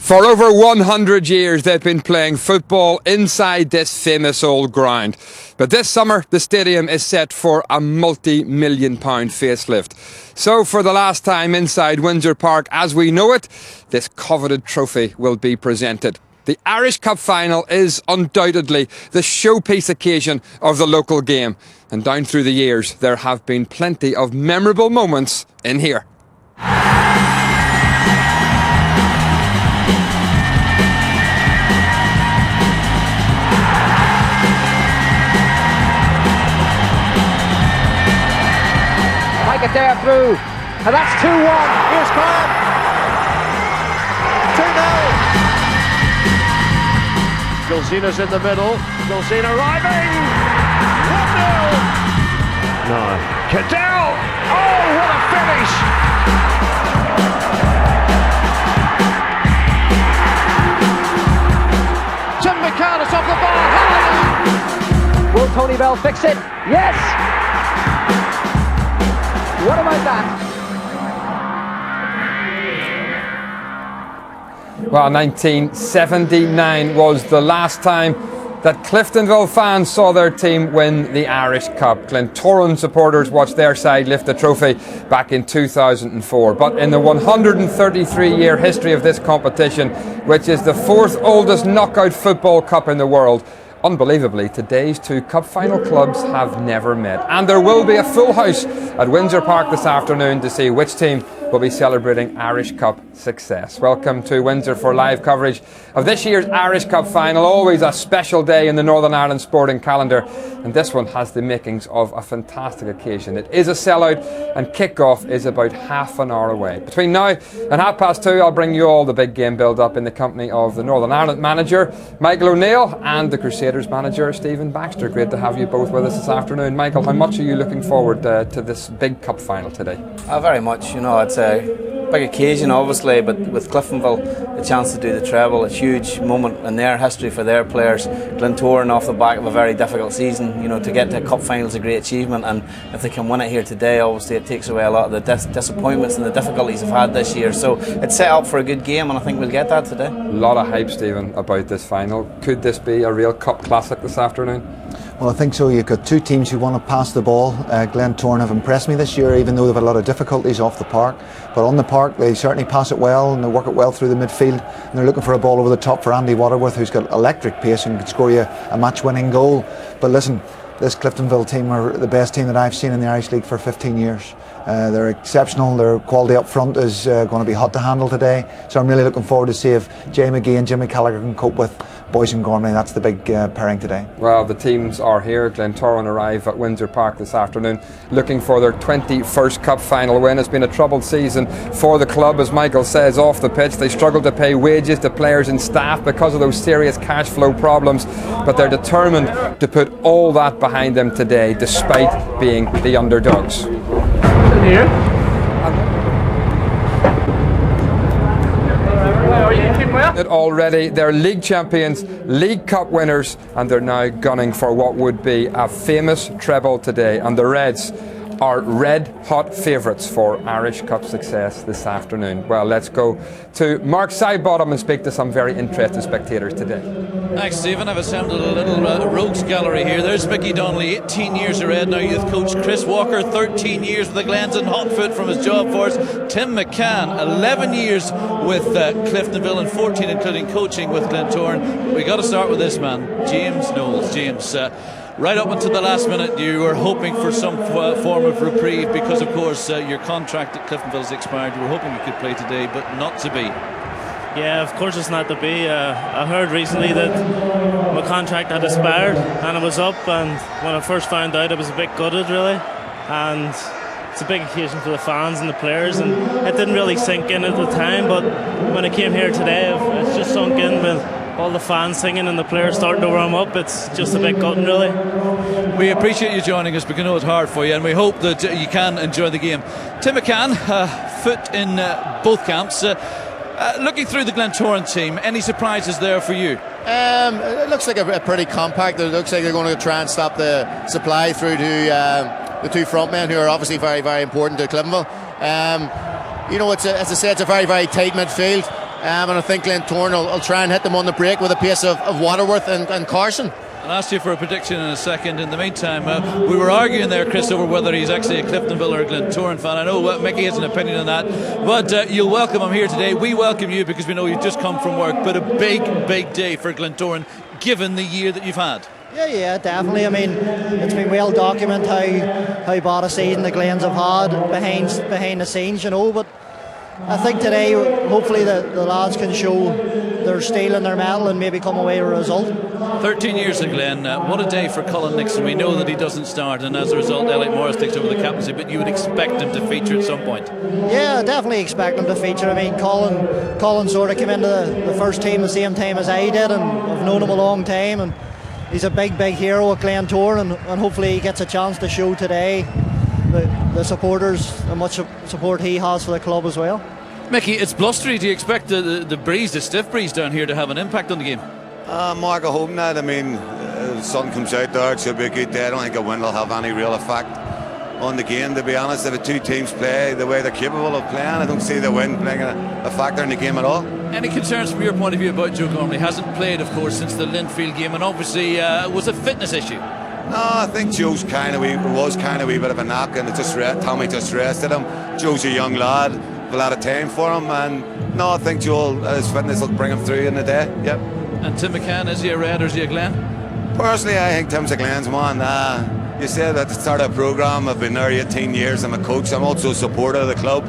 For over 100 years they've been playing football inside this famous old ground. But this summer the stadium is set for a multi-million-pound facelift. So for the last time inside Windsor Park as we know it, this coveted trophy will be presented. The Irish Cup final is undoubtedly the showpiece occasion of the local game. And down through the years there have been plenty of memorable moments in here. Get there through, and that's 2-1. Here's Graham. 2-0. Gilzina's in the middle. Gilzina arriving. 1-0. No. Cadell. Oh, what a finish! Tim McCann is off the bar. Will Tony Bell fix it? Yes. What about that? Well, 1979 was the last time that Cliftonville fans saw their team win the Irish Cup. Glentoran supporters watched their side lift the trophy back in 2004. But in the 133-year history of this competition, which is the fourth oldest knockout football cup in the world, unbelievably, today's two cup final clubs have never met. And there will be a full house at Windsor Park this afternoon to see which team will be celebrating Irish Cup success. Welcome to Windsor for live coverage of this year's Irish Cup final. Always a special day in the Northern Ireland sporting calendar. And this one has the makings of a fantastic occasion. It is a sellout and kick-off is about half an hour away. Between now and 2:30, I'll bring you all the big game build-up in the company of the Northern Ireland manager, Michael O'Neill, and the Crusaders manager, Stephen Baxter. Great to have you both with us this afternoon. Michael, how much are you looking forward to this big cup final today? Very much. You know, it's a big occasion, obviously, but with Cliftonville, the chance to do the treble, a huge moment in their history for their players. Glentoran off the back of a very difficult season, you know, to get to a cup final is a great achievement, and if they can win it here today, obviously it takes away a lot of the disappointments and the difficulties they've had this year. So it's set up for a good game, and I think we'll get that today. A lot of hype, Stephen, about this final. Could this be a real cup classic this afternoon? Well, I think so. You've got two teams who want to pass the ball. Glentoran have impressed me this year, even though they've had a lot of difficulties off the park. But on the park, they certainly pass it well and they work it well through the midfield. And they're looking for a ball over the top for Andy Waterworth, who's got electric pace and can score you a match-winning goal. But listen, this Cliftonville team are the best team that I've seen in the Irish League for 15 years. They're exceptional. Their quality up front is going to be hot to handle today. So I'm really looking forward to see if Jay McGee and Jimmy Gallagher can cope with Boyce and Gormley. That's the big pairing today. Well, the teams are here. Glentoran arrive at Windsor Park this afternoon looking for their 21st cup final win. It's been a troubled season for the club, as Michael says, off the pitch. They struggled to pay wages to players and staff because of those serious cash flow problems, but they're determined to put all that behind them today, despite being the underdogs. Here. Already, they're league champions, League Cup winners, and they're now gunning for what would be a famous treble today. And the Reds are red-hot favourites for Irish Cup success this afternoon. Well, let's go to Mark Sidebottom and speak to some very interested spectators today. Thanks, Stephen. I've assembled a little rogues gallery here. There's Mickey Donnelly, 18 years a Red, now youth coach. Chris Walker, 13 years with the Glens and Hotfoot from his job force. Tim McCann, 11 years with Cliftonville and 14 including coaching with Glentoran. We got to start with this man, James Knowles. James, right up until the last minute you were hoping for some form of reprieve because, of course, your contract at Cliftonville has expired. You were hoping you could play today, but not to be. Yeah, of course it's not to be. I heard recently that my contract had expired and it was up, and when I first found out I was a bit gutted, really. And it's a big occasion for the fans and the players, and it didn't really sink in at the time, but when I came here today it's just sunk in with all the fans singing and the players starting to warm up. It's just a bit gutting, really. We appreciate you joining us because we know it's hard for you, and we hope that you can enjoy the game. Tim McCann, foot in both camps. Looking through the Glentoran team, any surprises there for you? It looks like a pretty compact. It looks like they're going to try and stop the supply through to the two front men, who are obviously very, very important to Cliftonville. You know, as I said, it's a very, very tight midfield. and I think Glentoran will try and hit them on the break with a pace of Waterworth and Carson. I'll ask you for a prediction in a second. In the meantime, we were arguing there, Chris, over whether he's actually a Cliftonville or a Glentoran fan. I know Mickey has an opinion on that, but you'll welcome him here today. We welcome you because we know you've just come from work, but a big day for Glentoran, given the year that you've had. Yeah, definitely. I mean, it's been well documented how bad a season the Glens have had behind the scenes, you know, but I think today, hopefully the lads can show their steel and their mettle and maybe come away with a result. 13 years in Glen, what a day for Colin Nixon. We know that he doesn't start, and as a result Elliot Morris takes over the captaincy, but you would expect him to feature at some point. Yeah, definitely expect him to feature. I mean, Colin sort of came into the first team the same time as I did, and I've known him a long time, and he's a big hero at Glentoran, and hopefully he gets a chance to show today the supporters how much support he has for the club as well. Mickey, it's blustery. Do you expect the breeze, the stiff breeze down here, to have an impact on the game? Mark, I hope not. I mean, the sun comes out there, it should be a good day. I don't think a win will have any real effect on the game, to be honest. If the two teams play the way they're capable of playing, I don't see the win playing a factor in the game at all. Any concerns from your point of view about Joe Gormley? Hasn't played, of course, since the Linfield game, and obviously was a fitness issue. No, I think Joe's was kind of a wee bit of a knock, and Tommy just rested him. Joe's a young lad, a lot of time for him, and no, I think Joel, his fitness will bring him through in the day. Yep. And Tim McCann, is he a Red or is he a Glen? Personally, I think Tim's a Glen's man. You said at the start of the programme, I've been there 18 years. I'm a coach. I'm also a supporter of the club.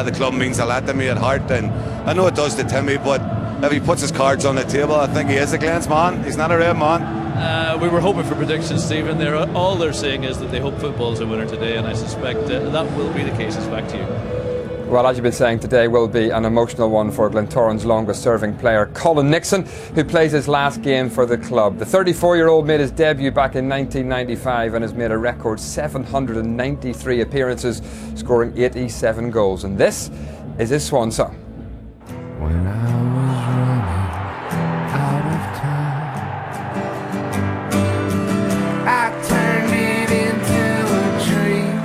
The club means a lot to me at heart, and I know it does to Timmy, but if he puts his cards on the table, I think he is a Glen's man. He's not a Red man. We were hoping for predictions, Stephen. All they're saying is that they hope football's a winner today, and I suspect that will be the case. It's back to you. Well, as you've been saying, today will be an emotional one for Glentoran's longest serving player, Colin Nixon, who plays his last game for the club. The 34-year-old made his debut back in 1995 and has made a record 793 appearances, scoring 87 goals. And this is his swan song. When I was running out of time, I turned it into a dream.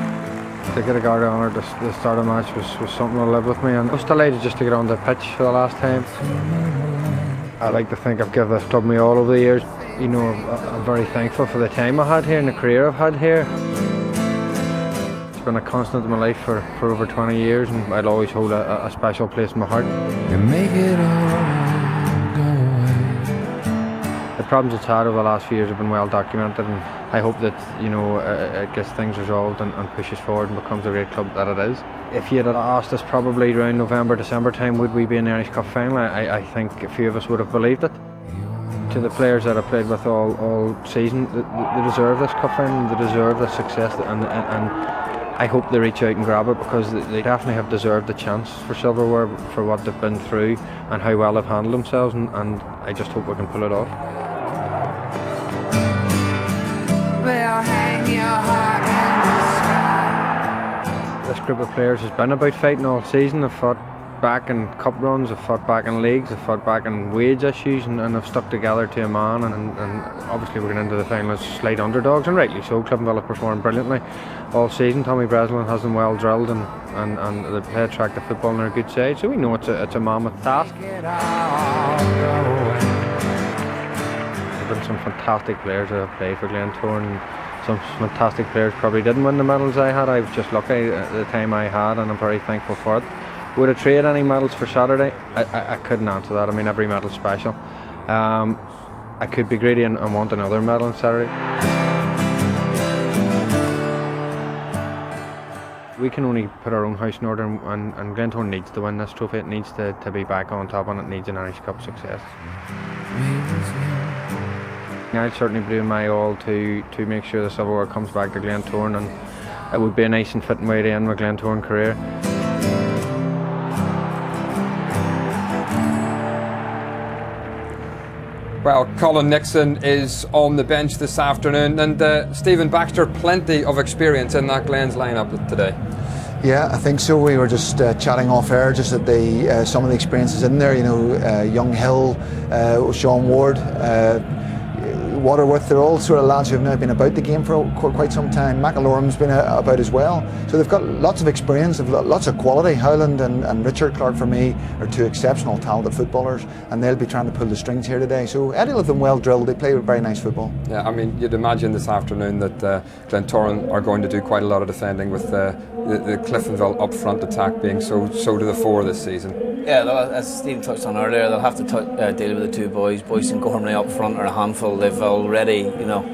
To get a guard honour at the start of the match was something that lived with me, and I was delighted just to get on the pitch for the last time. I like to think I've given this club my all over the years. You know, I'm very thankful for the time I had here and the career I've had here. It's been a constant in my life for over 20 years, and I'll always hold a special place in my heart. You make it all go away. The problems it's had over the last few years have been well documented, and I hope that, you know, it gets things resolved and pushes forward and becomes a great club that it is. If you had asked us probably around November, December time, would we be in the Irish Cup final, I think a few of us would have believed it. To the players that I've played with all season, they deserve this cup final, they deserve this success, and I hope they reach out and grab it, because they definitely have deserved the chance for silverware for what they've been through and how well they've handled themselves, and I just hope we can pull it off. They'll hang your heart in the sky. This group of players has been about fighting all season. They've fought back in cup runs, they've fought back in leagues, they've fought back in wage issues, and they've stuck together to a man, and obviously we're going into the final as slight underdogs, and rightly so. Cliftonville have performed brilliantly all season. Tommy Breslin has them well drilled, and they play attractive football and they're a good side, so we know it's a mammoth task. There have been some fantastic players that have played for Glentoran, and some fantastic players probably didn't win the medals I had. I was just lucky at the time I had, and I'm very thankful for it. Would I trade any medals for Saturday? I couldn't answer that. I mean, every medal's special. I could be greedy and want another medal on Saturday. We can only put our own house in order, and Glentoran needs to win this trophy. It needs to be back on top, and it needs an Irish Cup success. I'll certainly do my all to make sure the silverware comes back to Glentoran, and it would be a nice and fitting way to end my Glentoran career. Well, Colin Nixon is on the bench this afternoon, and Stephen Baxter, plenty of experience in that Glens lineup today. Yeah, I think so. We were just chatting off air just at some of the experiences in there. You know, Young Hill, Sean Ward, Waterworth, they're all sort of lads who've now been about the game for quite some time. McIloram's been about as well. So they've got lots of experience, they've got lots of quality. Howland and Richard Clark, for me, are two exceptional talented footballers, and they'll be trying to pull the strings here today. So any of them well drilled, they play very nice football. Yeah, I mean, you'd imagine this afternoon that Glentoran are going to do quite a lot of defending with the Cliftonville up front attack being so to the fore this season. Yeah, as Stephen touched on earlier, they'll have to deal with the two boys. Boyce and Gormley up front are a handful. They've already,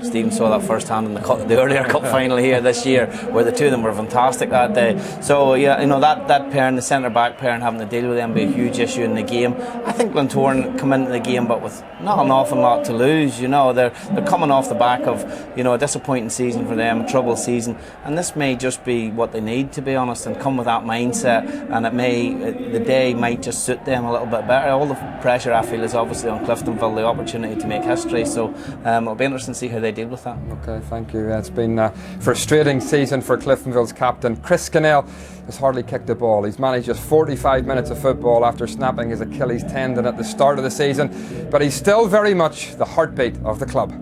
Stephen saw that firsthand in the earlier cup final here this year, where the two of them were fantastic that day. So yeah, that pair and the centre back pair and having to deal with them be a huge issue in the game. I think Glentoran come into the game, but with not an awful lot to lose. They're coming off the back of a disappointing season for them, a troubled season, and this may just be what they need, to be honest, and come with that mindset. And the day might just suit them a little bit better. All the pressure, I feel, is obviously on Cliftonville, the opportunity to make history, so it'll be interesting to see how they deal with that. Okay, thank you. It's been a frustrating season for Cliftonville's captain. Chris Cannell has hardly kicked a ball. He's managed just 45 minutes of football after snapping his Achilles tendon at the start of the season, but he's still very much the heartbeat of the club.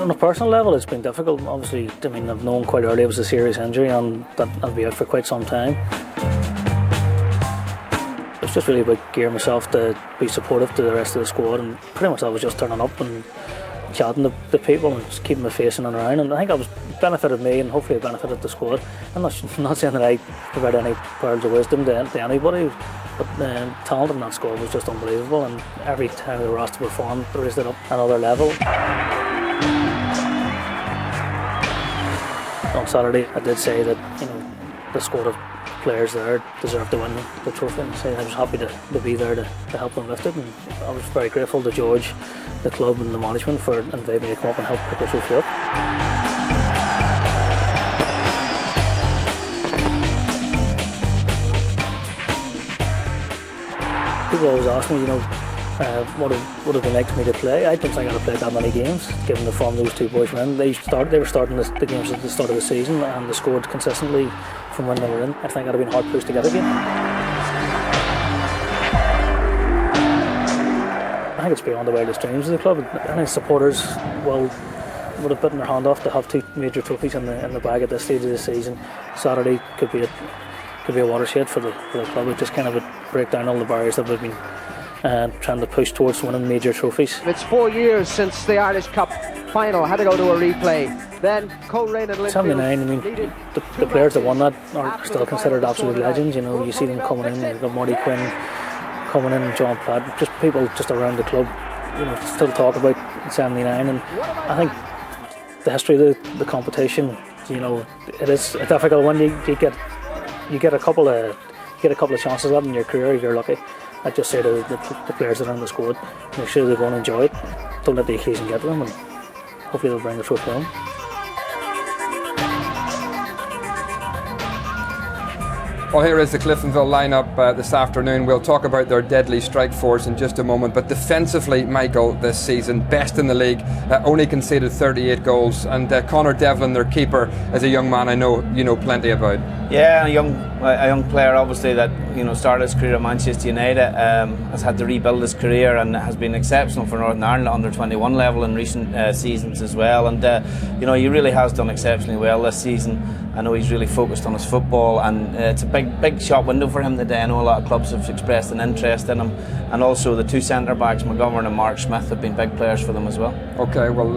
On a personal level, it's been difficult. Obviously, I've known quite early it was a serious injury and that I'll be out for quite some time. It's just really about gearing myself to be supportive to the rest of the squad, and pretty much I was just turning up and chatting to the people and just keeping my face in and around, and I think it benefited me and hopefully it benefited the squad. I'm not saying that I provide any pearls of wisdom to anybody, but the talent in that squad was just unbelievable, and every time the roster performed, they raised it up another level. On Saturday, I did say that the squad of players there deserved to win the trophy, and I was happy to be there to help them lift it. And I was very grateful to George, the club, and the management for inviting me to come up and help pick the trophy up. People always ask me, what it would have been like for me to play. I don't think I'd have played that many games, given the form those two boys were in. They were starting the games at the start of the season, and they scored consistently from when they were in. I think I'd have been hard pushed to get a game. I think it's beyond the wildest dreams of the club. I think supporters would have bitten their hand off to have two major trophies in the bag at this stage of the season. Saturday could be a watershed for the club. It just kind of would break down all the barriers that we've been trying to push towards winning major trophies. It's 4 years since the Irish Cup final had to go to a replay. Then Coleraine and Linfield. 79, the players that won that are still considered absolute legends. You see them coming in, you've got Marty Quinn coming in, and John Platt, just people just around the club, still talk about 79, and I think the history of the competition, it is a difficult one. You get a couple of chances at it in your career if you're lucky. I just say to the players that are in the squad, make sure they go and enjoy it. Don't let the occasion get to them, and hopefully they'll bring the trophy home. Well, here is the Cliftonville lineup this afternoon. We'll talk about their deadly strike force in just a moment, but defensively, Michael, this season, best in the league, only conceded 38 goals, and Conor Devlin, their keeper, is a young man I know you know plenty about. Yeah, a young player, obviously, that started his career at Manchester United, has had to rebuild his career and has been exceptional for Northern Ireland at under 21 level in recent seasons as well, and he really has done exceptionally well this season. I know he's really focused on his football, and it's a big shop window for him today. I know a lot of clubs have expressed an interest in him, and also the two centre backs, McGovern and Mark Smith, have been big players for them as well. Okay, well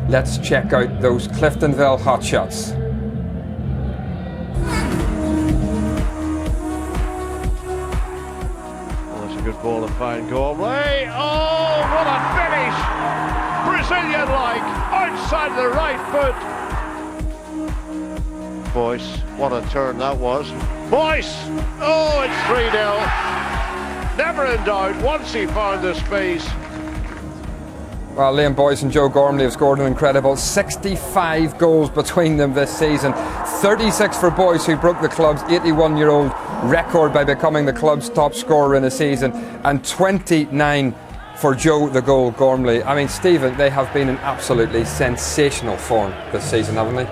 let's check out those Cliftonville hotshots. Good ball to find Gormley. Oh, what a finish! Brazilian-like, outside the right foot. Boyce, what a turn that was. Boyce! Oh, it's 3-0. Never in doubt, once he found the space. Well, Liam Boyce and Joe Gormley have scored an incredible 65 goals between them this season. 36 for Boyce, who broke the club's 81-year-old record by becoming the club's top scorer in a season, and 29 for Joe the Goal Gormley. I mean, Stephen, they have been in absolutely sensational form this season, haven't they?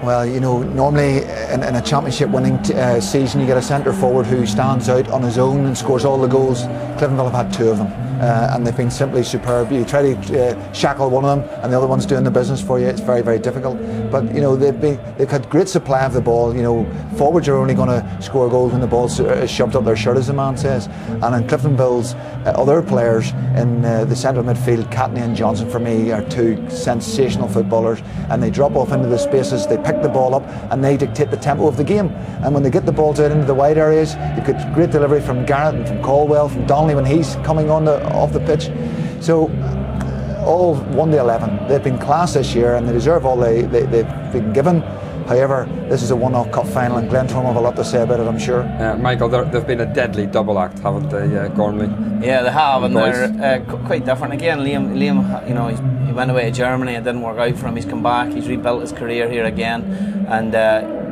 Well, you know, normally in a championship winning season you get a centre forward who stands out on his own and scores all the goals. Cliftonville have had 2 of them and they've been simply superb. You try to shackle one of them and the other one's doing the business for you. It's very, very difficult. But you know, they've had great supply of the ball. You know, forwards are only going to score goals when the ball's shoved up their shirt, as the man says. And in Cliftonville's other players in the centre midfield, Catney and Johnson, for me, are 2 sensational footballers, and they drop off into the spaces, they pick the ball up and they dictate the tempo of the game. And when they get the balls out into the wide areas, you've got great delivery from Garrett and from Caldwell, from Donnelly when he's coming on off the pitch. So all 1 to 11, they've been class this year and they deserve all they've been given. However, this is a one-off cup final and Glentoran have a lot to say about it, I'm sure. Michael, they've been a deadly double act, haven't they, Gormley? Yeah, they have, and they're quite different. Again, Liam, you know, he went away to Germany, it didn't work out for him. He's come back, he's rebuilt his career here again, and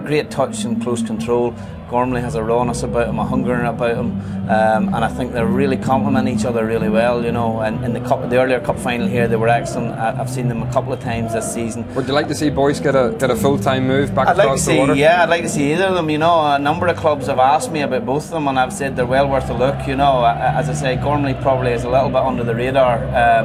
great touch and close control. Gormley has a rawness about him, a hunger about him, and I think they really complement each other really well. You know, and in the earlier cup final here, they were excellent. I've seen them a couple of times this season. Would you like to see Boyce get a full-time move back across the water? Yeah, I'd like to see either of them. You know, a number of clubs have asked me about both of them, and I've said they're well worth a look. You know, as I say, Gormley probably is a little bit under the radar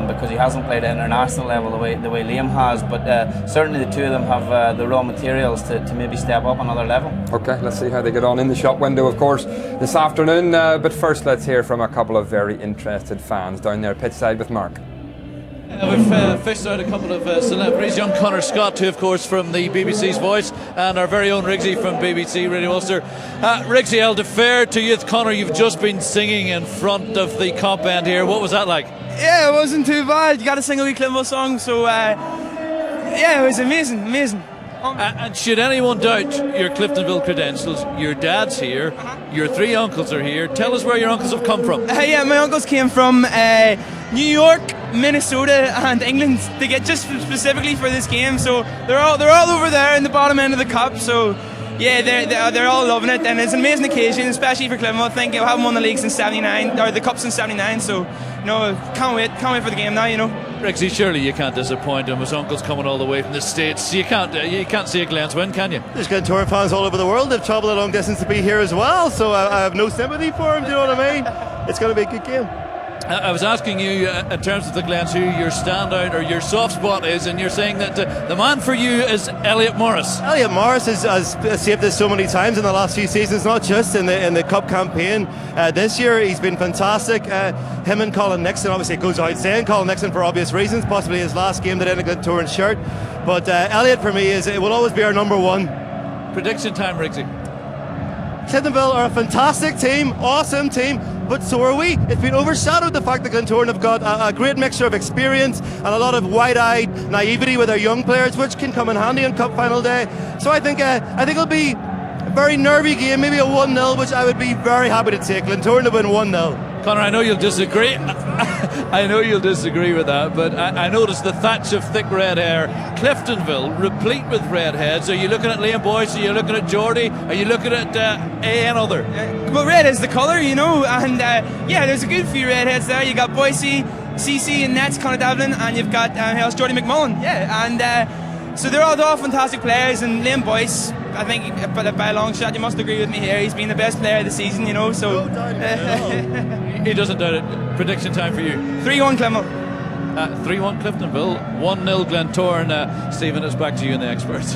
because he hasn't played at international level the way Liam has. But certainly the 2 of them have the raw materials to maybe step up another level. Okay, let's see how they get on in the shop window, of course, this afternoon. But first, let's hear from a couple of very interested fans down there pitchside with Mark. We've fished out a couple of celebrities. Young Connor Scott, who of course from the BBC's Voice, and our very own Riggsy from BBC Radio Ulster. Riggsy, I'll defer to you. Connor, you've just been singing in front of the cop end here. What was that like? Yeah, it wasn't too bad. You got to sing a wee Cliftonville song, so yeah, it was amazing. And should anyone doubt your Cliftonville credentials, your dad's here, your 3 uncles are here. Tell us where your uncles have come from. Yeah, my uncles came from New York, Minnesota and England to get just specifically for this game, so they're all over there in the bottom end of the cup. So yeah, they're all loving it, and it's an amazing occasion, especially for Cliftonville. I think I haven't won the league since '79, or the cup since '79. So you know, can't wait for the game now. You know, Riggsy, surely you can't disappoint him. His uncle's coming all the way from the States. You can't see a Glens win, can you? There's Glentoran fans all over the world. They've travelled a long distance to be here as well, so I have no sympathy for him. Do you know what I mean? It's going to be a good game. I was asking you in terms of the Glens who your standout or your soft spot is, and you're saying that the man for you is Elliot Morris. Elliot Morris has saved us so many times in the last few seasons, not just in the cup campaign. This year he's been fantastic. Him and Colin Nixon, obviously it goes out saying Colin Nixon for obvious reasons, possibly his last game that in a Glentoran shirt. But Elliot for me it will always be our number 1. Prediction time, Riggsy. Cliftonville are a fantastic team, awesome team, but so are we. It's been overshadowed the fact that Glentoran have got a great mixture of experience and a lot of wide-eyed naivety with their young players, which can come in handy on cup final day. So I think it'll be a very nervy game, maybe a 1-0, which I would be very happy to take. Glentoran to win 1-0. Connor, I know you'll disagree. I know you'll disagree with that, but I noticed the thatch of thick red hair. Cliftonville, replete with redheads. Are you looking at Liam Boyce? Are you looking at Geordie? Are you looking at another? Well, red is the colour, you know, and yeah, there's a good few redheads there. You got Boise, CC and Nets, Conor Devlin, and you've got Geordie McMullen. Yeah, and so they're all fantastic players, and Liam Boyce, I think by a long shot, you must agree with me here, he's been the best player of the season, you know, so... No doubt. He doesn't doubt it. Prediction time for you. 3-1 Cliftonville. 3-1 Cliftonville, 1-0 Glentoran. Stephen, it's back to you and the experts.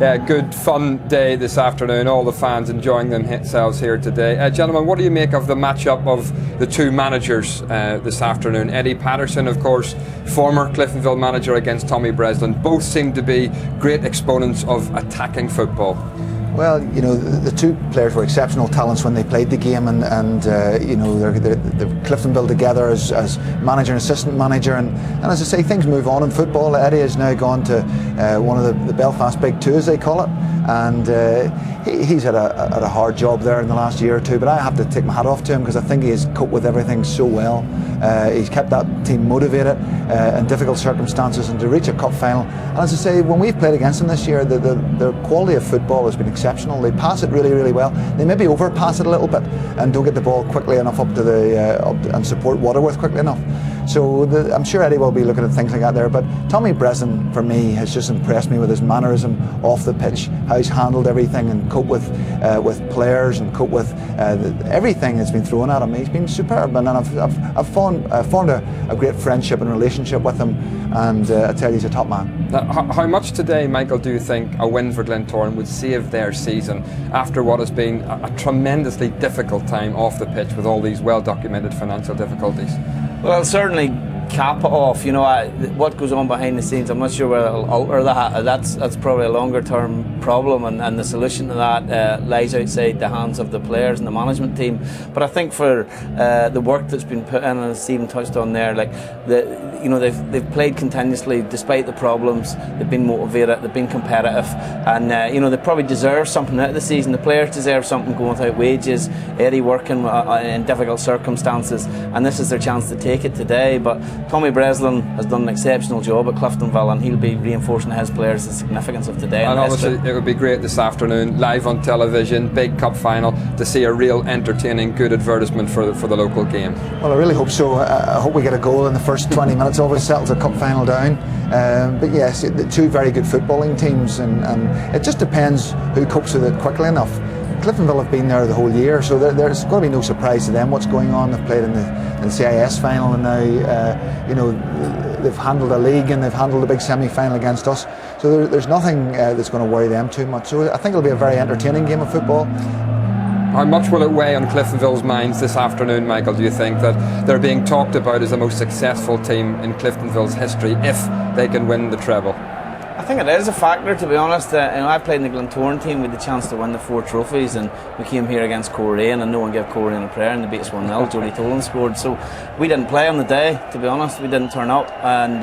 Yeah, good fun day this afternoon. All the fans enjoying themselves here today. Gentlemen, what do you make of the matchup of the 2 managers this afternoon? Eddie Patterson, of course, former Cliftonville manager, against Tommy Breslin. Both seem to be great exponents of attacking football. Well, you know, the 2 players were exceptional talents when they played the game, and you know, they're Cliftonville together as manager and assistant manager, and as I say, things move on in football. Eddie has now gone to one of the Belfast Big 2, as they call it, and he's had a hard job there in the last year or 2, but I have to take my hat off to him because I think he has coped with everything so well. He's kept that team motivated in difficult circumstances, and to reach a cup final. And as I say, when we've played against them this year, the quality of football has been exceptional. They pass it really, really well. They maybe overpass it a little bit and don't get the ball quickly enough up to and support Waterworth quickly enough. So I'm sure Eddie will be looking at things like that there. But Tommy Breslin, for me, has just impressed me with his mannerism off the pitch, how he's handled everything and coped with players and coped with everything that's been thrown at him. He's been superb, and I've formed a great friendship and relationship with him, and I tell you, he's a top man. Now, how much today, Michael, do you think a win for Glentoran would save their season after what has been a tremendously difficult time off the pitch with all these well-documented financial difficulties? Well, certainly cap it off. You know, what goes on behind the scenes, I'm not sure whether it'll alter that. That's probably a longer term problem, and the solution to that lies outside the hands of the players and the management team. But I think for the work that's been put in, and as Stephen touched on there, like they've played continuously despite the problems. They've been motivated, they've been competitive, and they probably deserve something out of the season. The players deserve something going without wages, Eddie working in difficult circumstances, and this is their chance to take it today. But Tommy Breslin has done an exceptional job at Cliftonville, and he'll be reinforcing his players the significance of today. And obviously it would be great this afternoon, live on television, big cup final, to see a real entertaining, good advertisement for the local game. Well, I really hope so. I hope we get a goal in the first 20 minutes. Always settles a cup final down. But yes, the two very good footballing teams, and it just depends who copes with it quickly enough. Cliftonville have been there the whole year, so there's going to be no surprise to them what's going on. They've played in the CIS final, and now they've handled a league, and they've handled a big semi-final against us. So there's nothing that's going to worry them too much. So I think it'll be a very entertaining game of football. How much will it weigh on Cliftonville's minds this afternoon, Michael, do you think, that they're being talked about as the most successful team in Cliftonville's history if they can win the treble? I think it is a factor, to be honest. I played in the Glentoran team with the chance to win the 4 trophies, and we came here against Coleraine, and no one gave Coleraine a prayer, and they beat us 1-0. Jody Tolan scored, so we didn't play on the day, to be honest. We didn't turn up, and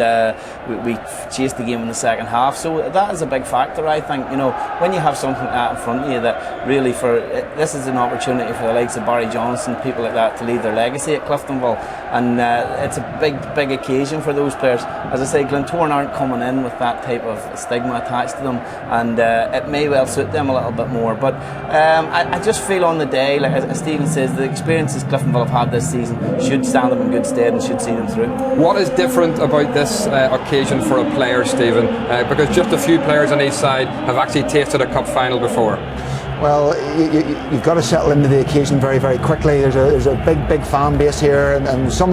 we chased the game in the second half. So that is a big factor, I think. When you have something like that in front of you, that really this is an opportunity for the likes of Barry Johnson, people like that, to leave their legacy at Cliftonville, and it's a big occasion for those players. As I say, Glentoran aren't coming in with that type of stigma attached to them, and it may well suit them a little bit more. But I just feel on the day, like as Stephen says, the experiences Cliftonville have had this season should stand them in good stead and should see them through. What is different about this occasion for a player, Stephen? Because just a few players on each side have actually tasted a cup final before. Well, you've got to settle into the occasion very, very quickly. There's a big fan base here, and some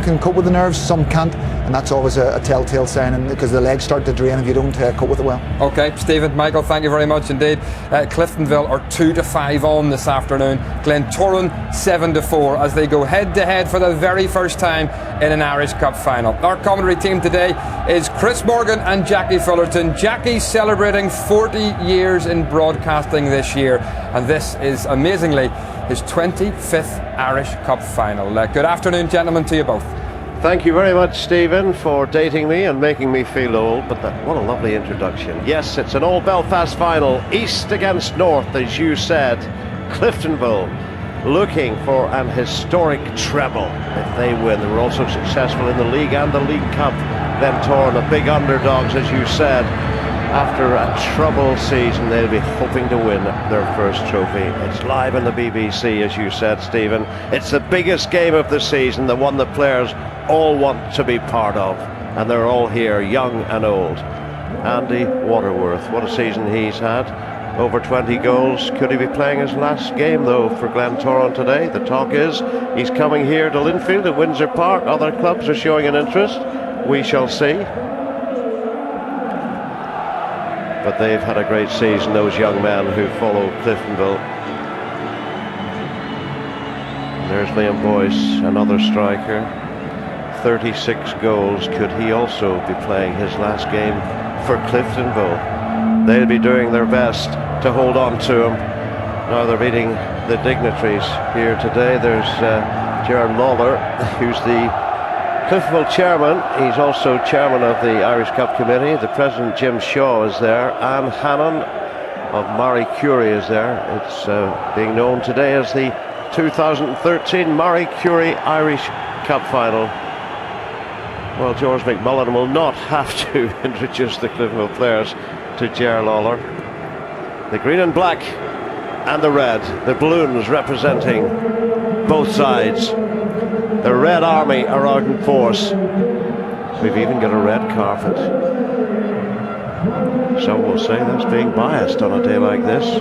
can cope with the nerves, some can't, and that's always a telltale sign, because the legs start to drain if you don't cope with it well. Okay, Stephen, Michael, thank you very much indeed. Cliftonville are 2-5 on this afternoon. Glentoran 7-4 as they go head to head for the very first time in an Irish Cup final. Our commentary team today is Chris Morgan and Jackie Fullerton. Jackie celebrating 40 years in broadcasting this year, and this is amazingly his 25th Irish Cup final. Good afternoon, gentlemen, to you both. Thank you very much, Stephen, for dating me and making me feel old, but what a lovely introduction. Yes, it's an old Belfast final, East against North, as you said. Cliftonville looking for an historic treble if they win. They were also successful in the league and the League Cup. Glentoran, the big underdogs, as you said. After a troubled season, they'll be hoping to win their first trophy. It's live on the BBC, as you said, Stephen. It's the biggest game of the season, the one that players all want to be part of. And they're all here, young and old. Andy Waterworth, what a season he's had. Over 20 goals. Could he be playing his last game, though, for Glentoran today? The talk is he's coming here to Linfield at Windsor Park. Other clubs are showing an interest. We shall see. But they've had a great season, those young men who follow Cliftonville. There's Liam Boyce, another striker. 36 goals. Could he also be playing his last game for Cliftonville? They'll be doing their best to hold on to him. Now they're meeting the dignitaries here today. There's Gerard Lawler, who's the Cliftonville chairman. He's also chairman of the Irish Cup Committee. The president, Jim Shaw, is there. Anne Hannon of Marie Curie is there. It's being known today as the 2013 Marie Curie Irish Cup Final. Well, George McMullen will not have to introduce the Cliftonville players to Gerard Lawler. The green and black and the red, the balloons representing both sides. The Red Army are out in force. We've even got a red carpet. Some will say that's being biased on a day like this.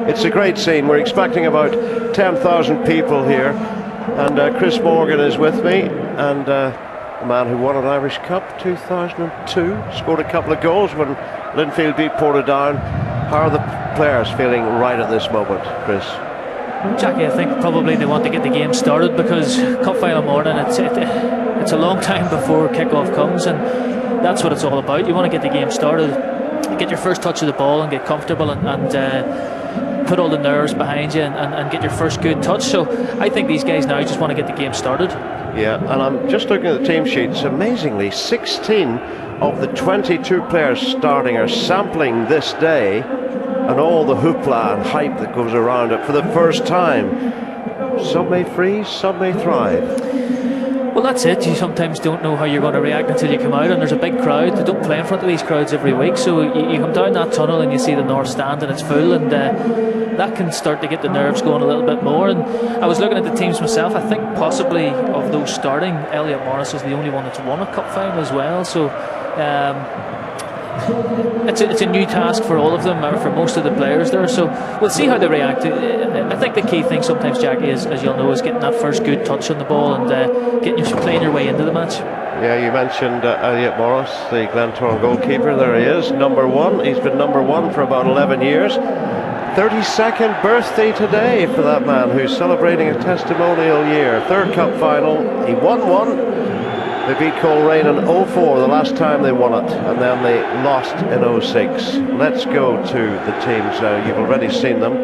It's a great scene. We're expecting about 10,000 people here, and Chris Morgan is with me, and a man who won an Irish Cup 2002, scored a couple of goals when Linfield beat Portadown. How are the players feeling right at this moment, Chris? Jackie, I think probably they want to get the game started, because cup final morning, it's a long time before kick-off comes, and that's what it's all about. You want to get the game started, get your first touch of the ball and get comfortable, and put all the nerves behind you, and get your first good touch. So I think these guys now just want to get the game started. Yeah, and I'm just looking at the team sheets. Amazingly, 16 of the 22 players starting are sampling this day, and all the hoopla and hype that goes around it for the first time. Some may freeze, some may thrive. Well, that's it. You sometimes don't know how you're going to react until you come out, and there's a big crowd. They don't play in front of these crowds every week, so you come down that tunnel and you see the North Stand and it's full, and that can start to get the nerves going a little bit more. And I was looking at the teams myself. I think possibly of those starting, Elliot Morris is the only one that's won a cup final as well, so it's a new task for all of them, or for most of the players there, so we'll see how they react. I think the key thing sometimes, Jackie, is, as you'll know, is getting that first good touch on the ball and playing your way into the match. Yeah, you mentioned Elliot Morris, the Glentoran goalkeeper. There he is, number one. He's been number one for about 11 years. 32nd birthday today for that man, who's celebrating a testimonial year. Third cup final, he won one. They beat Coleraine in 04, the last time they won it, and then they lost in 06. Let's go to the teams. You've already seen them,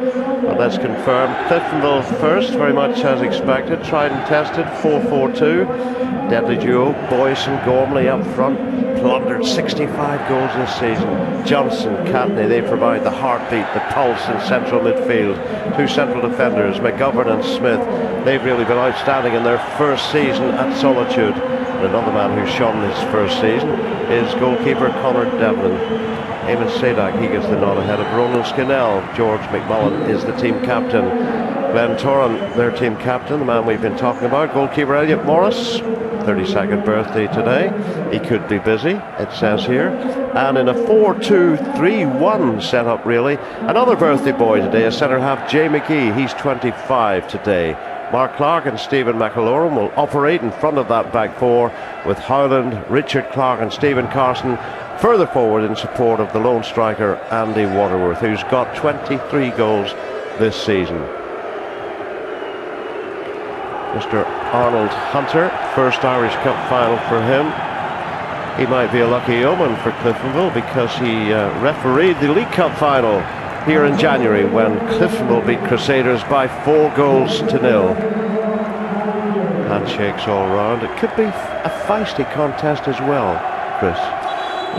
but let's confirm. Cliftonville first, very much as expected. Tried and tested, 4-4-2. Deadly duo, Boyce and Gormley up front. Plundered 65 goals this season. Johnson, Catney, they provide the heartbeat, the pulse in central midfield. Two central defenders, McGovern and Smith. They've really been outstanding in their first season at Solitude. And another man who's shone his first season is goalkeeper Conor Devlin. Eamon Sadak, he gets the nod ahead of Ronan Skinnell. George McMullen is the team captain. Glentoran, their team captain, the man we've been talking about. Goalkeeper Elliot Morris, 32nd birthday today. He could be busy, it says here. And in a 4-2-3-1 setup, really. Another birthday boy today, a centre half, Jay McGee. He's 25 today. Mark Clark and Stephen McAlorum will operate in front of that back four, with Howland, Richard Clark and Stephen Carson further forward in support of the lone striker Andy Waterworth, who's got 23 goals this season. Mr. Arnold Hunter, first Irish Cup final for him. He might be a lucky omen for Cliftonville, because he refereed the League Cup final here in January when Cliftonville beat Crusaders by 4-0. Handshakes all round. It could be a feisty contest as well, Chris.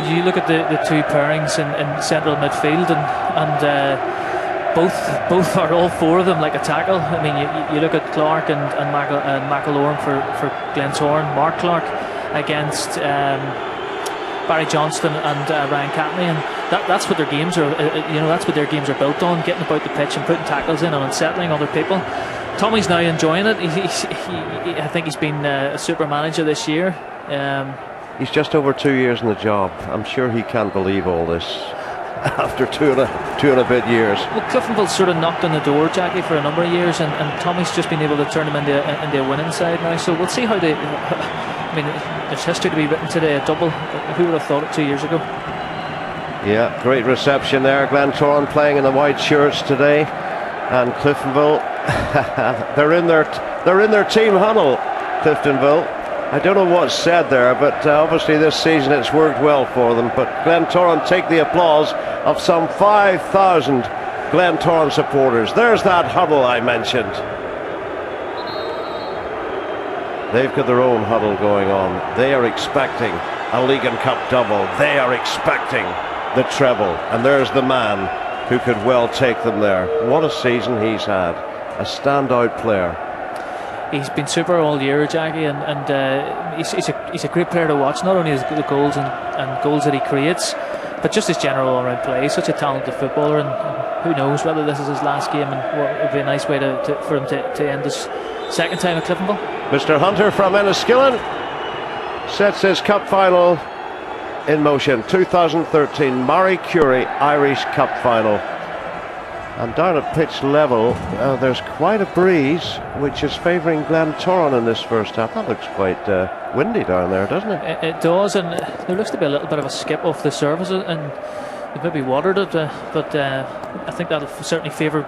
You look at the two pairings in central midfield, and both are, all four of them, like a tackle. I mean, you look at Clark and McAlorum for Glentoran. Mark Clark against Barry Johnston and Ryan Catney, and that's what their games are. That's what their games are built on: getting about the pitch and putting tackles in and unsettling other people. Tommy's now enjoying it. I think he's been a super manager this year. He's just over 2 years in the job. I'm sure he can't believe all this after two and a bit years. Well, Cliftonville sort of knocked on the door, Jackie, for a number of years, and Tommy's just been able to turn them into a winning side now. So we'll see how they. I mean, there's history to be written today, a double. Who would have thought it 2 years ago? Yeah, great reception there. Glentoran playing in the white shirts today, and Cliftonville, they're in their team huddle. Cliftonville. I don't know what's said there, but obviously this season it's worked well for them. But Glentoran take the applause of some 5,000 Glentoran supporters. There's that huddle I mentioned. They've got their own huddle going on. They are expecting a League and Cup double. They are expecting the treble. And there's the man who could well take them there. What a season he's had. A standout player. He's been super all year, Jackie, and he's a great player to watch. Not only the goals and goals that he creates, but just his general all-round play. He's such a talented footballer, and who knows whether this is his last game, and it would be a nice way for him to end his second time at Cliftonville. Mr. Hunter from Enniskillen sets his cup final in motion. 2013 Marie Curie Irish Cup final. And down at pitch level, there's quite a breeze, which is favouring Glentoran in this first half. That looks quite windy down there, doesn't it? It does, and there looks to be a little bit of a skip off the surface, and they've maybe watered it, but I think that'll certainly favour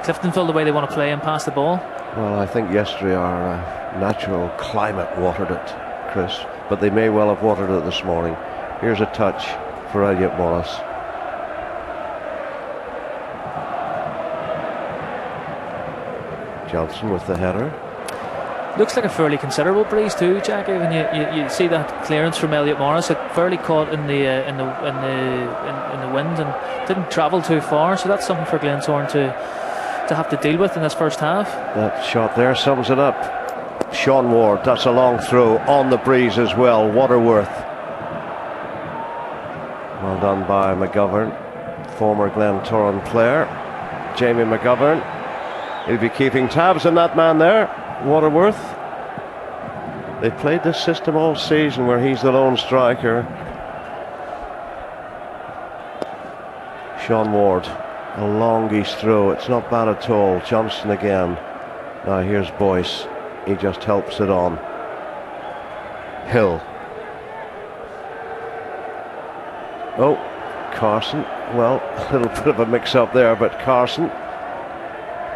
Cliftonville the way they want to play and pass the ball. Well, I think yesterday our natural climate watered it, Chris, but they may well have watered it this morning. Here's a touch for Elliot Morris. Johnson with the header. Looks like a fairly considerable breeze too, Jackie. When you see that clearance from Elliot Morris, it fairly caught in the wind and didn't travel too far. So that's something for Glentoran to have to deal with in this first half. That shot there sums it up. Sean Ward, that's a long throw on the breeze as well. Waterworth. Well done by McGovern, former Glentoran player. Jamie McGovern. He'll be keeping tabs on that man there, Waterworth. They've played this system all season where he's the lone striker. Sean Ward, a longish throw. It's not bad at all. Johnson again. Now here's Boyce. He just helps it on. Hill. Oh, Carson. Well, a little bit of a mix-up there, but Carson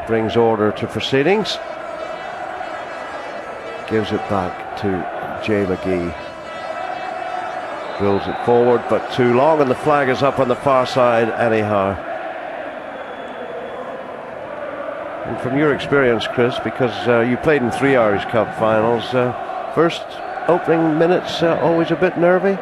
brings order to proceedings. Gives it back to Jay McGee. Drills it forward, but too long, and the flag is up on the far side anyhow. And from your experience, Chris, because you played in 3 Irish Cup finals, first opening minutes always a bit nervy?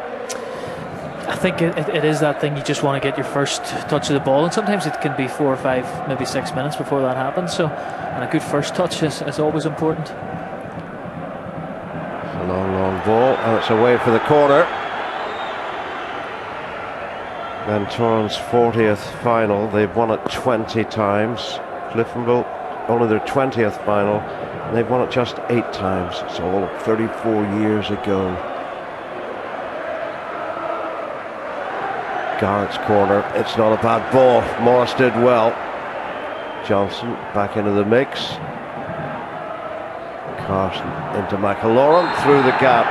I think it is that thing, you just want to get your first touch of the ball, and sometimes it can be 4 or 5, maybe 6 minutes before that happens. So, and a good first touch is always important. A long ball, and it's away for the corner. Glentoran's 40th final. They've won it 20 times. Cliftonville, only their 20th final, and they've won it just 8 times. It's all 34 years ago. Garrett's corner, it's not a bad ball. Morris did well. Johnson back into the mix. Carson into McAloran through the gap.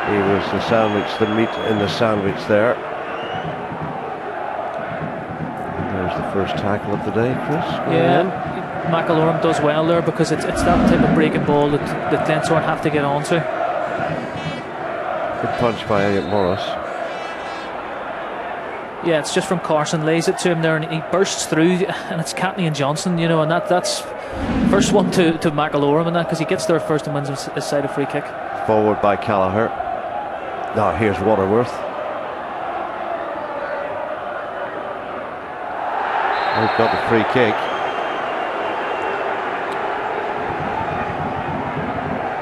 He was the sandwich, the meat in the sandwich there. And there's the first tackle of the day, Chris. Yeah, McAloran does well there because it's that type of breaking ball that Glentoran have to get onto. Good punch by Elliot Morris. Yeah, it's just from Carson, lays it to him there, and he bursts through, and it's Catney and Johnson, you know, and that's first one to McAloran and that, because he gets there first and wins his side a free kick. Forward by Callagher. Now here's Waterworth. They've got the free kick.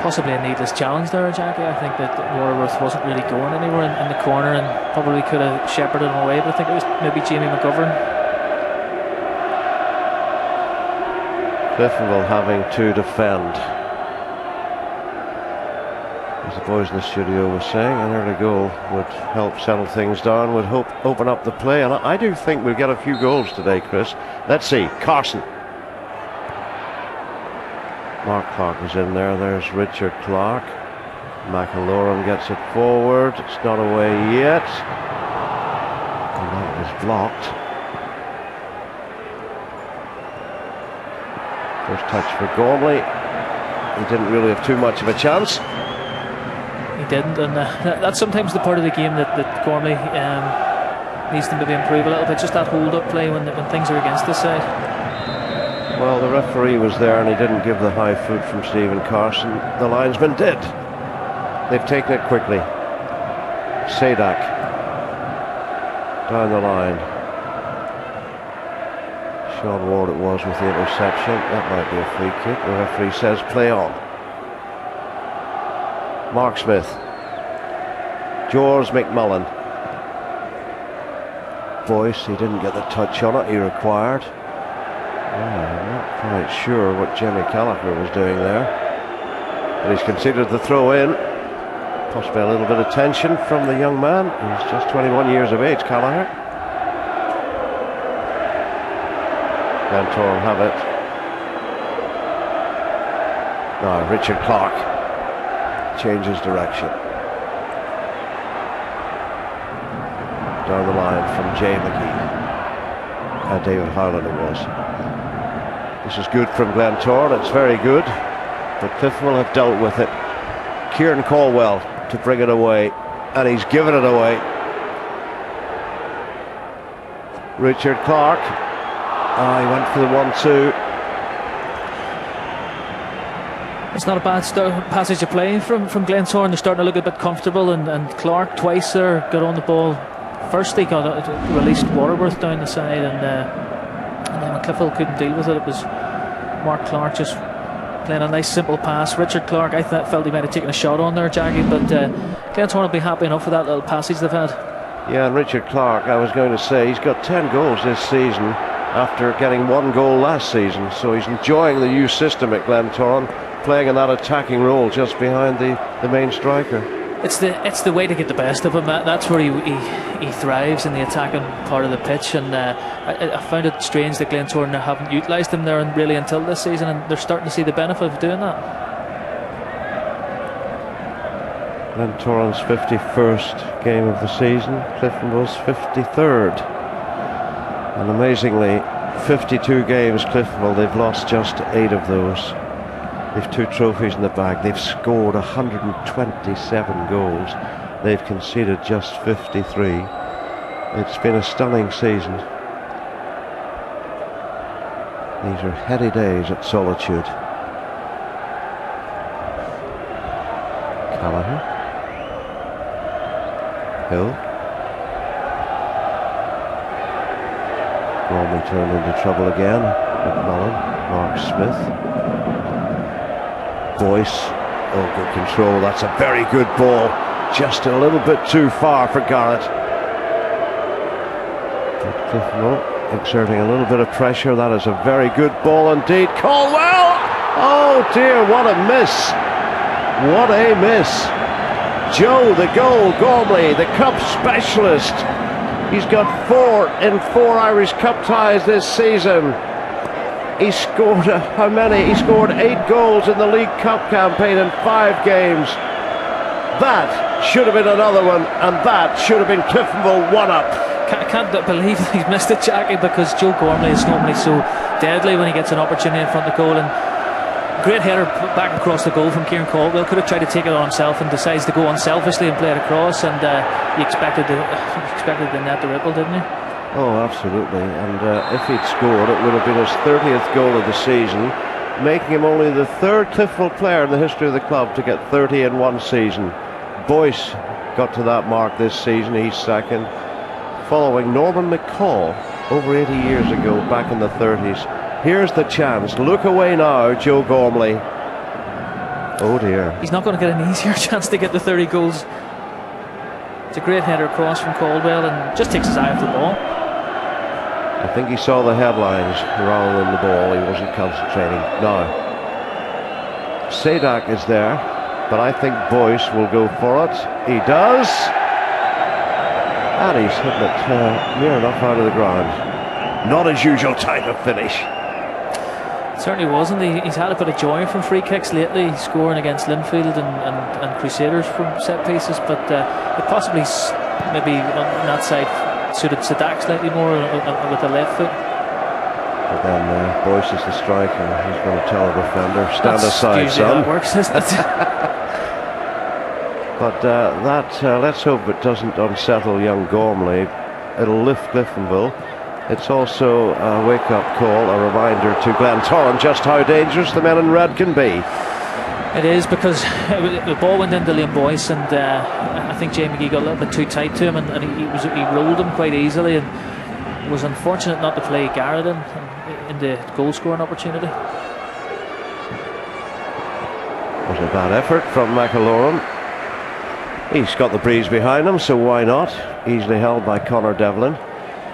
Possibly a needless challenge there, Jackie. I think that Waterworth wasn't really going anywhere in the corner and probably could have shepherded him away, but I think it was maybe Jamie McGovern. Cliftonville having to defend. As the boys in the studio were saying, an early goal would help settle things down, would open up the play, and I do think we'll get a few goals today, Chris. Let's see, Carson. Mark Clark is in there. There's Richard Clark. McAloran gets it forward. It's not away yet. And that was blocked. First touch for Gormley. He didn't really have too much of a chance. He didn't, and that's sometimes the part of the game that Gormley needs to maybe improve a little bit. Just that hold-up play when things are against this side. Well, the referee was there and he didn't give the high foot from Stephen Carson. The linesman did. They've taken it quickly. Sadak down the line. Sean Ward it was with the interception. That might be a free kick. The referee says play on. Mark Smith. George McMullen. Boyce, he didn't get the touch on it he required. I'm not quite sure what Jamie Gallagher was doing there, but he's considered the throw in. Possibly a little bit of tension from the young man. He's just 21 years of age, Gallagher. Glentoran have it. Now Richard Clark changes direction. Down the line from Jay McGee. David Howland it was. This is good from Glentoran, it's very good, but Cliftonville have dealt with it. Kieran Caldwell to bring it away, and he's given it away. Richard Clark, he went for the 1-2. It's not a bad passage of play from Glentoran. They're starting to look a bit comfortable, and Clark twice there got on the ball. First he got released Waterworth down the side, and then when Cliftonville couldn't deal with it, it was Mark Clark just playing a nice simple pass. Richard Clark, I felt he might have taken a shot on there, Jackie, but Glentoran will be happy enough with that little passage they've had. Yeah, and Richard Clark, I was going to say, he's got 10 goals this season after getting 1 goal last season, so he's enjoying the new system at Glentoran, playing in that attacking role just behind the main striker. It's the way to get the best of him. That's where he thrives, in the attacking part of the pitch, and I found it strange that Glentoran haven't utilised him there really until this season, and they're starting to see the benefit of doing that. Glentoran's 51st game of the season, Cliftonville's 53rd, and amazingly 52 games Cliftonville, they've lost just 8 of those. They've 2 trophies in the bag. They've scored 127 goals. They've conceded just 53. It's been a stunning season. These are heady days at Solitude. Gallagher. Hill. Gormley turned into trouble again. McMullen. Mark Smith. Boyce, good control, that's a very good ball, just a little bit too far for Garrett. Cliftonville exerting a little bit of pressure, that is a very good ball indeed. Caldwell! Oh dear, what a miss! What a miss! Joe, the goal, Gormley, the cup specialist. He's got 4 in 4 Irish Cup ties this season. He scored how many? He scored 8 goals in the League Cup campaign in 5 games. That should have been another one, and that should have been Cliftonville 1-up. Can't believe he's missed it, Jackie, because Joe Gormley is normally so deadly when he gets an opportunity in front of the goal. And great header back across the goal from Kieran Caldwell. Could have tried to take it on himself and decides to go unselfishly and play it across. And he expected the net to ripple, didn't he? Oh, absolutely, and if he'd scored, it would have been his 30th goal of the season, making him only the 3rd Cliftonville player in the history of the club to get 30 in one season. Boyce got to that mark this season, he's 2nd, following Norman McCall over 80 years ago, back in the 30s. Here's the chance, look away now, Joe Gormley. Oh dear. He's not going to get an easier chance to get the 30 goals. It's a great header across from Caldwell, and just takes his eye off the ball. I think he saw the headlines rather than the ball. He wasn't concentrating. Now, Sadak is there, but I think Boyce will go for it. He does. And he's hitting it near enough out of the ground. Not his usual type of finish. It certainly wasn't. He's had a bit of joy from free kicks lately, scoring against Linfield and Crusaders from set pieces, but it possibly maybe on that side suited Sadak slightly more with the left foot. But then Boyce is the striker. He's going to tell the defender, stand aside, son. That works, isn't it? But let's hope it doesn't unsettle young Gormley. It'll lift Cliftonville. It's also a wake-up call, a reminder to Glentoran just how dangerous the men in red can be. It is, because the ball went into Liam Boyce, and I think Jay McGee got a little bit too tight to him, and he rolled him quite easily, and was unfortunate not to play Garrett in the goal-scoring opportunity. Was a bad effort from McAloran. He's got the breeze behind him, so why not? Easily held by Conor Devlin.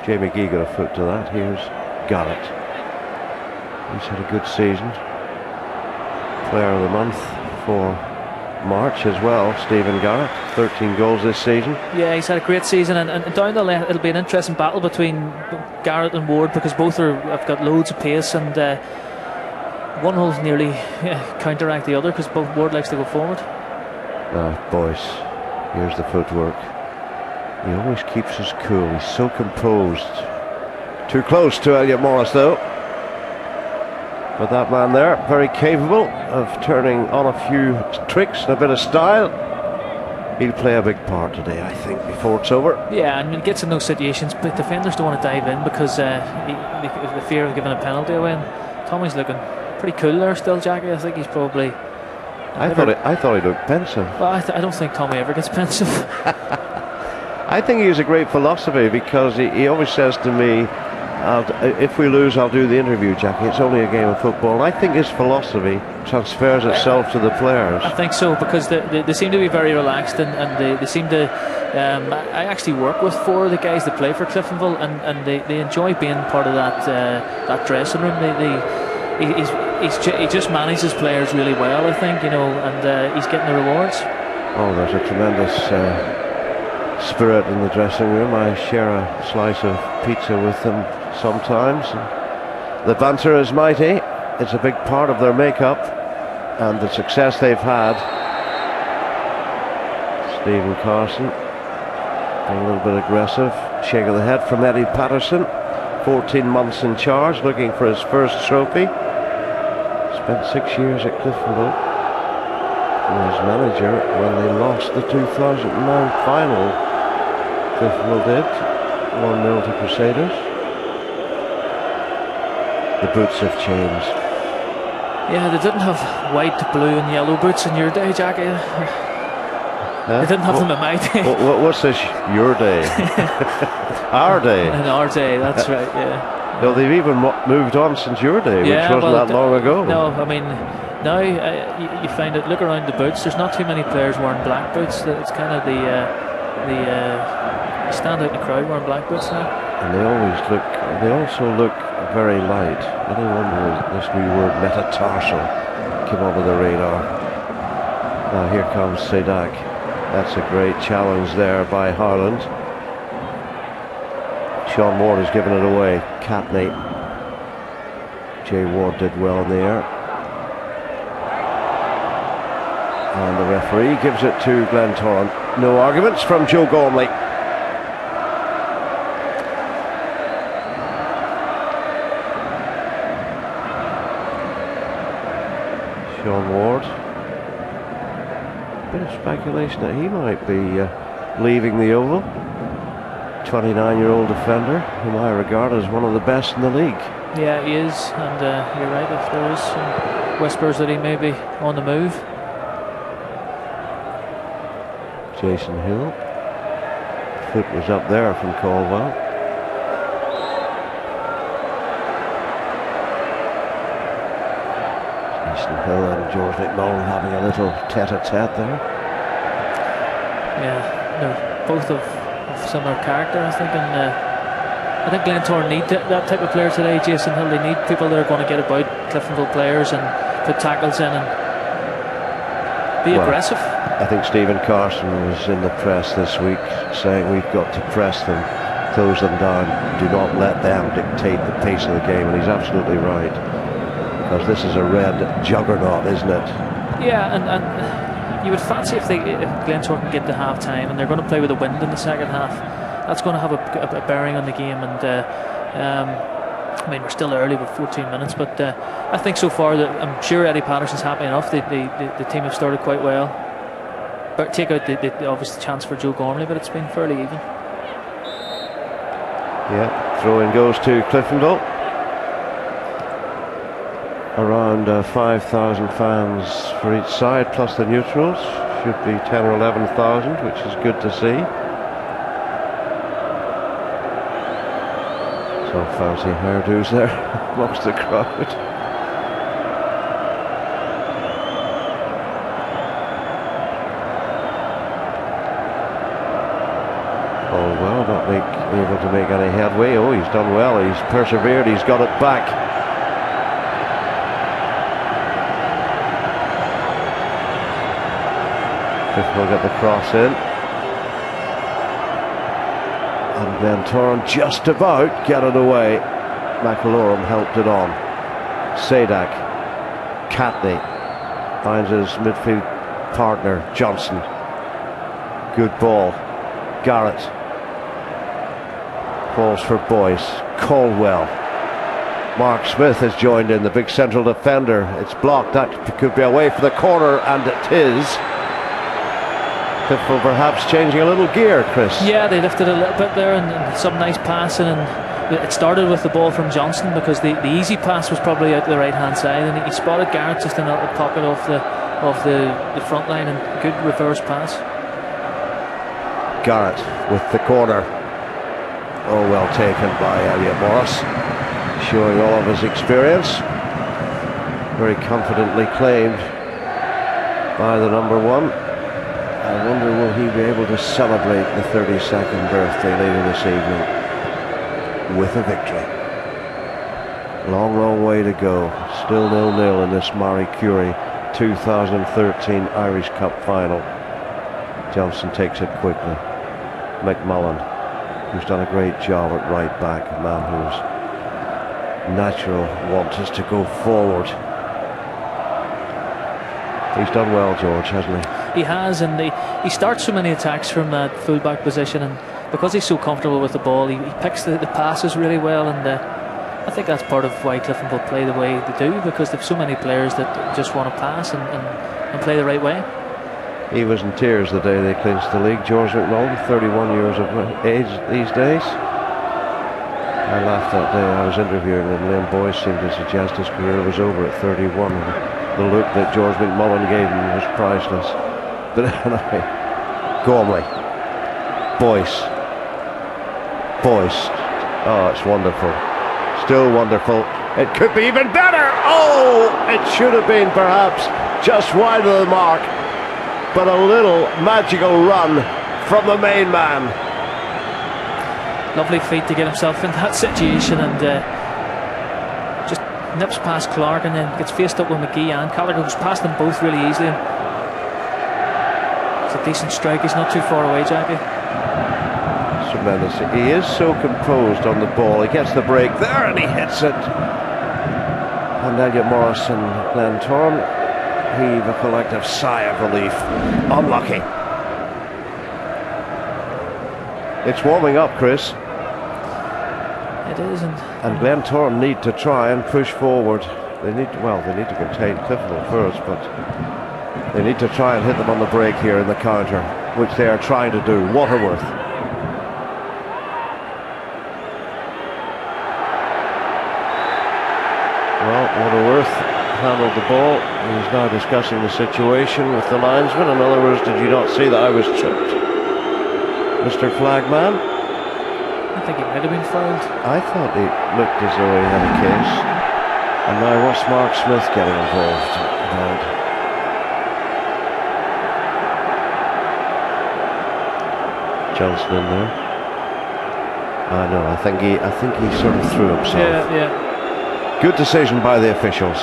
Jay McGee got a foot to that. Here's Garrett. He's had a good season. Player of the month for March as well, Stephen Garrett, 13 goals this season. Yeah, he's had a great season, and down the lane it'll be an interesting battle between Garrett and Ward, because both have got loads of pace, and one will nearly counteract the other, because both Ward likes to go forward. Boyce, here's the footwork. He always keeps us cool. He's so composed. Too close to Elliot Morris though. But that man there, very capable of turning on a few tricks and a bit of style. He'll play a big part today, I think, before it's over. Yeah, and when he gets in those situations, but defenders don't want to dive in because the fear of giving a penalty away. And Tommy's looking pretty cool there still, Jackie. I think he's probably... I thought he looked pensive. Well, I don't think Tommy ever gets pensive. I think he has a great philosophy, because he always says to me, if we lose, I'll do the interview, Jackie. It's only a game of football. And I think his philosophy transfers itself to the players. I think so, because they seem to be very relaxed, and they seem to... I actually work with 4 of the guys that play for Cliftonville, and they enjoy being part of that dressing room. He just manages players really well, I think, and he's getting the rewards. Oh, there's a tremendous spirit in the dressing room. I share a slice of pizza with them sometimes. The banter is mighty. It's a big part of their makeup and the success they've had. Stephen Carson being a little bit aggressive. Shake of the head from Eddie Patterson. 14 months in charge, looking for his first trophy. Spent 6 years at Cliftonville. As manager when they lost the 2009 final. Cliftonville did 1-0 to Crusaders. The boots have changed. Yeah, they didn't have white, blue and yellow boots in your day, Jackie. They didn't have them in my day. What's this, your day? Our day. In our day, that's right, yeah. No, they've even moved on since your day, which wasn't that long ago. No, I mean, now you find it, look around the boots, there's not too many players wearing black boots. It's kind of the stand out in the crowd wearing black boots now. And they also look very light. I wonder this new word metatarsal came over the radar. Now here comes Sadak. That's a great challenge there by Harland. Sean Ward has given it away. Catney. Jay Ward did well in the air. And the referee gives it to Glentoran. No arguments from Joe Gormley. Sean Ward. Bit of speculation that he might be leaving the Oval. 29-year-old defender, whom I regard as one of the best in the league. Yeah, he is, and you're right, if there is some whispers that he may be on the move. Jason Hill. Foot was up there from Caldwell. Jason Hill and George McMullen having a little tete-a-tete there. Yeah, they're both of similar character, I think, and I think Glentoran need that type of player today, Jason Hill. They need people that are going to get about Cliftonville players and put tackles in and be aggressive. I think Stephen Carson was in the press this week saying we've got to press them, close them down, do not let them dictate the pace of the game, and he's absolutely right, because this is a red juggernaut, isn't it? Yeah, and you would fancy if Glentoran can get to half time and they're going to play with the wind in the second half. That's going to have a bearing on the game, and I mean, we're still early with 14 minutes, but I think so far that I'm sure Eddie Patterson's happy enough. The team have started quite well. But take out the obvious chance for Joe Gormley, but it's been fairly even. Yeah, throw-in goes to Cliftonville. Around 5,000 fans for each side, plus the neutrals. Should be 10 or 11,000, which is good to see. Some fancy hairdos there amongst the crowd. Oh well, not able to make any headway. Oh, he's done well. He's persevered. He's got it back. Cliftonville get the cross in. And Glentoran just about get it away. McAlorum helped it on. Sadak, Catney finds his midfield partner Johnson. Good ball. Garrett falls for Boyce. Caldwell. Mark Smith has joined in, the big central defender. It's blocked. That could be away for the corner, and it is. Cliftonville perhaps changing a little gear, Chris. Yeah, they lifted a little bit there, and some nice passing, and it started with the ball from Johnson, because the easy pass was probably out to the right hand side, and he spotted Garrett just in a little pocket off the front line, and good reverse pass. Garrett with the corner. Oh, well taken by Elliot Morris, showing all of his experience. Very confidently claimed by the number 1. I wonder, will he be able to celebrate the 32nd birthday later this evening with a victory? Long way to go. Still 0-0 in this Marie Curie 2013 Irish Cup final. Johnson takes it quickly. McMullen, who's done a great job at right back, a man whose natural want is to go forward. He's done well, George, hasn't he? He has, and he starts so many attacks from that full-back position, and because he's so comfortable with the ball, he picks the passes really well, and I think that's part of why Cliftonville play the way they do, because they've so many players that just want to pass and play the right way. He was in tears the day they clinched the league. George McMullen, 31 years of age these days. I laughed that day. I was interviewing him. Liam Boyce seemed to suggest his career was over at 31. And the look that George McMullen gave him was priceless. But anyway, Gormley, Boyce. Oh, it's wonderful. Still wonderful. It could be even better. Oh, it should have been perhaps just wide of the mark. But a little magical run from the main man. Lovely feat to get himself in that situation, and just nips past Clark and then gets faced up with McGee and Gallagher, who's past them both really easily. It's a decent strike. He's not too far away, Jackie. Tremendous. He is so composed on the ball. He gets the break there and he hits it. And Elliot Morris and Glentoran heave a collective sigh of relief. Unlucky. It's warming up, Chris. It is, and Glentoran need to try and push forward. They need to contain Cliftonville first, but they need to try and hit them on the break here in the counter, which they are trying to do. Waterworth. Well, Waterworth handled the ball. He's now discussing the situation with the linesman. In other words, did you not see that I was tripped, Mr. Flagman? I think he might have been fouled. I thought he looked as though he had a case. And now what's Mark Smith getting involved about? Johnson in there. I know. I think he sort of threw himself. Yeah. Good decision by the officials.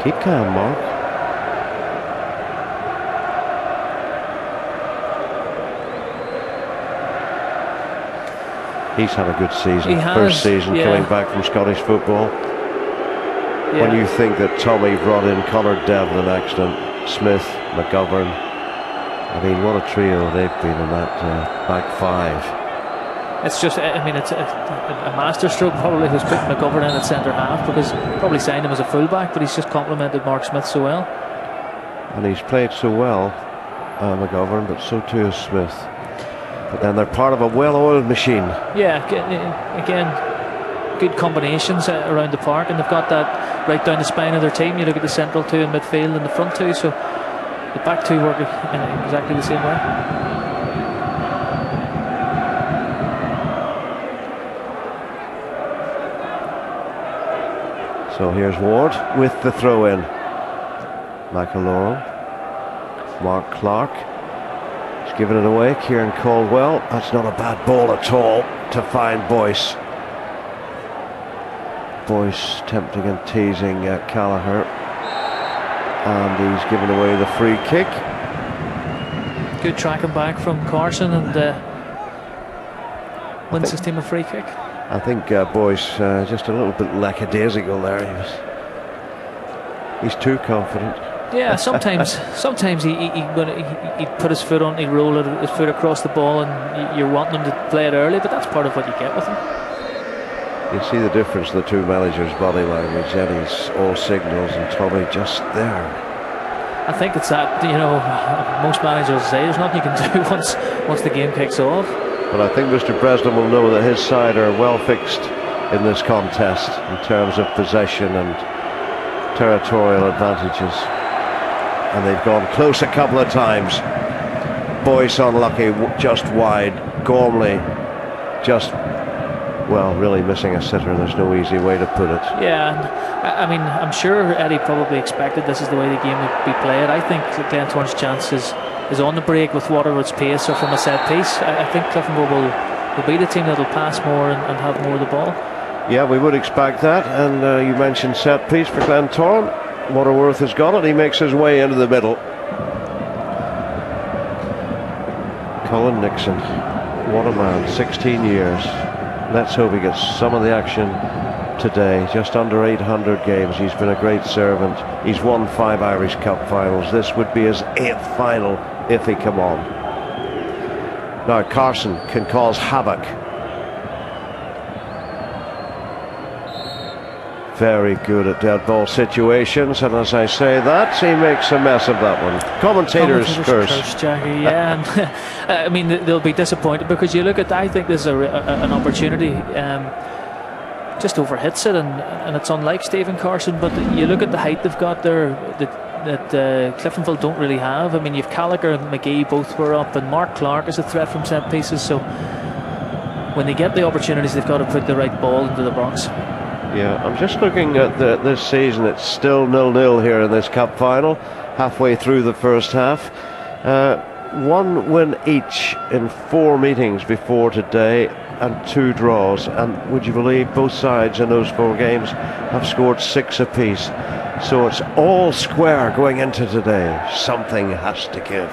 Keep calm, Mark. He's had a good season. He has, first season coming back from Scottish football. Yeah. When you think that Tommy brought in Conor Devlin, accident, Smith, McGovern. I mean, what a trio they've been in that back five. It's just, I mean, it's a masterstroke probably who's put McGovern in at centre half, because probably signed him as a fullback, but he's just complimented Mark Smith so well. And he's played so well, McGovern, but so too is Smith. But then they're part of a well-oiled machine. Yeah, again, good combinations around the park, and they've got that right down the spine of their team. You look at the central two in midfield and the front two, so the back two work in exactly the same way. So here's Ward with the throw-in. McAlorum, Mark Clark. He's given it away. Kieran Caldwell. That's not a bad ball at all to find Boyce. Boyce tempting and teasing Gallagher. And he's given away the free kick. Good tracking back from Carson, and wins his team a free kick. I think Boyce just a little bit lackadaisical there. He's too confident. Yeah, sometimes he'd put his foot on, he'd roll his foot across the ball, and you're wanting him to play it early, but that's part of what you get with him. You see the difference in the two managers' body language. Eddie's all signals, and Tommy just there. I think it's that, most managers say there's nothing you can do once the game kicks off. But I think Mr. Breslin will know that his side are well fixed in this contest in terms of possession and territorial advantages. And they've gone close a couple of times. Boyce unlucky, just wide. Gormley just, well, really missing a sitter. There's no easy way to put it. Yeah, I mean, I'm sure Eddie probably expected this is the way the game would be played. I think Glentoran's chance is on the break with Waterwood's pace or from a set piece. I think Cliftonville will be the team that'll pass more and have more of the ball. Yeah, we would expect that. And you mentioned set piece for Glentoran. Waterworth has got it. He makes his way into the middle. Colin Nixon, what a man, 16 years. Let's hope he gets some of the action today. Just under 800 games. He's been a great servant. He's won 5 Irish Cup finals. This would be his 8th final if he come on. Now Carson can cause havoc. Very good at dead ball situations, and as I say that, he makes a mess of that one. Commentators curse. Jackie, yeah. And, I mean, they'll be disappointed because you look at, I think there's an opportunity, just overhits it, and it's unlike Stephen Carson, but you look at the height they've got there that Cliftonville don't really have. I mean, you've Gallagher and McGee both were up, and Mark Clark is a threat from set pieces, so when they get the opportunities, they've got to put the right ball into the box. Yeah, I'm just looking at this season. It's still 0-0 here in this cup final, halfway through the first half. 1 win each in 4 meetings before today, and 2 draws. And would you believe both sides in those 4 games have scored 6 apiece? So it's all square going into today. Something has to give.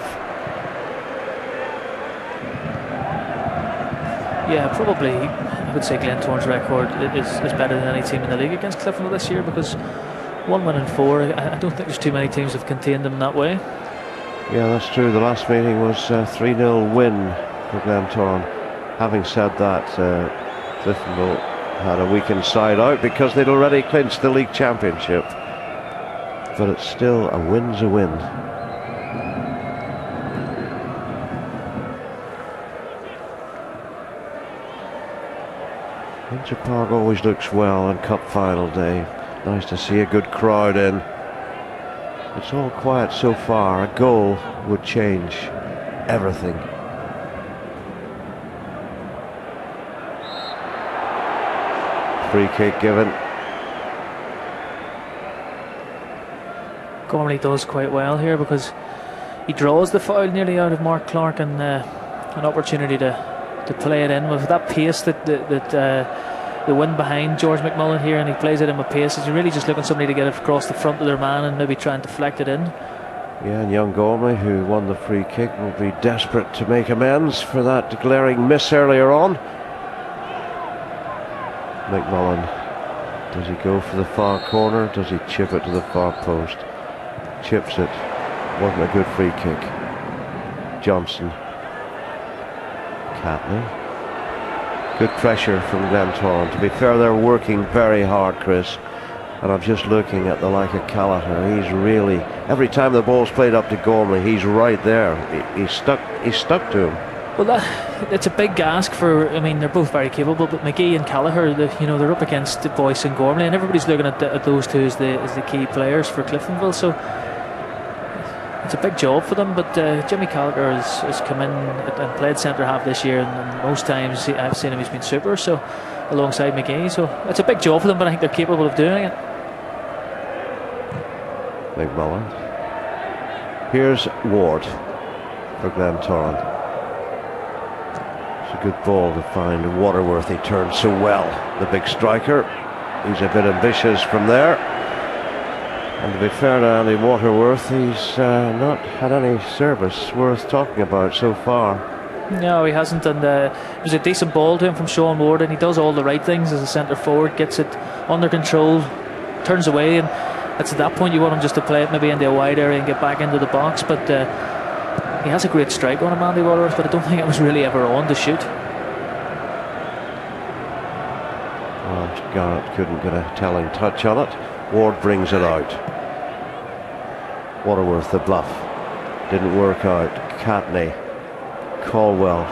Yeah, probably. I would say Glentoran's record is better than any team in the league against Cliftonville this year, because 1 win in 4. I don't think there's too many teams that have contained them that way. Yeah, that's true. The last meeting was a 3-0 win for Glentoran. Having said that, Cliftonville had a weakened side out because they'd already clinched the league championship. But it's still a win's a win. Windsor Park always looks well on cup final day. Nice to see a good crowd in. It's all quiet so far. A goal would change everything. Free kick given. Gormley does quite well here because he draws the foul nearly out of Mark Clark, and an opportunity to play it in with that pace that the win behind George McMullen here, and he plays it in with pace. He's really just looking somebody to get it across the front of their man and maybe try and deflect it in. Yeah, and young Gormley, who won the free kick, will be desperate to make amends for that glaring miss earlier on. McMullen, does he go for the far corner? Does he chip it to the far post? Chips it. Wasn't a good free kick. Johnson. Catley. Good pressure from Glentoran. To be fair, they're working very hard, Chris. And I'm just looking at the like of Callagher. He's really, every time the ball's played up to Gormley, he's right there. He's stuck to him. Well, it's a big ask for. I mean, they're both very capable, but McGee and Callagher, they're up against Boyce and Gormley, and everybody's looking at those two as the key players for Cliftonville. So it's a big job for them. But Jimmy Callagher has come in and played centre half this year, and most times I've seen him, he's been super. So alongside McGee, so it's a big job for them, but I think they're capable of doing it. McMullen. Here's Ward for Glentoran. It's a good ball to find Waterworth. He turned so well, the big striker. He's a bit ambitious from there. And to be fair to Andy Waterworth, he's not had any service worth talking about so far. No, he hasn't, and it was a decent ball to him from Sean Ward, and he does all the right things as a centre forward, gets it under control, turns away, and it's at that point you want him just to play it maybe into a wide area and get back into the box. But he has a great strike on him, Andy Waterworth, but I don't think it was really ever on to shoot. Well, Garrett couldn't get a telling touch on it. Ward brings it out. Waterworth the bluff. Didn't work out. Catney. Caldwell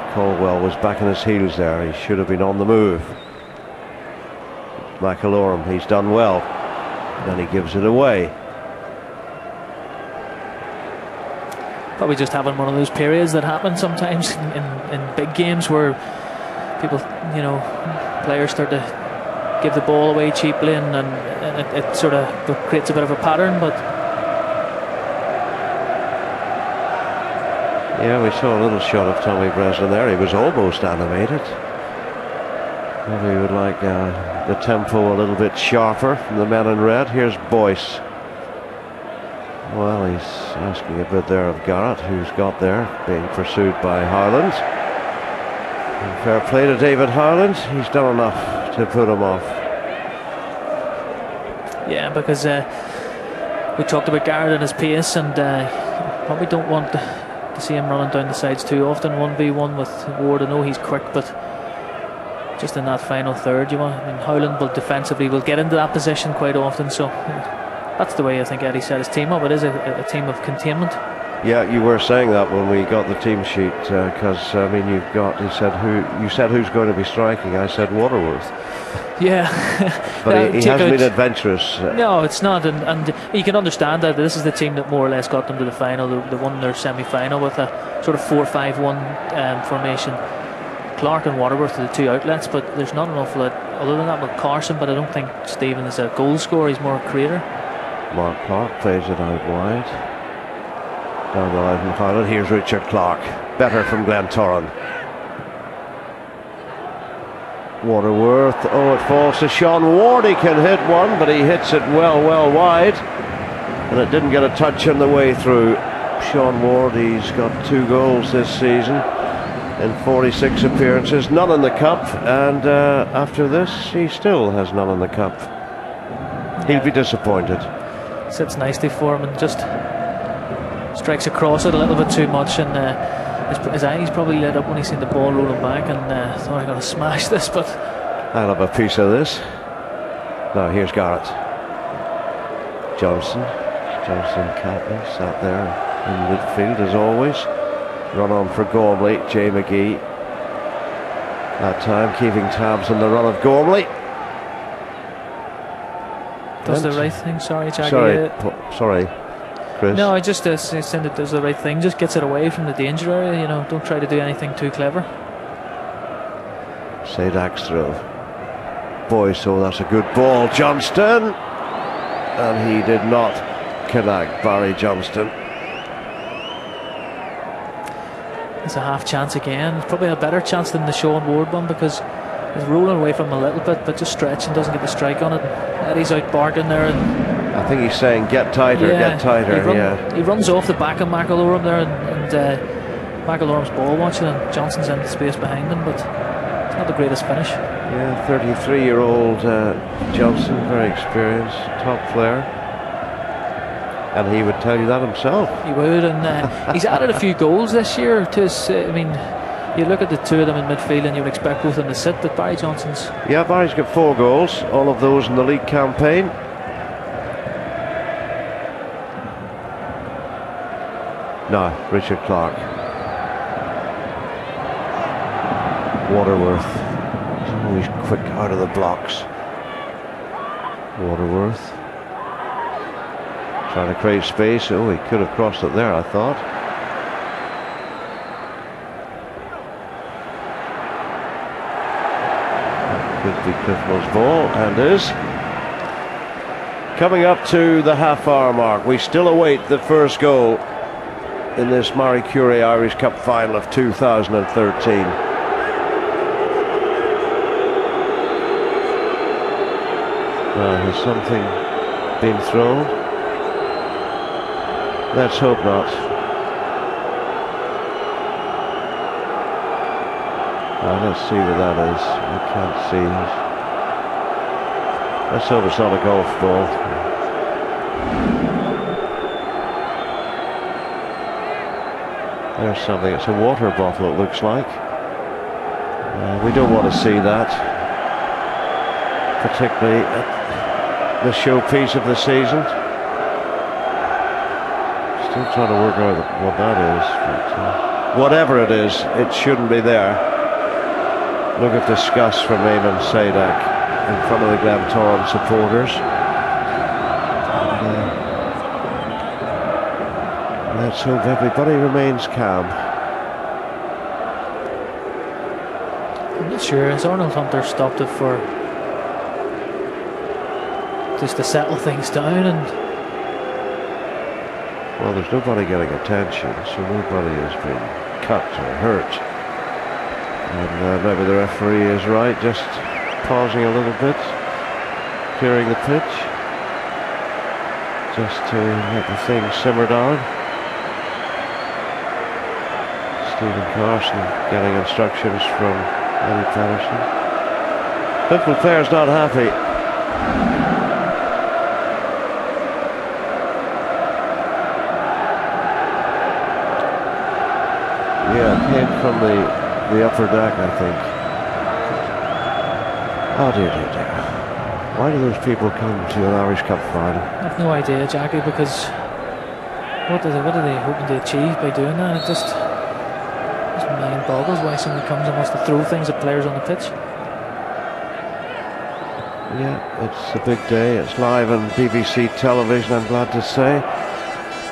was back on his heels there. He should have been on the move. McAlorum, he's done well. Then he gives it away. Probably just having one of those periods that happen sometimes in big games where people, players start to give the ball away cheaply, and it sort of creates a bit of a pattern. But yeah, we saw a little shot of Tommy Breslin there. He was almost animated. Maybe he would like the tempo a little bit sharper from the men in red. Here's Boyce. Well, he's asking a bit there of Garrett, who's got there, being pursued by Howland. And fair play to David Howland. He's done enough to put him off. Yeah, because we talked about Garrett and his pace, and probably don't want to see him running down the sides too often. 1v1 with Ward. I know he's quick, but just in that final third, Howland will defensively will get into that position quite often. So that's the way I think Eddie set his team up. It is a team of containment. Yeah, you were saying that when we got the team sheet, because you said who's going to be striking. I said Waterworth. Yeah, but he hasn't been adventurous. No, it's not, and you can understand that this is the team that more or less got them to the final. They won their semi-final with a sort of 4-5-1 formation. Clark and Waterworth are the two outlets, but there's not an awful lot other than that with Carson. But I don't think Stephen is a goal scorer; he's more a creator. Mark Clark plays it out wide. Down the line from Howland. Here's Richard Clark. Better from Glentoran. Waterworth. Oh, it falls to Sean Ward. He can hit one, but he hits it well wide. And it didn't get a touch on the way through. Sean Ward, he's got 2 goals this season in 46 appearances. None in the cup. And after this, he still has none in the cup. He'll be disappointed. Sits nicely for him and just strikes across it a little bit too much, and his eyes probably lit up when he seen the ball rolling back and thought, I'm going to smash this, but I'll have a piece of this. Now here's Garrett. Johnson Catney sat there in midfield as always. Run on for Gormley. Jay McGee that time keeping tabs on the run of Gormley. Does the right thing. Sorry, Jackie. Sorry, Chris. No, I just saying it does the right thing. Just gets it away from the danger area. Don't try to do anything too clever. Say Daxthrow. Boy, so that's a good ball. Johnston, and he did not connect. Barry Johnston. It's a half chance again. It's probably a better chance than the Sean Ward one because he's rolling away from him a little bit, but just stretching, doesn't get the strike on it. Eddie's out barking there, and I think he's saying get tighter, get tighter. He runs off the back of McAlorum there, and McAlorum's ball watching, and Johnson's in the space behind him, but it's not the greatest finish. Yeah, 33-year-old Johnson, very experienced, top player. And he would tell you that himself. He would, and he's added a few goals this year to his, you look at the two of them in midfield and you would expect both of them to sit, but Barry Johnson's... Yeah, Barry's got 4 goals, all of those in the league campaign. Now, Richard Clark. Waterworth. He's always quick out of the blocks. Waterworth. Trying to create space. Oh, he could have crossed it there, I thought. Could be Cliftonville's ball, and is. Coming up to the half-hour mark, we still await the first goal in this Marie Curie Irish Cup final of 2013. Has something been thrown? Let's hope not. Let's see what that is. I can't see. Let's hope it's not a golf ball. There's something. It's a water bottle, it looks like. We don't want to see that, particularly at the showpiece of the season. Still trying to work out what that is. But, whatever it is, it shouldn't be there. Look at disgust from Eamon Sadak in front of the Glentoran supporters. And, let's hope everybody remains calm. I'm not sure. Has Arnold Hunter stopped it for just to settle things down? And well, there's nobody getting attention, so nobody has been cut or hurt. And maybe the referee is right, just pausing a little bit, clearing the pitch, just to let the thing simmer down. Stephen Carson getting instructions from Eddie Patterson. Liverpool player's not happy. Yeah, it came from the upper deck, I think. Oh dear, dear, dear. Why do those people come to an Irish Cup final? I have no idea, Jackie, because what are they hoping to achieve by doing that? It just mind boggles why somebody comes and wants to throw things at players on the pitch. Yeah, it's a big day. It's live on BBC television, I'm glad to say.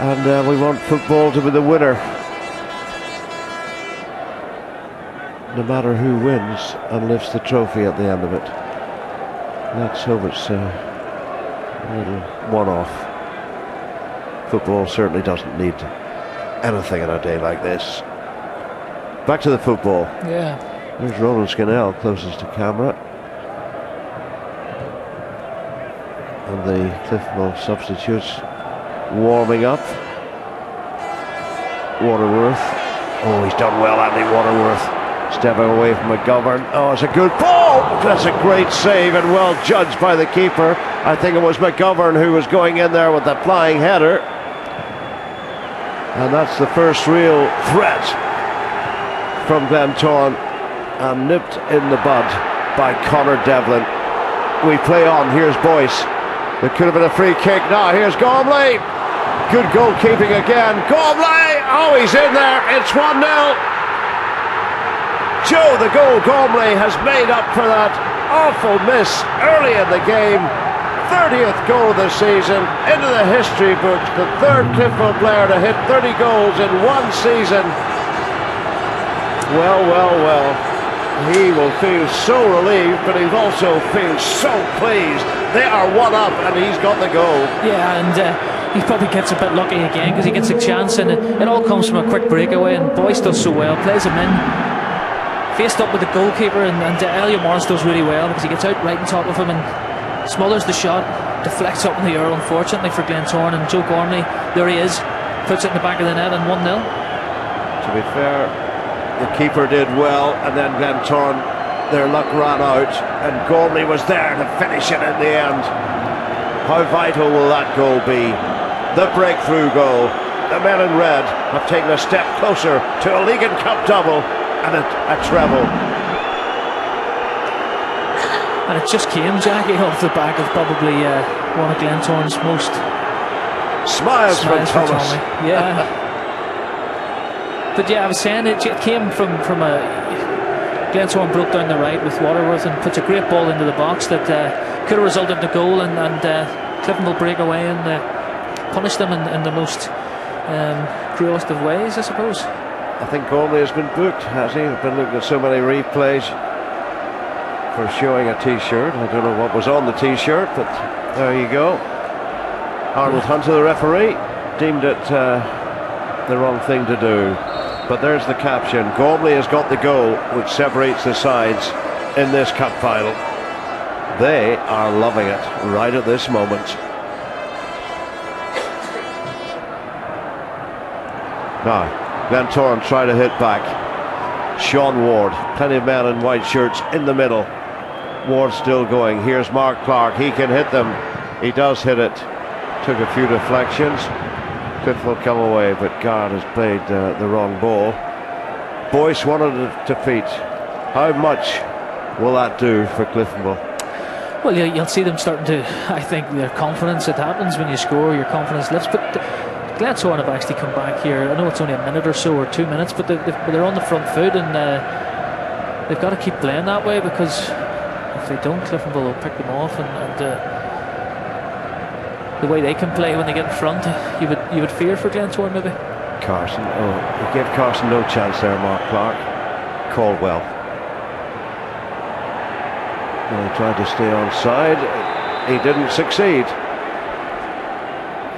And we want football to be the winner. No matter who wins and lifts the trophy at the end of it. Let's hope it's a little one-off. Football certainly doesn't need anything on a day like this. Back to the football. Yeah. There's Roland Skinnell closest to camera. And the Cliftonville substitutes warming up. Waterworth. Oh, he's done well, Andy Waterworth. Stepping away from McGovern. Oh, it's a good ball! That's a great save and well judged by the keeper. I think it was McGovern who was going in there with the flying header. And that's the first real threat from Glentoran, and nipped in the bud by Conor Devlin. We play on. Here's Boyce. There could have been a free kick. Now here's Gormley. Good goalkeeping again. Gormley! Oh, he's in there. It's 1-0. Joe, the goal, Gormley has made up for that awful miss early in the game. 30th goal of the season, into the history books. The third Cliftonville player to hit 30 goals in one season. Well, well, well. He will feel so relieved, but he also feels so pleased. They are one up and he's got the goal. Yeah, and he probably gets a bit lucky again because he gets a chance, and it all comes from a quick breakaway, and Boyce does so well, plays him in. Faced up with the goalkeeper, and Elliot Morris does really well because he gets out right on top of him and smothers the shot, deflects up in the air, unfortunately for Glentoran, and Joe Gormley, there he is, puts it in the back of the net and 1-0. To be fair, the keeper did well, and then Glentoran, their luck ran out, and Gormley was there to finish it in the end. How vital will that goal be? The breakthrough goal. The men in red have taken a step closer to a League and Cup double and a treble. And it just came, Jackie, off the back of probably one of Glentoran's most smiles from Thomas. Yeah. But yeah, I was saying it came from a Glentoran broke down the right with Waterworth and puts a great ball into the box that could have resulted in a goal, and Cliftonville break away and punish them in the most cruelest of ways, I suppose. I think Gormley has been booked, has he? I've been looking at so many replays for showing a t-shirt. I don't know what was on the t-shirt, but there you go. Arnold Hunter, the referee, deemed it the wrong thing to do. But there's the caption. Gormley has got the goal which separates the sides in this cup final. They are loving it right at this moment. Now, Glentoran try to hit back. Sean Ward, plenty of men in white shirts in the middle. Ward still going. Here's Mark Clark. He can hit them. He does hit it. Took a few deflections. Cliff will come away, but Guard has played the wrong ball. Boyce wanted a defeat. How much will that do for Cliftonville? Well, you'll see them starting to, I think, their confidence, it happens when you score, your confidence lifts. But Glentoran have actually come back here. I know it's only a minute or so, or 2 minutes, but they're on the front foot, and they've got to keep playing that way, because if they don't, Cliftonville will pick them off, and the way they can play when they get in front, you would fear for Glentoran maybe. Carson, he gave Carson no chance there, Mark Clark. Caldwell. Well, he tried to stay onside. He didn't succeed.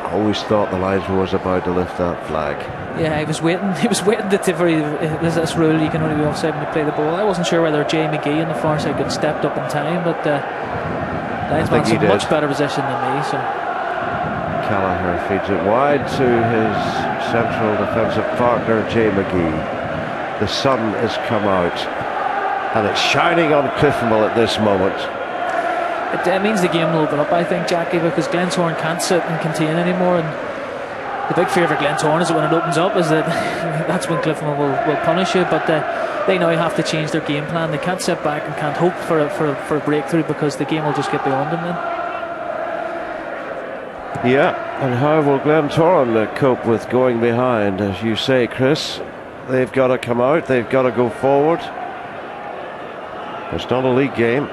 I always thought the linesman was about to lift that flag. Yeah, he was waiting. He was waiting to there's this rule you can only be offside when you play the ball. I wasn't sure whether Jay McGee on the far side got stepped up in time, but linesman's in much better position than me. So Callagher feeds it wide to his central defensive partner, Jay McGee. The sun has come out, and it's shining on Cliftonville at this moment. It means the game will open up, I think, Jackie, because Glentoran can't sit and contain anymore, and the big fear for Glentoran is that when it opens up is that that's when Cliftonville will punish you, but they now have to change their game plan. They can't sit back and can't hope for a breakthrough, because the game will just get beyond them then. Yeah, and how will Glentoran cope with going behind? As you say, Chris, they've got to come out, they've got to go forward. It's not a league game.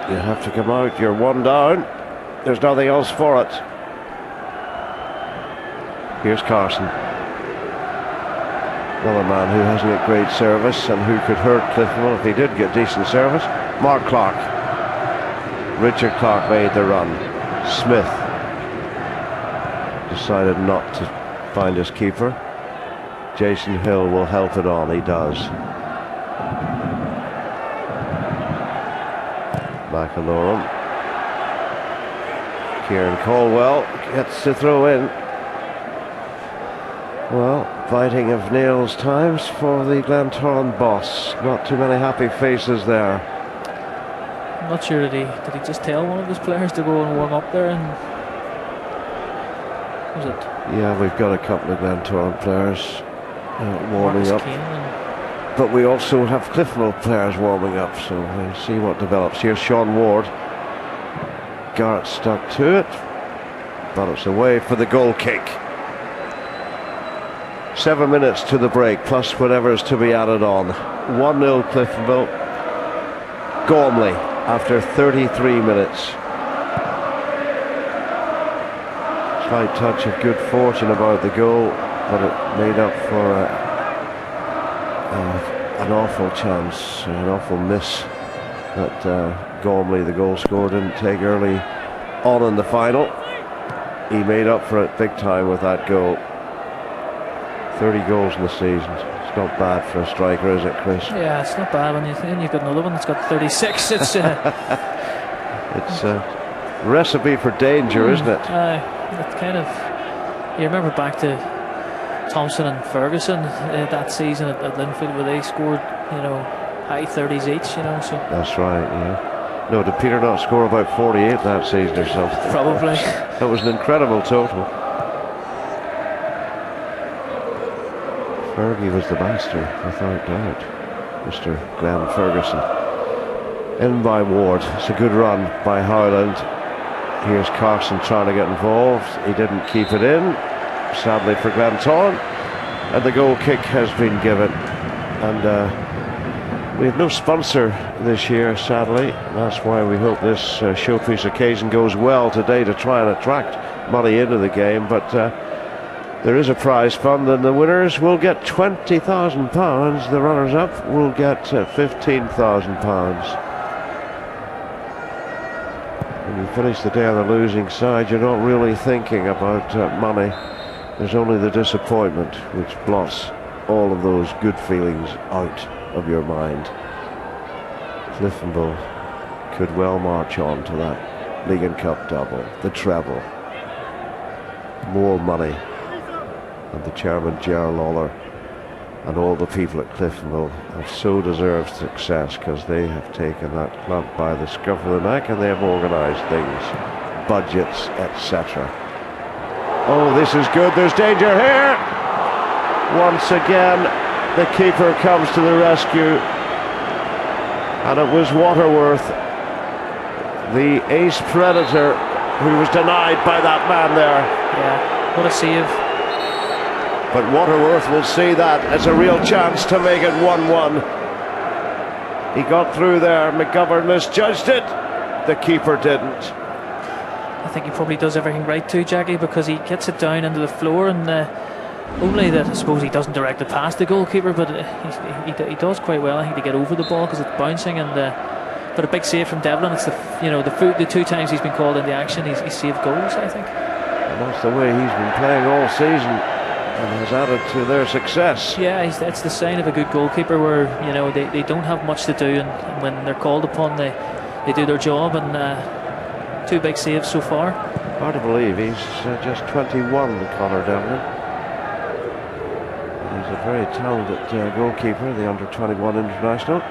You have to come out, you're one down. There's nothing else for it. Here's Carson. Another man who hasn't got great service and who could hurt Cliftonville if he did get decent service. Mark Clark. Richard Clark made the run. Smith decided not to find his keeper. Jason Hill will help it on, he does. McAlorum. Kieran Caldwell gets to throw in. Well, biting of nails times for the Glentoran boss. Not too many happy faces there. I'm not sure, did he just tell one of his players to go and warm up there, and was it? Yeah, we've got a couple of Glentoran players warming up. But we also have Cliftonville players warming up, so we'll see what develops. Here's Sean Ward. Garrett stuck to it, but it's away for the goal kick. 7 minutes to the break, plus whatever is to be added on. 1-0 Cliftonville. Gormley after 33 minutes. Slight touch of good fortune about the goal, but it made up for an awful chance, an awful miss that Gormley, the goal scorer, didn't take early on in the final. He made up for it big time with that goal. 30 goals in the season. It's not bad for a striker, is it, Chris? Yeah, it's not bad when you've got another one that's got 36. It's it's a recipe for danger, isn't it? It's kind of, you remember back to Thompson and Ferguson that season at Linfield, where they scored, high 30s each, so. That's right, yeah. No, did Peter not score about 48 that season or something? Probably. That was an incredible total. Fergie was the master, without doubt. Mr. Glenn Ferguson. In by Ward. It's a good run by Howland. Here's Carson trying to get involved. He didn't keep it in, sadly for Glentoran, and the goal kick has been given. And we have no sponsor this year, sadly. That's why we hope this showpiece occasion goes well today, to try and attract money into the game. But there is a prize fund, and the winners will get £20,000. The runners-up will get £15,000. When you finish the day on the losing side, you're not really thinking about money. There's only the disappointment which blots all of those good feelings out of your mind. Cliftonville could well march on to that League and Cup double, the treble. More money And the chairman, Gerald Lawler, and all the people at Cliftonville have so deserved success, because they have taken that club by the scruff of the neck and they have organised things, budgets, etc. Oh, this is good. There's danger here. Once again, the keeper comes to the rescue, and it was Waterworth, the ace predator, who was denied by that man there. Yeah, what a save. But Waterworth will see that as a real chance to make it 1-1. He got through there. McGovern misjudged it. The keeper didn't. I think he probably does everything right too, Jackie, because he gets it down into the floor, and only that I suppose he doesn't direct it past the goalkeeper, but he does quite well, I think, to get over the ball because it's bouncing. And but a big save from Devlin. It's the 2 times he's been called into action, he's saved goals, I think. And that's the way he's been playing all season, and has added to their success. Yeah, it's the sign of a good goalkeeper, where they don't have much to do, and when they're called upon, they do their job. And 2 big saves so far. Hard to believe he's just 21, Conor Devlin. He's a very talented goalkeeper, the under-21 international,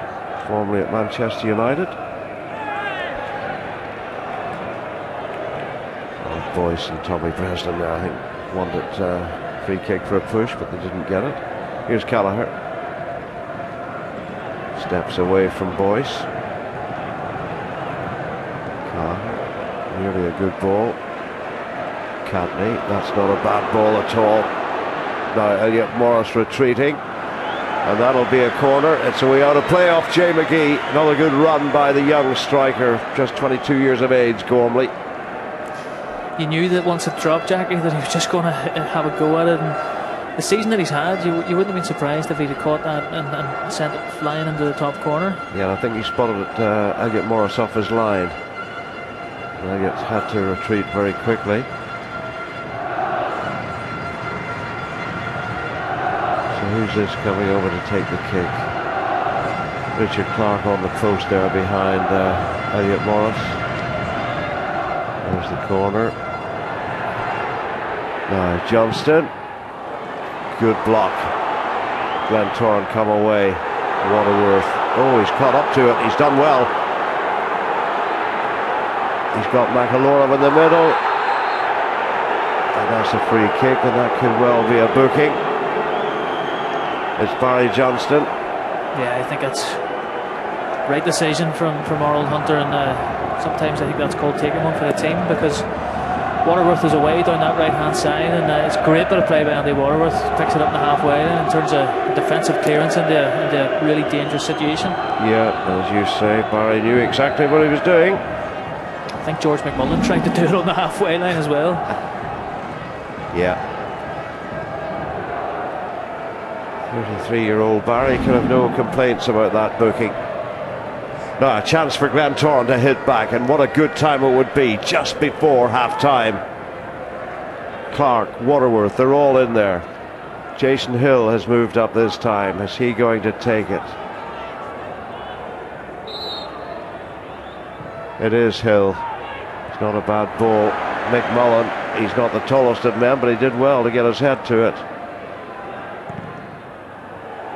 formerly at Manchester United. Boyce and Tommy Breslin there, I think, wanted free kick for a push, but they didn't get it. Here's Callagher. Steps away from Boyce. Callagher. Nearly a good ball. Catney, that's not a bad ball at all. Now Elliot Morris retreating, and that'll be a corner. It's a way out of play off Jay McGee. Another good run by the young striker, just 22 years of age, Gormley. You knew that once it dropped, Jackie, that he was just going to have a go at it. And the season that he's had, you wouldn't have been surprised if he'd have caught that and sent it flying into the top corner. Yeah, I think he spotted it, Elliot Morris off his line. Elliot had to retreat very quickly. So who's this coming over to take the kick? Richard Clark on the post there behind Elliot Morris. There's the corner. Now Johnston. Good block. Glentoran come away. Waterworth. Oh, he's caught up to it. He's done well. He's got McAlora in the middle, and that's a free kick, and that could well be a booking. It's Barry Johnston. Yeah, I think that's right decision from Oral Hunter, and sometimes I think that's called taking one for the team, because Waterworth is away down that right hand side, and it's a great bit of play by Andy Waterworth. Picks it up in the halfway line and turns a defensive clearance into a really dangerous situation. Yeah, as you say, Barry knew exactly what he was doing. I think George McMullen tried to do it on the halfway line as well. Yeah. 33-year-old Barry could have no complaints about that booking. Now a chance for Glentoran to hit back, and what a good time it would be just before half-time. Clark, Waterworth, they're all in there. Jason Hill has moved up this time. Is he going to take it? It is Hill. It's not a bad ball. Mick Mullen, he's not the tallest of men, but he did well to get his head to it.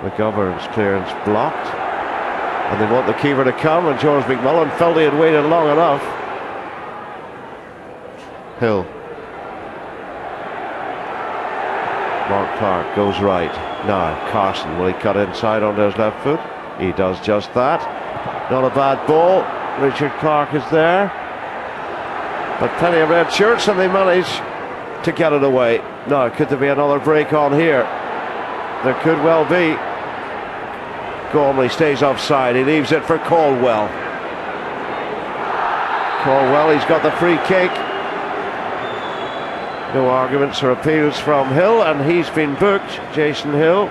McGovern's clearance blocked, and they want the keeper to come, and George McMullen felt he had waited long enough. Hill. Mark Clark goes right. Now Carson, will he cut inside onto his left foot? He does just that. Not a bad ball. Richard Clark is there, but plenty of red shirts, and they manage to get it away. Now, could there be another break on here? There could well be. Gormley stays offside. He leaves it for Caldwell. Caldwell, he's got the free kick. No arguments or appeals from Hill, and he's been booked, Jason Hill.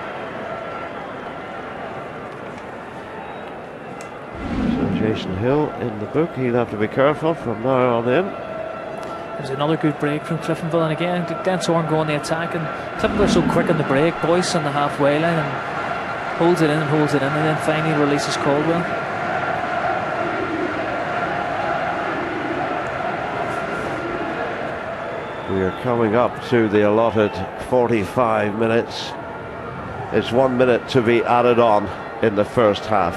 Jason Hill in the book. He'll have to be careful from now on in. There's another good break from Cliftonville, and again Glentoran go on the attack, and Cliftonville are so quick on the break. Boyce on the halfway line and holds it in, and then finally releases Caldwell. We are coming up to the allotted 45 minutes. It's 1 minute to be added on in the first half.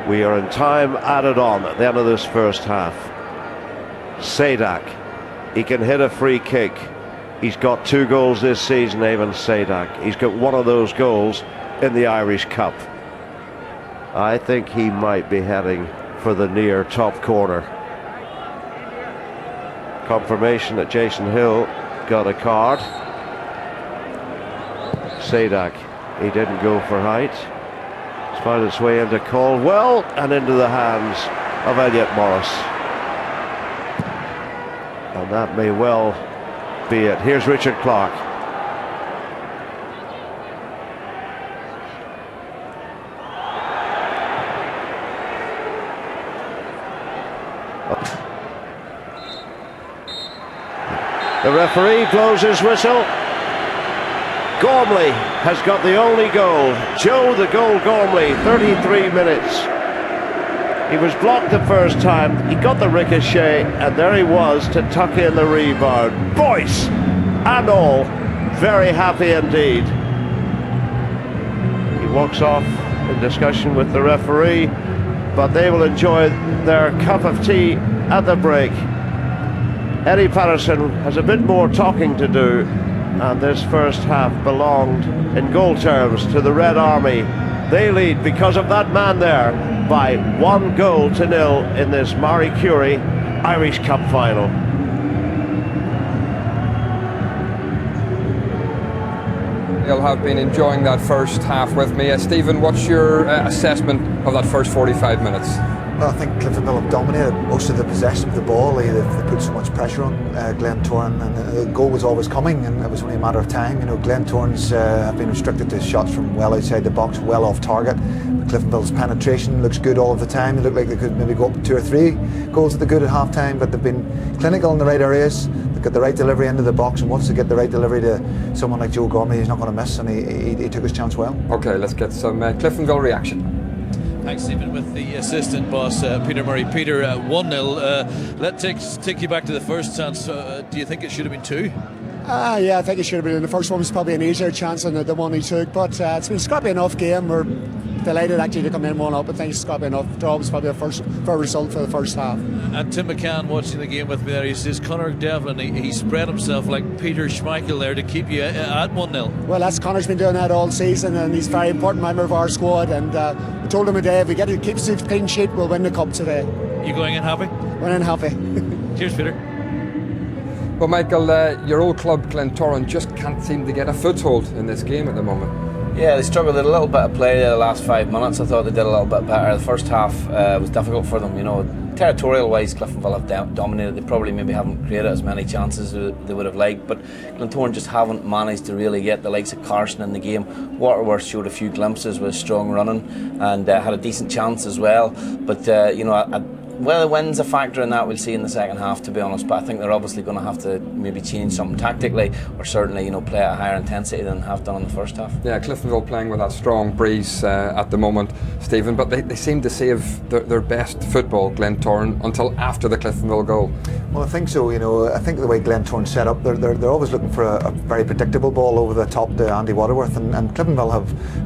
We are in time added on at the end of this first half. Sadak, he can hit a free kick. He's got 2 goals this season, Eamon Sadak. He's got one of those goals in the Irish Cup. I think he might be heading for the near top corner. Confirmation that Jason Hill got a card. Sadak, he didn't go for height. It's found its way into Caldwell and into the hands of Elliot Morris. And that may well be it. Here's Richard Clark. The referee blows his whistle. Gormley has got the only goal. Joe the goal Gormley, 33 minutes. He was blocked the first time, he got the ricochet, and there he was to tuck in the rebound. Boyce and all, very happy indeed. He walks off in discussion with the referee, but they will enjoy their cup of tea at the break. Eddie Patterson has a bit more talking to do, and this first half belonged in goal terms to the Red Army. They lead because of that man there by 1-0 in this Marie Curie Irish Cup final. You'll have been enjoying that first half with me. Stephen, what's your assessment of that first 45 minutes? Well, I think Cliftonville have dominated most of the possession of the ball. They've put so much pressure on Glentoran, and the goal was always coming, and it was only a matter of time. You know, Glentoran's have been restricted to shots from well outside the box, well off target. But Cliftonville's penetration looks good all of the time. They look like they could maybe go up 2 or 3 goals at the good at half time, but they've been clinical in the right areas. They've got the right delivery into the box, and once they get the right delivery to someone like Joe Gormley, he's not going to miss, and he took his chance well. Okay, let's get some Cliftonville reaction. Thanks, Stephen, with the assistant boss, Peter Murray. Peter, 1-0. Let's take you back to the first chance. Do you think it should have been 2? Yeah, I think it should have been. The first one was probably an easier chance than the one he took, but it's been a scrappy enough game. We're delighted actually to come in 1-up, but things scrappy enough. Draw was probably a fair result for the first half. And Tim McCann watching the game with me there, he says Conor Devlin, he spread himself like Peter Schmeichel there to keep you at 1-0. Well, Conor's been doing that all season, and he's a very important member of our squad, and we told him today, if we get to keep a clean sheet, we'll win the cup today. You going in happy? Going in happy. Cheers, Peter. Well, Michael, your old club Glentoran just can't seem to get a foothold in this game at the moment. Yeah, they struggled with a little bit of play the last 5 minutes. I thought they did a little bit better. The first half was difficult for them. You know, territorial-wise, Cliftonville have dominated. They probably maybe haven't created as many chances as they would have liked, but Glentoran just haven't managed to really get the likes of Carson in the game. Waterworth showed a few glimpses with strong running and had a decent chance as well. But you know, whether the wind's a factor in that, we'll see in the second half, to be honest. But I think they're obviously going to have to maybe change something tactically, or certainly, you know, play at a higher intensity than have done in the first half. Yeah, Cliftonville playing with that strong breeze at the moment, Stephen. But they seem to save their best football, Glentoran, until after the Cliftonville goal. Well, I think so. You know, I think the way Glentoran's set up, they're always looking for a very predictable ball over the top to Andy Waterworth, and Cliftonville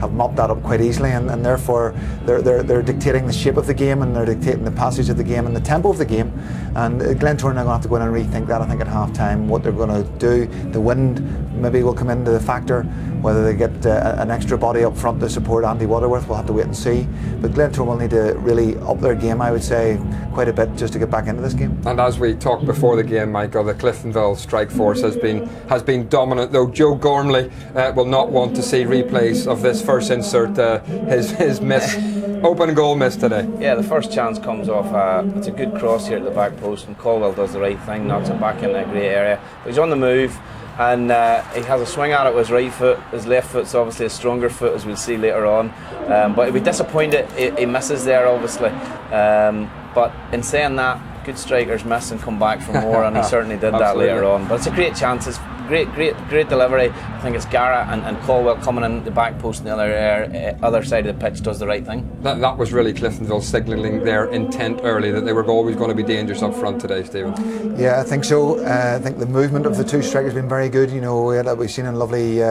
have mopped that up quite easily, and therefore they're dictating the shape of the game, and they're dictating the passage of the game and the tempo of the game. And Glentoran are going to have to go in and rethink that, I think, at half time, what they're going to do. The wind maybe will come into the factor. Whether they get an extra body up front to support Andy Waterworth, we'll have to wait and see. But Glentoran will need to really up their game, I would say, quite a bit just to get back into this game. And as we talked before the game, Michael, the Cliftonville strike force has been dominant, though Joe Gormley will not want to see replays of this first insert, his miss, open goal miss today. Yeah, the first chance comes off, it's a good cross here at the back post, and Caldwell does the right thing, knocks it back in that grey area. But he's on the move, and he has a swing at it with his right foot. His left foot's obviously a stronger foot, as we'll see later on, but he'll be disappointed he misses there, obviously. But in saying that, good strikers miss and come back for more, and he certainly did that later on. But it's a great chance. It's great delivery. I think it's Garrett and Caldwell coming in the back post on the other side of the pitch does the right thing. That was really Cliftonville signalling their intent early that they were always going to be dangerous up front today, Stephen. Yeah, I think so. I think the movement of the two strikers has been very good. You know, we've seen a lovely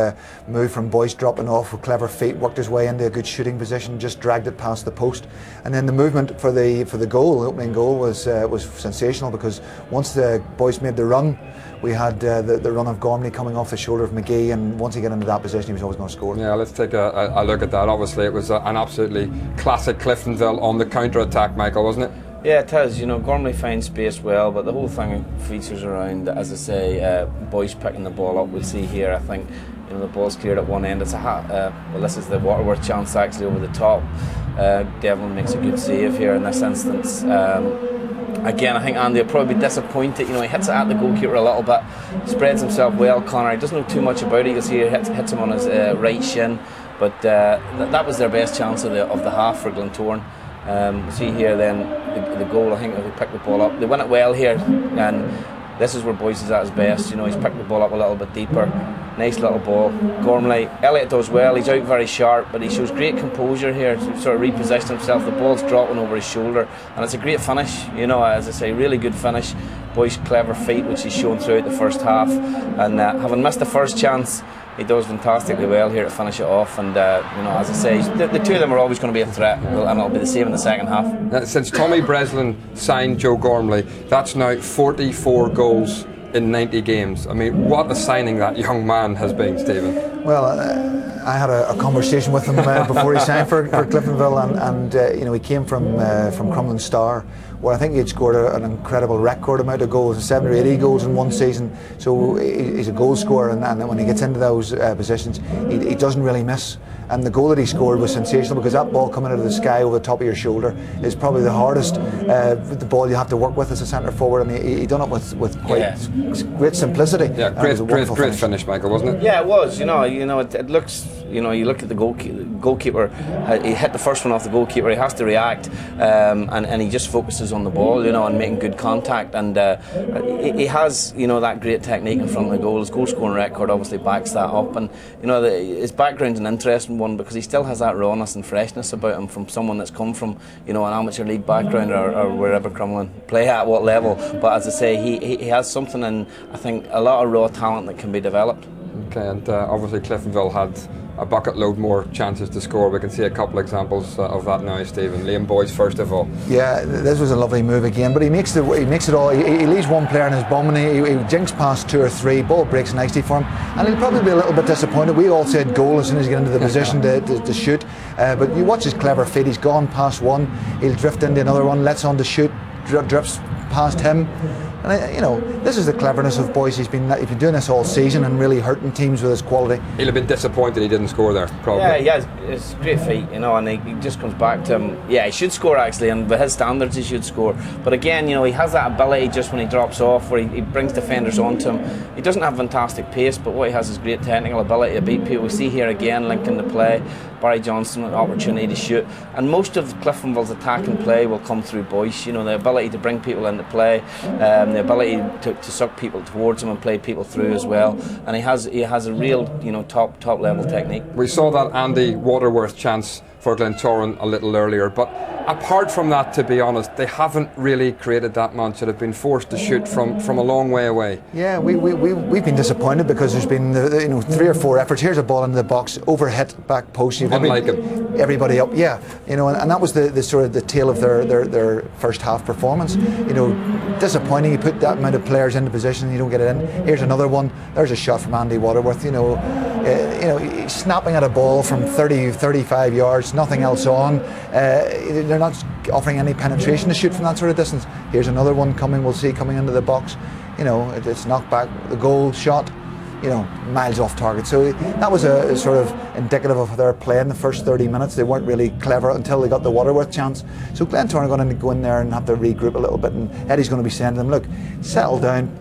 move from Boyce dropping off with clever feet, worked his way into a good shooting position, just dragged it past the post, and then the movement for the goal, the opening goal, was sensational, because once the Boyce made the run, we had the run of Gormley coming off the shoulder of McGee, and once he got into that position, he was always going to score. Yeah, let's take a look at that. Obviously, it was an absolutely classic Cliftonville on the counter-attack, Michael, wasn't it? Yeah, it is. You know, Gormley finds space well, but the whole thing features around, as I say, Boyce picking the ball up. We'll see here, I think, you know, the ball's cleared at one end. It's well, this is the Waterworth chance actually over the top. Devlin makes a good save here in this instance. Again, I think Andy will probably be disappointed. You know, he hits it at the goalkeeper a little bit, spreads himself well. Connor, he doesn't know too much about it. You can see he hits him on his right shin, but that was their best chance of the half for Glentoran. See here then the goal. I think they picked the ball up. They win it well here, and this is where Boyce is at his best. You know, he's picked the ball up a little bit deeper. Nice little ball. Gormley, Elliott does well. He's out very sharp, but he shows great composure here to sort of reposition himself. The ball's dropping over his shoulder, and it's a great finish. You know, as I say, really good finish. Boyce clever feet, which he's shown throughout the first half, and having missed the first chance, he does fantastically well here to finish it off. And you know, as I say, the two of them are always going to be a threat, and it'll be the same in the second half. Since Tommy Breslin signed Joe Gormley, that's now 44 goals in 90 games. I mean, what a signing that young man has been, Stephen. Well, I had a conversation with him before he signed for Cliftonville, and you know, he came from Crumlin Star, where I think he'd scored an incredible record amount of goals, 70 or 80 goals in one season. So he's a goal scorer, and when he gets into those positions, he doesn't really miss. And the goal that he scored was sensational, because that ball coming out of the sky over the top of your shoulder is probably the hardest the ball you have to work with as a centre forward, and he done it with quite great simplicity. Yeah, great finish, Michael, wasn't it? Yeah, it was. You know, it looks. You know, you look at the goalkeeper. He hit the first one off the goalkeeper. He has to react, and he just focuses on the ball, you know, and making good contact. And he has, you know, that great technique in front of the goal. His goal scoring record obviously backs that up. And you know, his background's an interesting one, because he still has that rawness and freshness about him from someone that's come from, you know, an amateur league background or wherever Crumlin play at what level. But as I say, he has something, and I think a lot of raw talent that can be developed. Okay, and obviously Cliftonville had a bucket load more chances to score. We can see a couple examples of that now, Stephen. Liam Boyce first of all. Yeah, this was a lovely move again, but he makes it all. He leaves one player in his bum, and he jinks past two or three. Ball breaks nicely for him, and he'll probably be a little bit disappointed. We all said goal as soon as he got into the position to shoot, but you watch his clever feet. He's gone past one, he'll drift into another one, lets on to shoot, drifts past him. And you know, this is the cleverness of Boyce. He's been doing this all season and really hurting teams with his quality. He'll have been disappointed he didn't score there, probably. Yeah, he has. It's great feat, you know, and he just comes back to him. Yeah, he should score actually, and by his standards he should score. But again, you know, he has that ability just when he drops off, where he brings defenders onto him. He doesn't have fantastic pace, but what he has is great technical ability to beat people. We see here again linking the play. Barry Johnson an opportunity to shoot, and most of Cliftonville's attacking play will come through Boyce. You know, the ability to bring people into play, the ability to suck people towards him and play people through as well. And he has a real, you know, top level technique. We saw that Andy Waterworth chance for Glentoran a little earlier, but apart from that, to be honest, they haven't really created that much. They've been forced to shoot from a long way away. Yeah, we've been disappointed, because there's been 3 or 4 efforts. Here's a ball into the box, overhit back post. Unlike him. Everybody up, yeah. You know, and that was the sort of the tail of their first half performance. You know, disappointing. You put that amount of players into position and you don't get it in. Here's another one. There's a shot from Andy Waterworth. You know, snapping at a ball from 35 yards, nothing else on. They're not offering any penetration to shoot from that sort of distance. Here's another one coming. We'll see coming into the box. You know, it's knocked back. The goal shot, you know, miles off target. So that was a sort of indicative of their play in the first 30 minutes. They weren't really clever until they got the Waterworth chance. So Glentoran are going to go in there and have to regroup a little bit, and Eddie's going to be saying to them, look, settle down.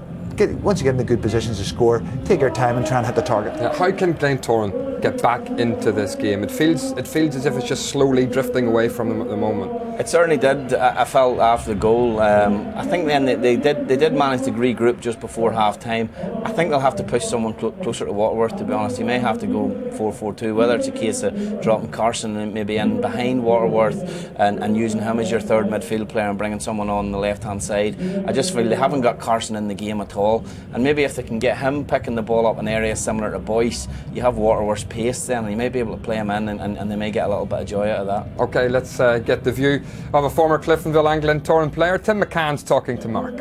Once you get in the good positions to score, take your time and try and hit the target. Yeah, how can Glentoran get back into this game? It feels as if it's just slowly drifting away from them at the moment. It certainly did. I felt after the goal. I think then they did manage to regroup just before half time. I think they'll have to push someone closer to Waterworth, to be honest. He may have to go 4-4-2, whether it's a case of dropping Carson and maybe in behind Waterworth and using him as your third midfield player and bringing someone on the left hand side. I just feel they haven't got Carson in the game at all, and maybe if they can get him picking the ball up in areas similar to Boyce, you have Waterworth's pace then, and you may be able to play him in, and they may get a little bit of joy out of that. Okay, let's get the view of a former Cliftonville and Glentoran player. Tim McCann's talking to Mark.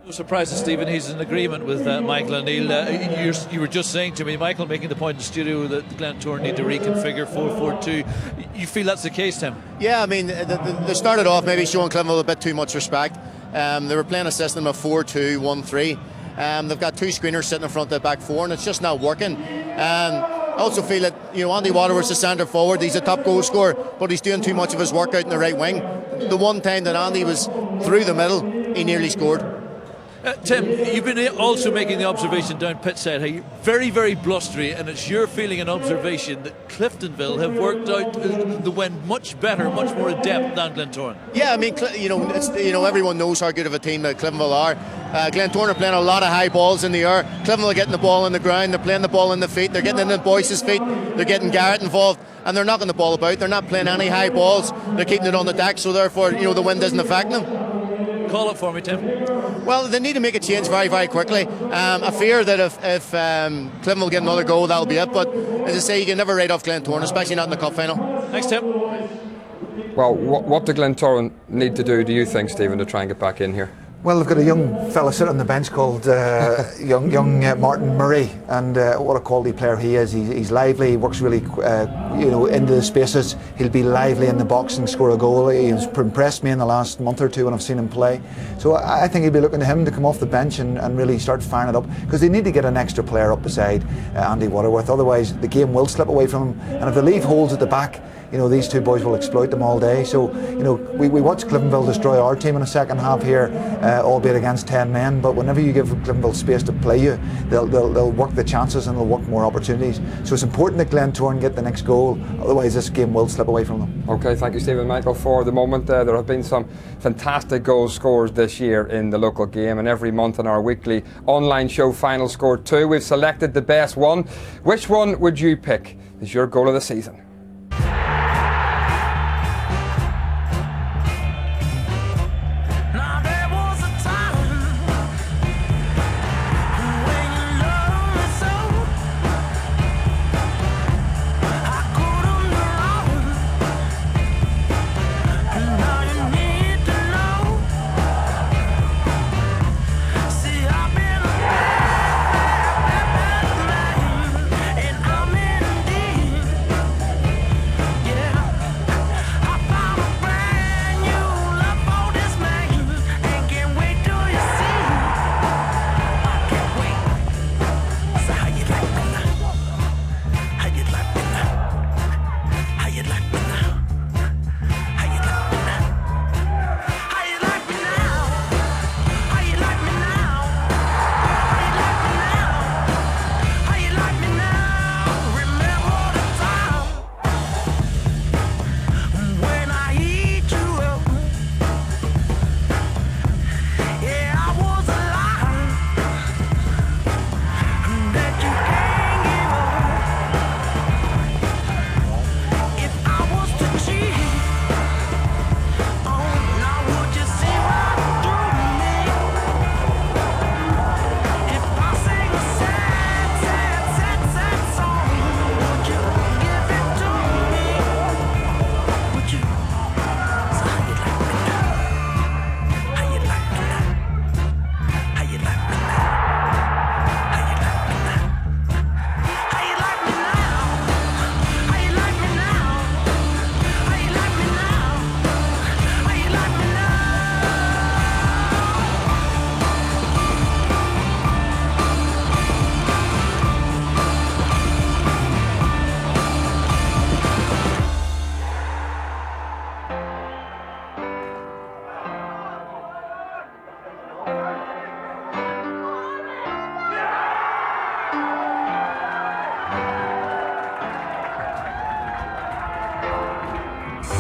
No surprise to Stephen, he's in agreement with Michael O'Neill. You were just saying to me, Michael, making the point in the studio that Glentoran need to reconfigure 4-4-2. You feel that's the case, Tim? Yeah, I mean, they started off maybe showing Cliftonville a bit too much respect. They were playing a system of 4-2-1-3. They've got two screeners sitting in front of the back four, and it's just not working. I also feel that Andy Waterworth's a centre forward. He's a top goal scorer, but he's doing too much of his work out in the right wing. The one time that Andy was through the middle, he nearly scored. Tim, you've been also making the observation down pitch side, how very, very blustery, and it's your feeling and observation that Cliftonville have worked out the win much better, much more adept than Glentoran. Yeah, I mean, everyone knows how good of a team that Cliftonville are. Glentoran are playing a lot of high balls in the air. Cliftonville are getting the ball on the ground. They're playing the ball in the feet. They're getting in the Boyce's feet. They're getting Garrett involved, and they're knocking the ball about. They're not playing any high balls. They're keeping it on the deck, so therefore, the wind doesn't affect them. Call it for me, Tim. Well, they need to make a change very, very quickly. I fear that if Cliftonville get another goal, that'll be it. But as I say, you can never write off Glentoran, especially not in the cup final. Thanks, Tim. Well, what do Glentoran need to do you think, Stephen, to try and get back in here? Well, they've got a young fella sitting on the bench called young Martin Murray, and what a quality player he is. He's lively, he works really into the spaces. He'll be lively in the box and score a goal. He's impressed me in the last month or two when I've seen him play. So I think he'll be looking to him to come off the bench and really start firing it up, because they need to get an extra player up beside Andy Waterworth. Otherwise the game will slip away from him, and if they leave holes at the back, these two boys will exploit them all day. So, we watched Cliftonville destroy our team in the second half here, albeit against 10 men. But whenever you give Cliftonville space to play you, they'll work the chances and they'll work more opportunities. So it's important that Glentoran get the next goal. Otherwise, this game will slip away from them. Okay, thank you, Stephen. Michael, for the moment, there have been some fantastic goal scores this year in the local game, and every month in our weekly online show, Final Score 2, we've selected the best one. Which one would you pick as your goal of the season?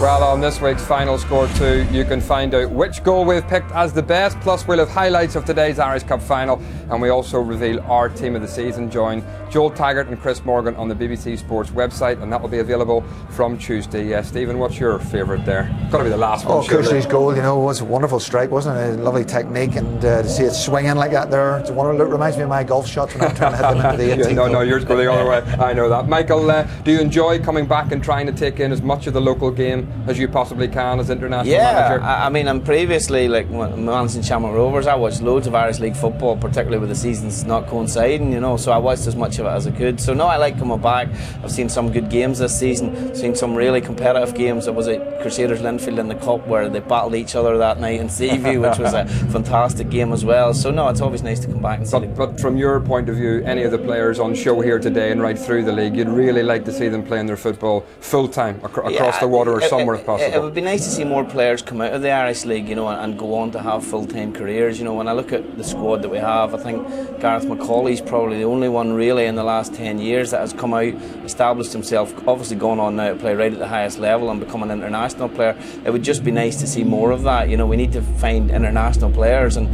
Well, on this week's Final Score 2, you can find out which goal we've picked as the best, plus we'll have highlights of today's Irish Cup final, and we also reveal our team of the season. Join Joel Taggart and Chris Morgan on the BBC Sports website, and that will be available from Tuesday. Stephen, what's your favourite there? Got to be the last one. Cushley's goal, you know, was a wonderful strike, wasn't it? A lovely technique, and to see it swinging like that there, it's wonderful. It reminds me of my golf shots when I'm trying to hit them into the 18th. No, yours go the other way. I know that. Michael, do you enjoy coming back and trying to take in as much of the local game as you possibly can as international manager? Yeah, I mean, I'm previously, like, managing Shamrock Rovers, I watched loads of Irish League football, particularly with the seasons not coinciding, you know, so I watched as much of it as I could. So no, I like coming back. I've seen some good games this season, seen some really competitive games. It was at Crusaders Linfield in the Cup where they battled each other that night in Seaview, which was a fantastic game as well. So no, it's always nice to come back and see. But from your point of view, any of the players on show here today and right through the league, you'd really like to see them playing their football full time across the water or somewhere if possible. It would be nice to see more players come out of the Irish League, you know, and go on to have full-time careers. You know, when I look at the squad that we have, I think Gareth McCauley's probably the only one really in the last 10 years that has come out, established himself, obviously gone on now to play right at the highest level and become an international player. It would just be nice to see more of that. You know, we need to find international players, and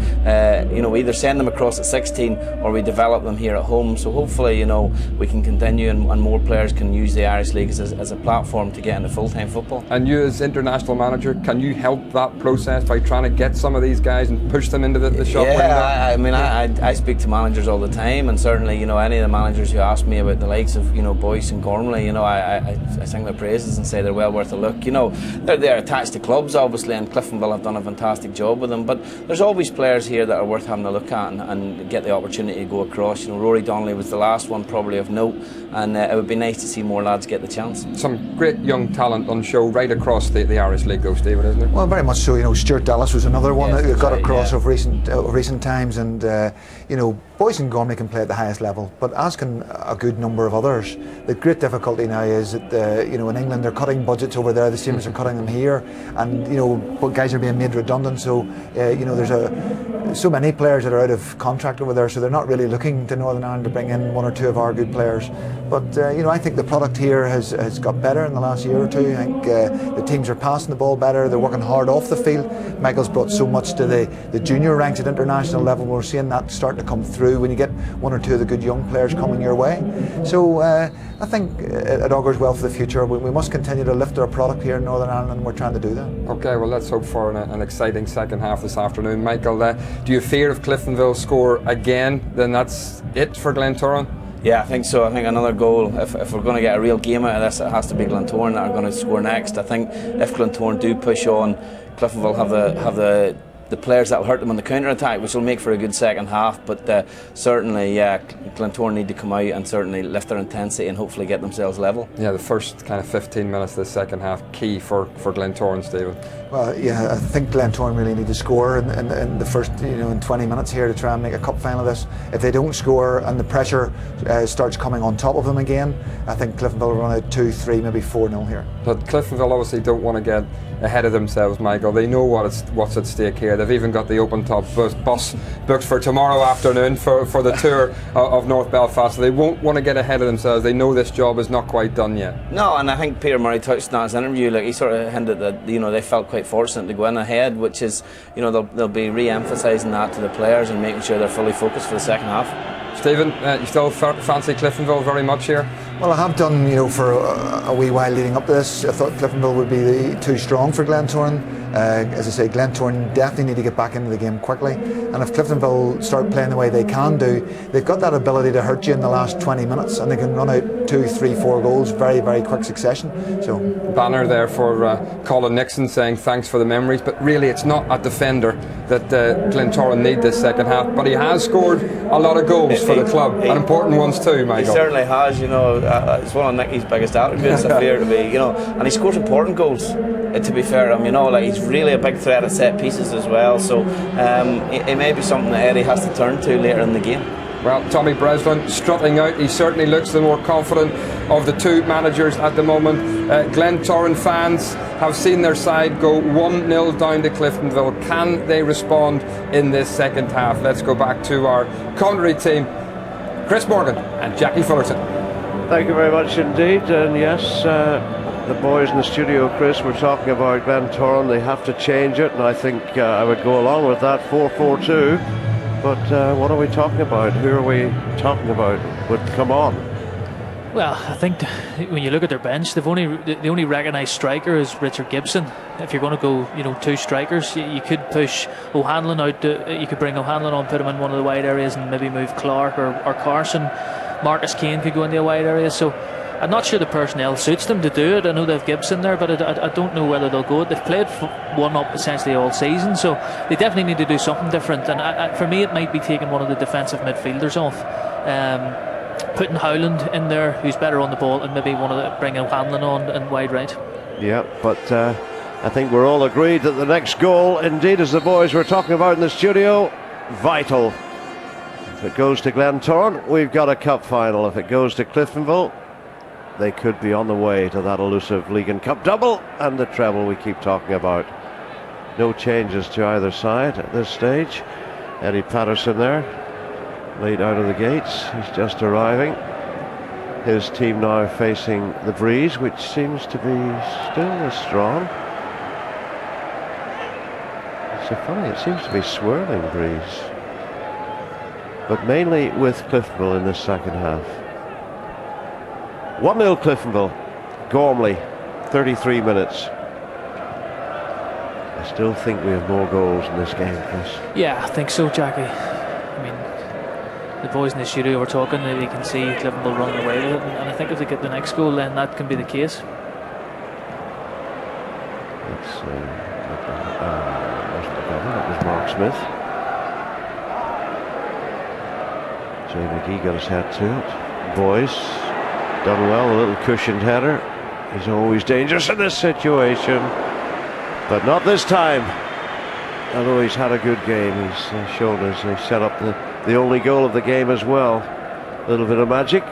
you know, we either send them across at 16 or we develop them here at home. So hopefully, you know, we can continue and more players can use the Irish League as a platform to get into full-time football. And you as international manager, can you help that process by trying to get some of these guys and push them into the shop window? Yeah, I mean, I speak to managers all the time, and certainly, you know, any of the managers who ask me about the likes of, you know, Boyce and Gormley, you know, I sing their praises and say they're well worth a look. You know, they're attached to clubs obviously, and Cliftonville have done a fantastic job with them, but there's always players here that are worth having a look at and get the opportunity to go across. You know, Rory Donnelly was the last one probably of note, and it would be nice to see more lads get the chance. Some great young talent on show right across the Irish League though, Stephen, isn't there? Well, very much so. You know, Stuart Dallas was another one that got across of recent times, and you know, Boyce and Gormley can play at the highest level, but asking a good number of others. The great difficulty now is that you know, in England they're cutting budgets over there the same as they're cutting them here, and you know, guys are being made redundant. So you know, there's so many players that are out of contract over there, so they're not really looking to Northern Ireland to bring in one or two of our good players. But you know, I think the product here has got better in the last year or two. I think the teams are passing the ball better. They're working hard off the field. Michael's brought so much to the junior ranks at international level. We're seeing that starting to come through when you get one or two of the good young players coming your way. So I think it augurs well for the future. We must continue to lift our product here in Northern Ireland, and we're trying to do that. Okay, well, let's hope for an exciting second half this afternoon. Michael, do you fear if Cliftonville score again, then that's it for Glentoran? Yeah, I think so. I think another goal, if we're going to get a real game out of this, it has to be Glentoran that are going to score next. I think if Glentoran do push on, Cliftonville have the players that will hurt them on the counter-attack, which will make for a good second half. But certainly, yeah, Glentoran need to come out and certainly lift their intensity and hopefully get themselves level. Yeah, the first kind of 15 minutes of the second half, key for Glentoran, Stephen. Well, yeah, I think Glentoran really need to score in the first, you know, in 20 minutes here to try and make a cup final of this. If they don't score and the pressure starts coming on top of them again, I think Cliftonville will run out 2-3, maybe 4-0 here. But Cliftonville obviously don't want to get ahead of themselves, Michael. They know what's at stake here. They've even got the open top bus booked for tomorrow afternoon for the tour of North Belfast. So they won't want to get ahead of themselves. They know this job is not quite done yet. No, and I think Peter Murray touched on his interview. Like, he sort of hinted that, you know, they felt quite fortunate to go in ahead, which is, you know, they'll be re-emphasising that to the players and making sure they're fully focused for the second half. Stephen, you still fancy Cliftonville very much here? Well, I have done, you know, for a wee while leading up to this. I thought Cliftonville would be too strong for Glentoran. As I say, Glentoran definitely need to get back into the game quickly, and if Cliftonville start playing the way they can do, they've got that ability to hurt you in the last 20 minutes, and they can run out 2, 3, 4 goals very, very quick succession. So banner there for Colin Nixon saying thanks for the memories, but really it's not a defender that Glentoran need this second half, but he has scored a lot of goals for the club, and important ones too, Michael. He certainly has, you know. It's one of Nicky's biggest attributes, I fear to be, you know, and he scores important goals, to be fair to him, you know, like he's really a big threat at set pieces as well, so it may be something that Eddie has to turn to later in the game. Well, Tommy Breslin strutting out. He certainly looks the more confident of the two managers at the moment. Glentoran fans have seen their side go 1-0 down to Cliftonville. Can they respond in this second half? Let's go back to our commentary team, Chris Morgan and Jackie Fullerton. Thank you very much indeed, and yes, the boys in the studio, Chris, were talking about Glentoran. They have to change it, and I think I would go along with that 4-4-2. But what are we talking about? Who are we talking about would come on? Well, I think when you look at their bench, the only recognised striker is Richard Gibson. If you're going to go, 2 strikers, you could push O'Hanlon out. You could bring O'Hanlon on, put him in one of the wide areas, and maybe move Clark or Carson. Marcus Kane could go in the wide areas. So I'm not sure the personnel suits them to do it. I know they have Gibson there, but I don't know whether they'll go it. They've played one up essentially all season, so they definitely need to do something different. And for me, it might be taking one of the defensive midfielders off. Putting Howland in there, who's better on the ball, and maybe bringing O'Hanlon on in wide right. Yeah, but I think we're all agreed that the next goal, indeed, as the boys were talking about in the studio, vital. If it goes to Glentoran, we've got a cup final. If it goes to Cliftonville, they could be on the way to that elusive League and Cup double and the treble we keep talking about. No changes to either side at this stage. Eddie Patterson there, late out of the gates. He's just arriving. His team now facing the breeze, which seems to be still as strong. It's so funny, it seems to be swirling breeze. But mainly with Cliftonville in this second half. 1-0 Cliftonville. Gormley, 33 minutes. I still think we have more goals in this game, Chris. Yeah, I think so, Jackie. I mean, the boys in the studio were talking, that they can see Cliftonville running away with it, and I think if they get the next goal, then that can be the case. Let's see. That was Mark Smith. Jay McGee got his head to it. Boys, done well, a little cushioned header. He's always dangerous in this situation, but not this time. Although he's had a good game, he's shown us he set up the only goal of the game as well. A little bit of magic.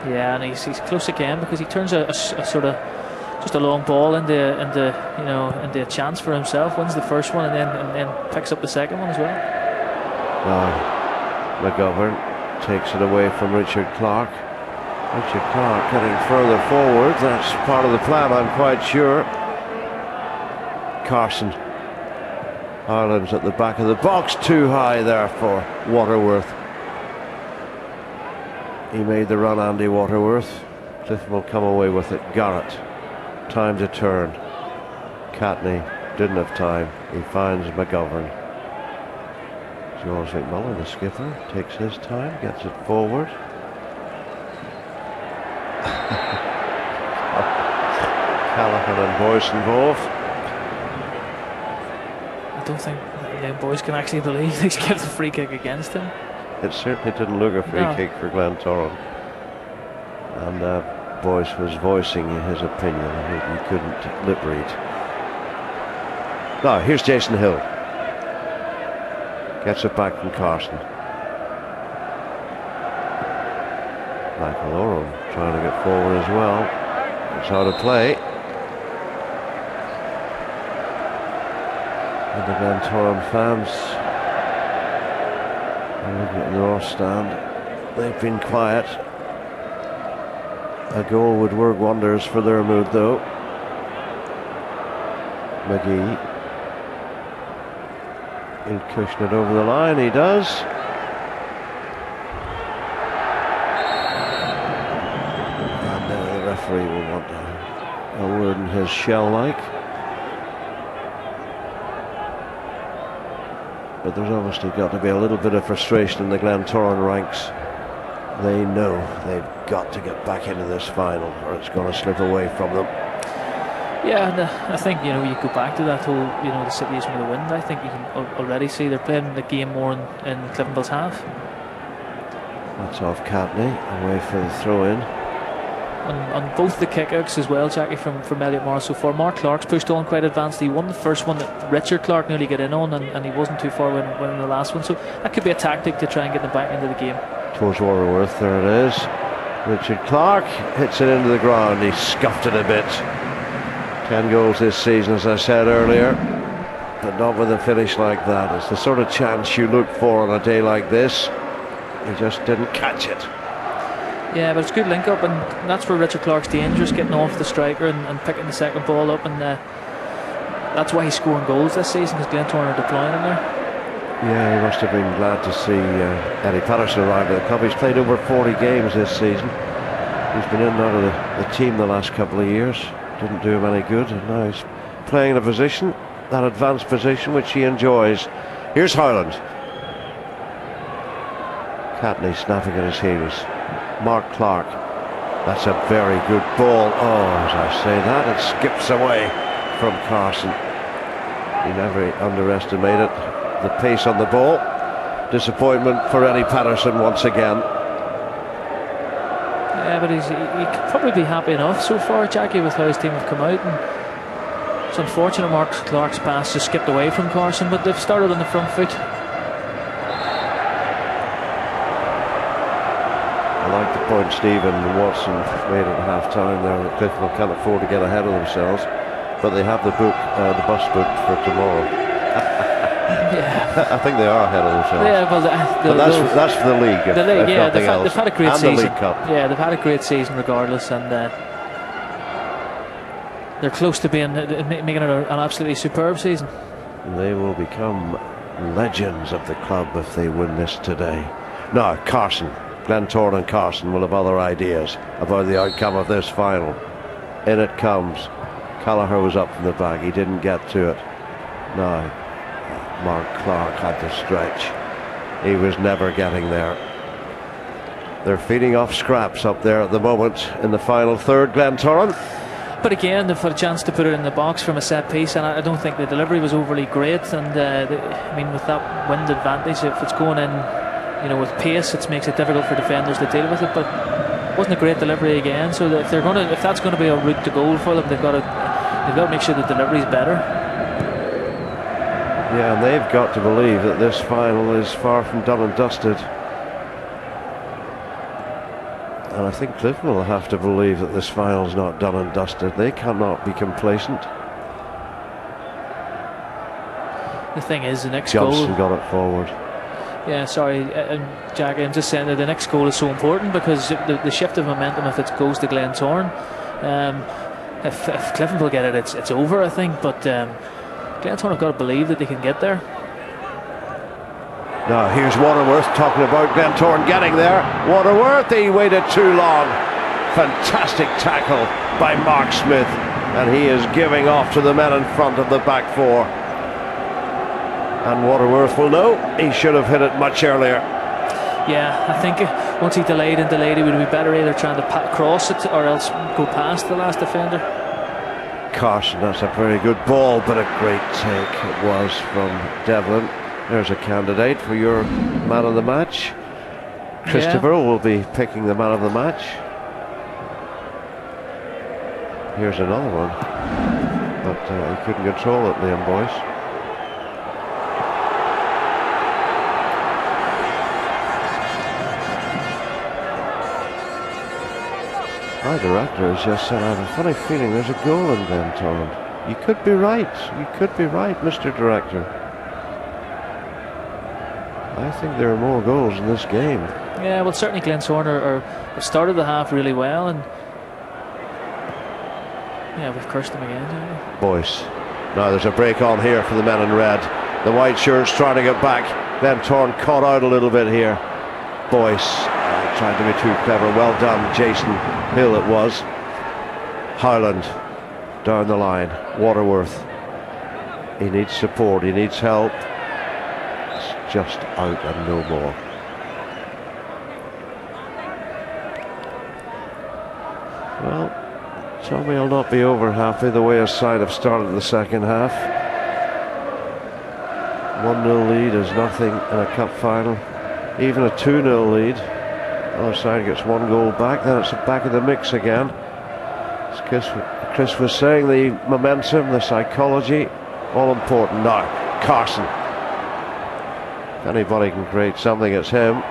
Yeah, and he's close again because he turns a sort of just a long ball into a chance for himself. Wins the first one and then picks up the second one as well. McGovern takes it away from Richard Clark. Richard Clark getting further forward. That's part of the plan, I'm quite sure. Carson. Ireland's at the back of the box. Too high there for Waterworth. He made the run, Andy Waterworth. Cliff will come away with it. Garrett. Time to turn. Catney didn't have time. He finds McGovern. George McMullen, the skipper, takes his time, gets it forward. Callaghan and Boyce involved. I don't think the boys can actually believe they give the free kick against him. It certainly didn't look a free kick for Glentoran. And Boyce was voicing his opinion. He couldn't lip read. Now, here's Jason Hill. Gets it back from Carson. Michael Oram trying to get forward as well. It's how to play. And the Glentoran fans are looking at the North Stand. They've been quiet. A goal would work wonders for their mood, though. McGee. He'll cushion it over the line, he does. And the referee will want a word in his shell, like. But there's obviously got to be a little bit of frustration in the Glentoran ranks. They know they've got to get back into this final or it's going to slip away from them. Yeah, and I think you go back to that whole the situation with the wind. I think you can already see they're playing the game more in Cliftonville's half. That's off Catney, away for the throw in. On both the kickouts as well, Jackie, from Elliot Morris so far. Mark Clark's pushed on quite advanced. He won the first one that Richard Clark nearly got in on, and he wasn't too far winning the last one. So that could be a tactic to try and get them back into the game. Towards Waterworth, there it is. Richard Clark hits it into the ground. He scuffed it a bit. 10 goals this season, as I said earlier, but not with a finish like that. It's the sort of chance you look for on a day like this. He just didn't catch it. Yeah, but it's good link up, and that's where Richard Clark's dangerous, getting off the striker and picking the second ball up, and that's why he's scoring goals this season, because Glentoran are deploying him there. Yeah, he must have been glad to see Eddie Patterson arrive at the club. He's played over 40 games this season. He's been in and out of the team the last couple of years. Didn't do him any good, and now he's playing in a position, that advanced position, which he enjoys. Here's Howland. Catney snapping at his heels. Mark Clark. That's a very good ball. Oh, as I say that, it skips away from Carson. He never underestimated the pace on the ball. Disappointment for Eddie Patterson once again. Yeah, but he could probably be happy enough so far, Jackie, with how his team have come out. And it's unfortunate Mark Clark's pass just skipped away from Carson, but they've started on the front foot. I like the point Stephen Watson made at half-time there, that Cliftonville can't afford to get ahead of themselves, but they have the bus booked for tomorrow. Yeah. I think they are ahead of themselves. Yeah, well, but that's for the league. The league, yeah, they've had a great and season. The League Cup. Yeah, they've had a great season regardless, and they're close to making it an absolutely superb season. They will become legends of the club if they win this today. Now, Glentoran and Carson will have other ideas about the outcome of this final. In it comes. Callagher was up from the back. He didn't get to it. Now, Mark Clark had to stretch. He was never getting there. They're feeding off scraps up there at the moment in the final third, Glentoran. But again, they've had a chance to put it in the box from a set piece, and I don't think the delivery was overly great. And I mean, with that wind advantage, if it's going in, with pace, it makes it difficult for defenders to deal with it. But it wasn't a great delivery again. So that if that's going to be a route to goal for them, they've got to make sure the delivery's better. Yeah, and they've got to believe that this final is far from done and dusted. And I think Clifton will have to believe that this final is not done and dusted. They cannot be complacent. The thing is, the next Johnson goal... got it forward. Yeah, sorry, Jack, I'm just saying that the next goal is so important, because the shift of momentum, if it goes to Glentoran, if Cliftonville get it, it's over, I think. But Glentoran have got to believe that they can get there. Now here's Waterworth talking about Glentoran getting there. Waterworth, he waited too long. Fantastic tackle by Mark Smith, and he is giving off to the men in front of the back four. And Waterworth will know he should have hit it much earlier. Yeah, I think once he delayed, it would be better either trying to cross it or else go past the last defender. Carson, that's a very good ball, but a great take it was from Devlin. There's a candidate for your man of the match. Christopher will be picking the man of the match. Here's another one, but he couldn't control it, Liam Boyce. My director has just said, I have a funny feeling there's a goal in Glentoran. You could be right. You could be right, Mr. Director. I think there are more goals in this game. Yeah, well, certainly Glentoran have started the half really well, and yeah, we've cursed them again. Boyce. Now there's a break on here for the men in red. The white shirts trying to get back. Glentoran caught out a little bit here. Boyce trying to be too clever. Well done, Jason Hill it was. Howland down the line. Waterworth. He needs support. He needs help. Just out and no more. Well, Tommy will not be over happy the way his side have started the second half. 1-0 lead is nothing in a cup final. Even a 2-0 lead, other side gets one goal back, then it's back in the mix again. As Chris was saying, the momentum, the psychology, all important. Now, Carson. If anybody can create something, it's him.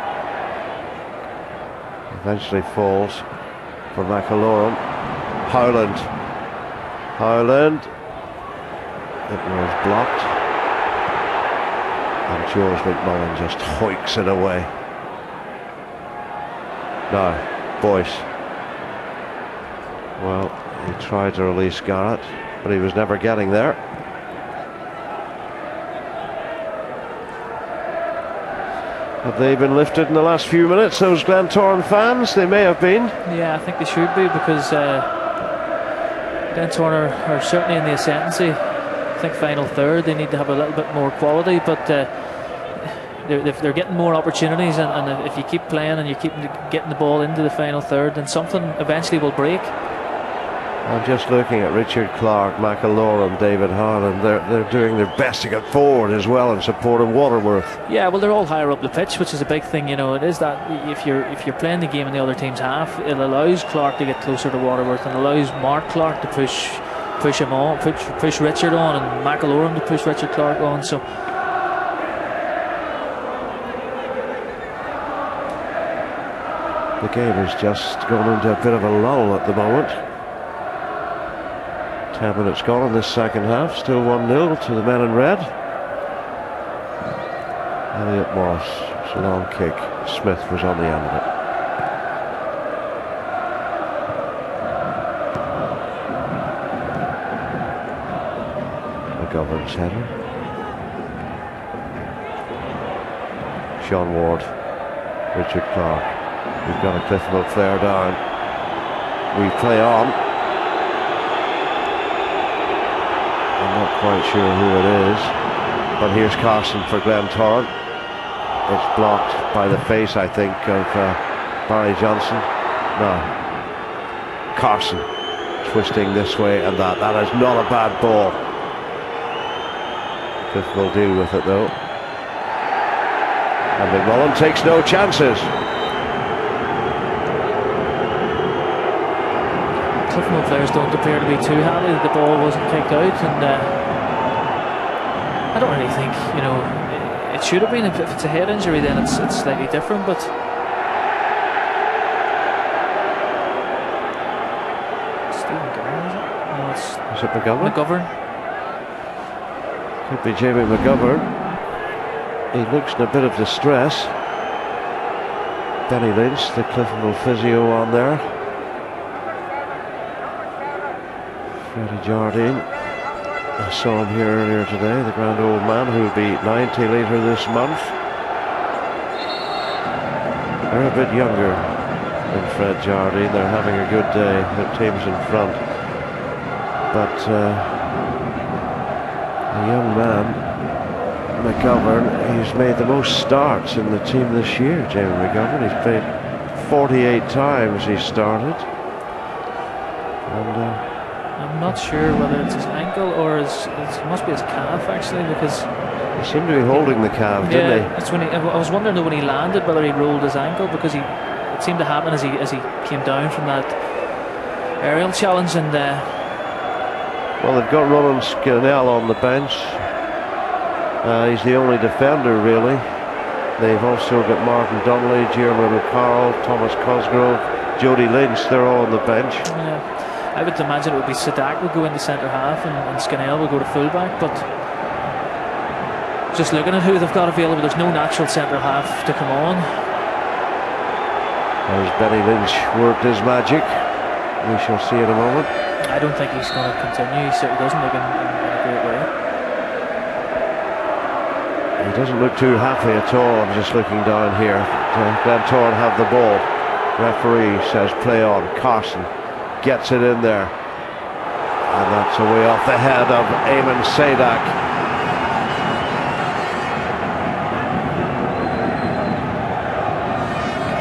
Eventually falls for McAlorum. Howland. It was blocked. And George McMullen just hoiks it away. Now, Boyce. Well, he tried to release Garrett, but he was never getting there. Have they been lifted in the last few minutes, those Glentoran fans? They may have been. Yeah, I think they should be, because Glentoran are certainly in the ascendancy. I think final third, they need to have a little bit more quality, but they're getting more opportunities, and if you keep playing and you keep getting the ball into the final third, then something eventually will break. I'm just looking at Richard Clark, McAlorum, David Harlan. They're doing their best to get forward as well in support of Waterworth. Yeah, well, they're all higher up the pitch, which is a big thing. You know, it is that if you're playing the game in the other team's half, it allows Clark to get closer to Waterworth and allows Mark Clark to push him on, push Richard on, and McAlorum to push Richard Clark on. So the game is just going into a bit of a lull at the moment. 10 minutes gone in this second half, still 1-0 to the men in red. Elliot Morris, it's a long kick. Smith was on the end of it. McGovern's header. Sean Ward, Richard Clark. We've got a Cliftonville flare down. We play on. I'm not quite sure who it is, but here's Carson for Glentoran. It's blocked by the face, I think, of Barry Johnson. No, Carson twisting this way and that. That is not a bad ball. Cliff will deal with it though. And McMullen takes no chances. Cliftonville players don't appear to be too happy that the ball wasn't kicked out, and I don't really think, you know, it should have been. If it's a head injury, then it's slightly different, but Stephen Gavin, is it? No, it's Is it McGovern? McGovern. Could be Jamie McGovern. He looks in a bit of distress. Benny Lynch, the Cliftonville physio, on there. Freddie Jardine, I saw him here earlier today, the grand old man who will be 90 later this month. They're a bit younger than Fred Jardine. They're having a good day. Their team's in front. But a young man, McGovern, he's made the most starts in the team this year, Jamie McGovern. He's played 48 times he started. And I'm not sure whether it's his ankle or it must be his calf, actually, because he seemed to be holding the calf, didn't he? That's when I was wondering when he landed whether he rolled his ankle, because it seemed to happen as he came down from that aerial challenge. And well, they've got Ronan Scannell on the bench. He's the only defender, really. They've also got Martin Donnelly, Jeremy O'Carroll, Thomas Cosgrove, Jody Lynch. They're all on the bench. Yeah. I would imagine it would be Sadak would go into centre half and Scannell would go to full back, but just looking at who they've got available, there's no natural centre half to come on. As Benny Lynch worked his magic, we shall see in a moment. I don't think he's going to continue. He certainly doesn't look in a great way. He doesn't look too happy at all. I'm just looking down here. Glentoran have the ball. Referee says play on. Carson gets it in there, and that's away off the head of Eamon Sadak.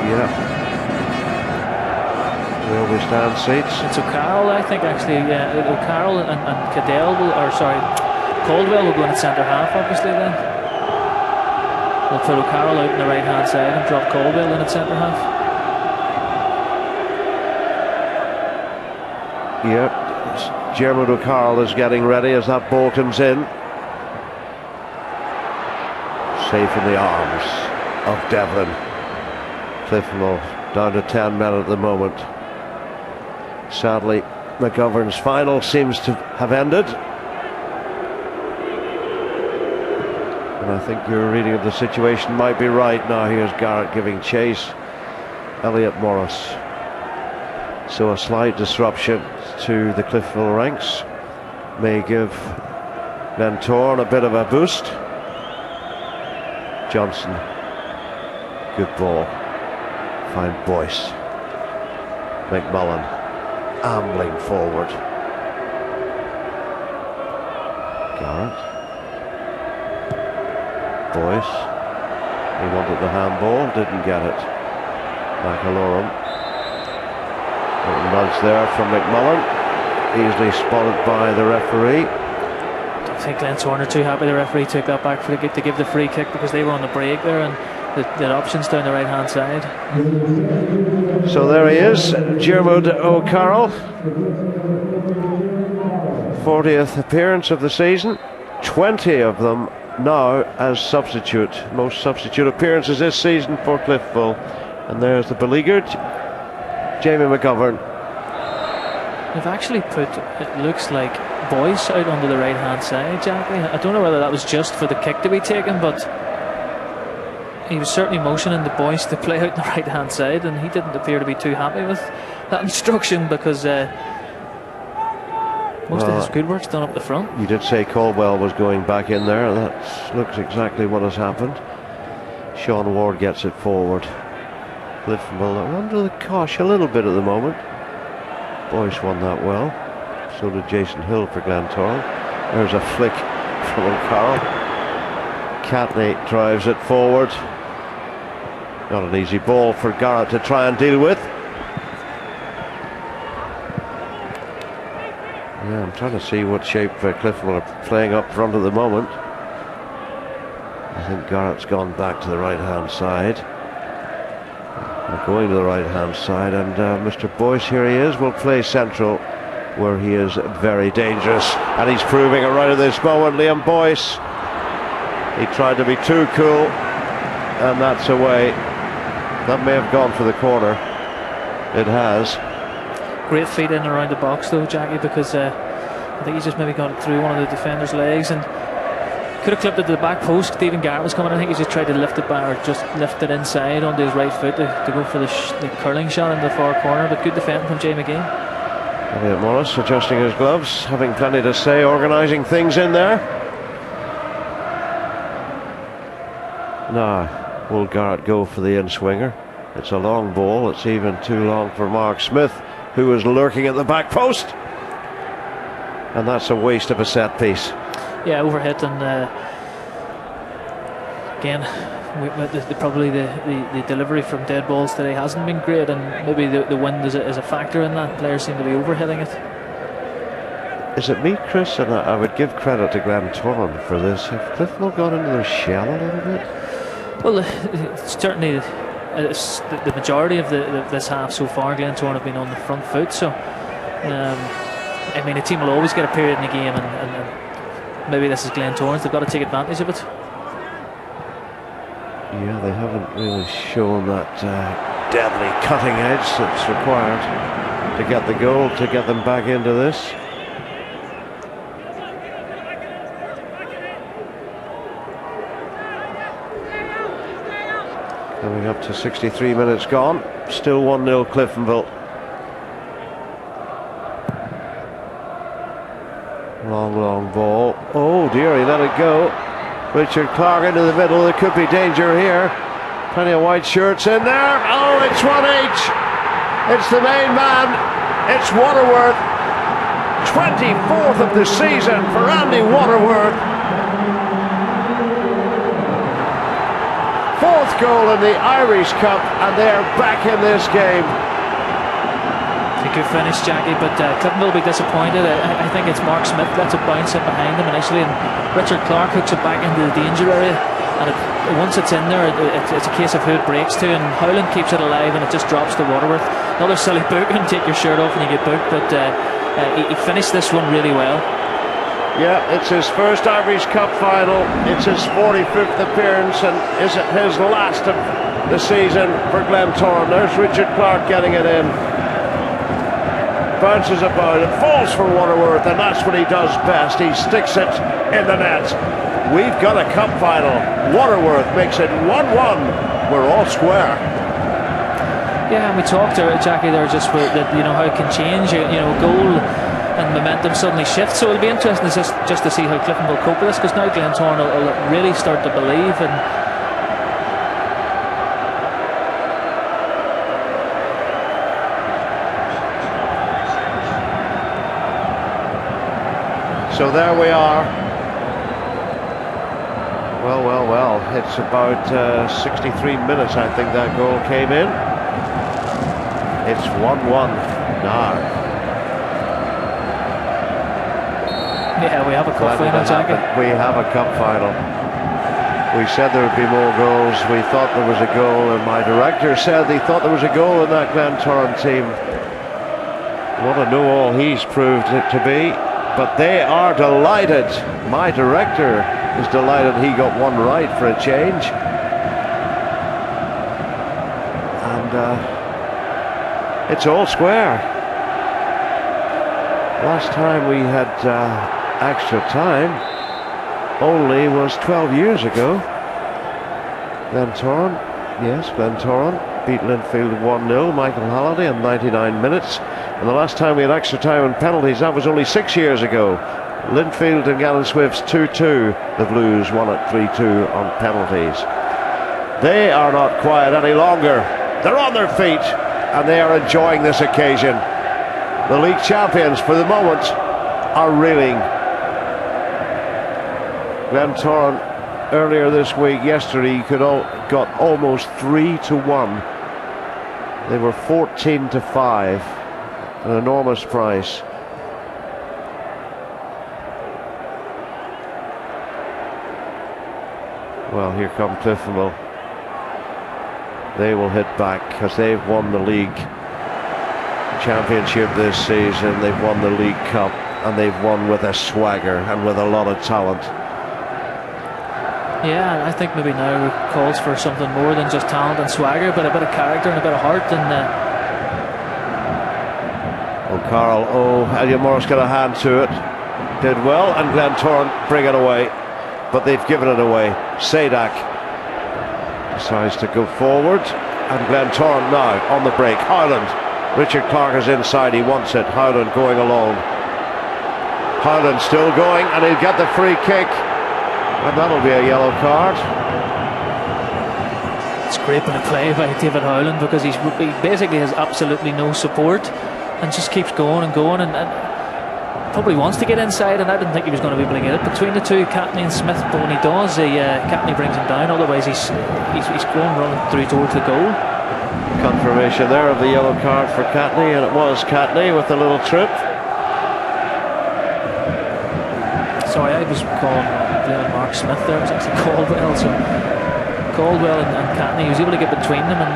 Yeah, where we stand seats. It's O'Carroll, I think, actually. O'Carroll and Caldwell will go in at centre half, obviously. Then they'll put O'Carroll out on the right hand side and drop Caldwell in at centre half. Yep, Jeremy O'Carroll is getting ready as that ball comes in. Safe in the arms of Devlin. Cliftonville down to 10 men at the moment. Sadly, McGovern's final seems to have ended. And I think your reading of the situation might be right. Now here's Garrett giving chase. Elliot Morris So a slight disruption to the Cliftonville ranks may give Glentoran a bit of a boost. Johnson, good ball. Fine Boyce. McMullen ambling forward. Garrett. Boyce. He wanted the handball, didn't get it. McAlorum. Little nudge there from McMullen. Easily spotted by the referee. I think Glentoran are too happy the referee took that back to give the free kick, because they were on the break there and they had options down the right hand side. So there he is, Diarmuid O'Carroll. 40th appearance of the season, 20 of them now as substitute. Most substitute appearances this season for Cliftonville. And there's the beleaguered Jamie McGovern. They've actually put, it looks like, Boyce out onto the right hand side, Jackie. I don't know whether that was just for the kick to be taken, but he was certainly motioning the Boyce to play out on the right hand side, and he didn't appear to be too happy with that instruction, because most of his good work's done up the front. You did say Caldwell was going back in there, and that looks exactly what has happened. Sean Ward gets it forward. Cliftonville under the cosh a little bit at the moment. Boyce won that well. So did Jason Hill for Glentoran. There's a flick from O'Carroll. Catney drives it forward. Not an easy ball for Garrett to try and deal with. Yeah, I'm trying to see what shape Cliftonville are playing up front at the moment. I think Garrett's gone back to the right hand side. They're going to the right hand side, and Mr. Boyce, here he is, will play central, where he is very dangerous, and he's proving it right at this moment. Liam Boyce, he tried to be too cool, and that's away. That may have gone for the corner. It has. Great feet in and around the box though, Jackie, because I think he just maybe got it through one of the defender's legs and could have clipped it to the back post. Stephen Garrett was coming. I think he just tried to lift it back, or just lift it inside onto his right foot to go for the curling shot in the far corner, but good defending from Jay McGee. Elliot Morris adjusting his gloves, having plenty to say, organising things in there. Now, will Garrett go for the in-swinger? It's a long ball, it's even too long for Mark Smith, who was lurking at the back post. And that's a waste of a set piece. Yeah, overhit, and again, probably the delivery from dead balls today hasn't been great, and maybe the wind is a factor in that. Players seem to be overhitting it. Is it me, Chris? And I would give credit to Glentoran for this. Have Cliftonville gone into their shell a little bit? Well, certainly the majority of this half so far, Glentoran have been on the front foot, so I mean, a team will always get a period in the game, and maybe this is Glentoran's. They've got to take advantage of it. Yeah, they haven't really shown that deadly cutting edge that's required to get the goal, to get them back into this. Coming up to 63 minutes gone, still 1-0 Cliftonville. Long ball. Oh dear, he let it go. Richard Clark into the middle. There could be danger here. Plenty of white shirts in there. Oh, it's 1H. It's the main man. It's Waterworth. 24th of the season for Andy Waterworth. 4th goal in the Irish Cup, and they're back in this game. A good finish, Jackie, but Cliftonville will be disappointed. I think it's Mark Smith lets it bounce in behind him initially, and Richard Clark hooks it back into the danger area, and once it's in there, it's a case of who it breaks to, and Howland keeps it alive, and it just drops to Waterworth. Another silly book, and take your shirt off and you get booked, but he finished this one really well. Yeah, it's his first Irish Cup final. It's his 45th appearance, and is it his last of the season for Glentoran. There's Richard Clark getting it in. Bounces about, it falls for Waterworth, and that's what he does best. He sticks it in the net. We've got a cup final. Waterworth makes it 1-1. We're all square. Yeah, and we talked to Jackie there just with that, how it can change. A goal and momentum suddenly shifts. So it'll be interesting just to see how Cliftonville cope with this, because now Glentoran will really start to believe. And so there we are. Well, it's about 63 minutes, I think that goal came in. It's 1-1 now. Yeah, we have a cup final, Jackie. We have a cup final. We said there would be more goals. We thought there was a goal, and my director said he thought there was a goal in that Glentoran team. What a know-all he's proved it to be. But they are delighted. My director is delighted he got one right for a change. And it's all square. Last time we had extra time only was 12 years ago. Glentoran beat Linfield 1-0. Michael Halliday in 99 minutes. And the last time we had extra time and penalties, that was only 6 years ago. Linfield and Gallen Swifts 2-2. The Blues won at 3-2 on penalties. They are not quiet any longer. They're on their feet and they are enjoying this occasion. The league champions for the moment are reeling. Glentoran earlier this week, yesterday, got almost 3-1. They were 14-5. An enormous price. Well, here come Cliftonville. They will hit back because they've won the league championship this season. They've won the League Cup, and they've won with a swagger and with a lot of talent. Yeah, and I think maybe now calls for something more than just talent and swagger, but a bit of character and a bit of heart. And Carl, Elliot Morris got a hand to it. Did well, and Glentoran bring it away. But they've given it away. Sadak decides to go forward, and Glentoran now on the break. Howland, Richard Clark is inside, he wants it. Howland going along. Howland still going, and he'll get the free kick, and that'll be a yellow card. Scraping a play by David Howland, because he basically has absolutely no support and just keeps going and going, and probably wants to get inside, and I didn't think he was going to be able to get it between the two, Catney and Smith. But when he does, Catney brings him down. Otherwise he's going running through towards the goal. Confirmation there of the yellow card for Catney, and it was Catney with a little trip. Sorry, I was calling Mark Smith there. It was actually Caldwell. So Caldwell and Catney, he was able to get between them, and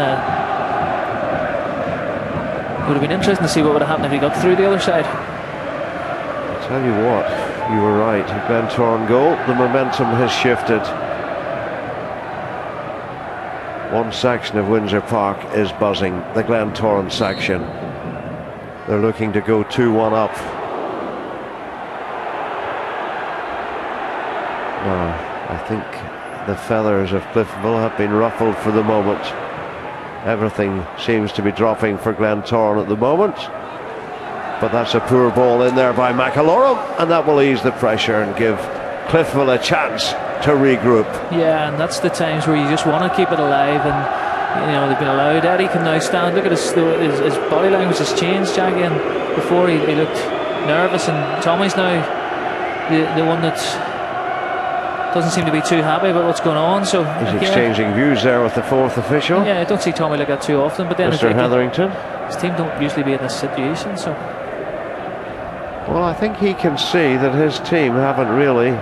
it would have been interesting to see what would have happened if he got through the other side. I'll tell you what, you were right. A Glentoran goal, the momentum has shifted. One section of Windsor Park is buzzing, the Glentoran section. They're looking to go 2-1 up. Now, I think the feathers of Cliftonville have been ruffled for the moment. Everything seems to be dropping for Glentoran at the moment. But that's a poor ball in there by McAlorum, and that will ease the pressure and give Cliftonville a chance to regroup. Yeah, and that's the times where you just want to keep it alive, and they've been allowed. Eddie can now stand. Look at his body language has changed, Jackie, and before he looked nervous, and Tommy's now the one that doesn't seem to be too happy about what's going on. So he's exchanging views there with the fourth official. Yeah, I don't see Tommy like that too often, but then Mr. Hetherington. His team don't usually be in this situation, so. Well, I think he can see that his team haven't really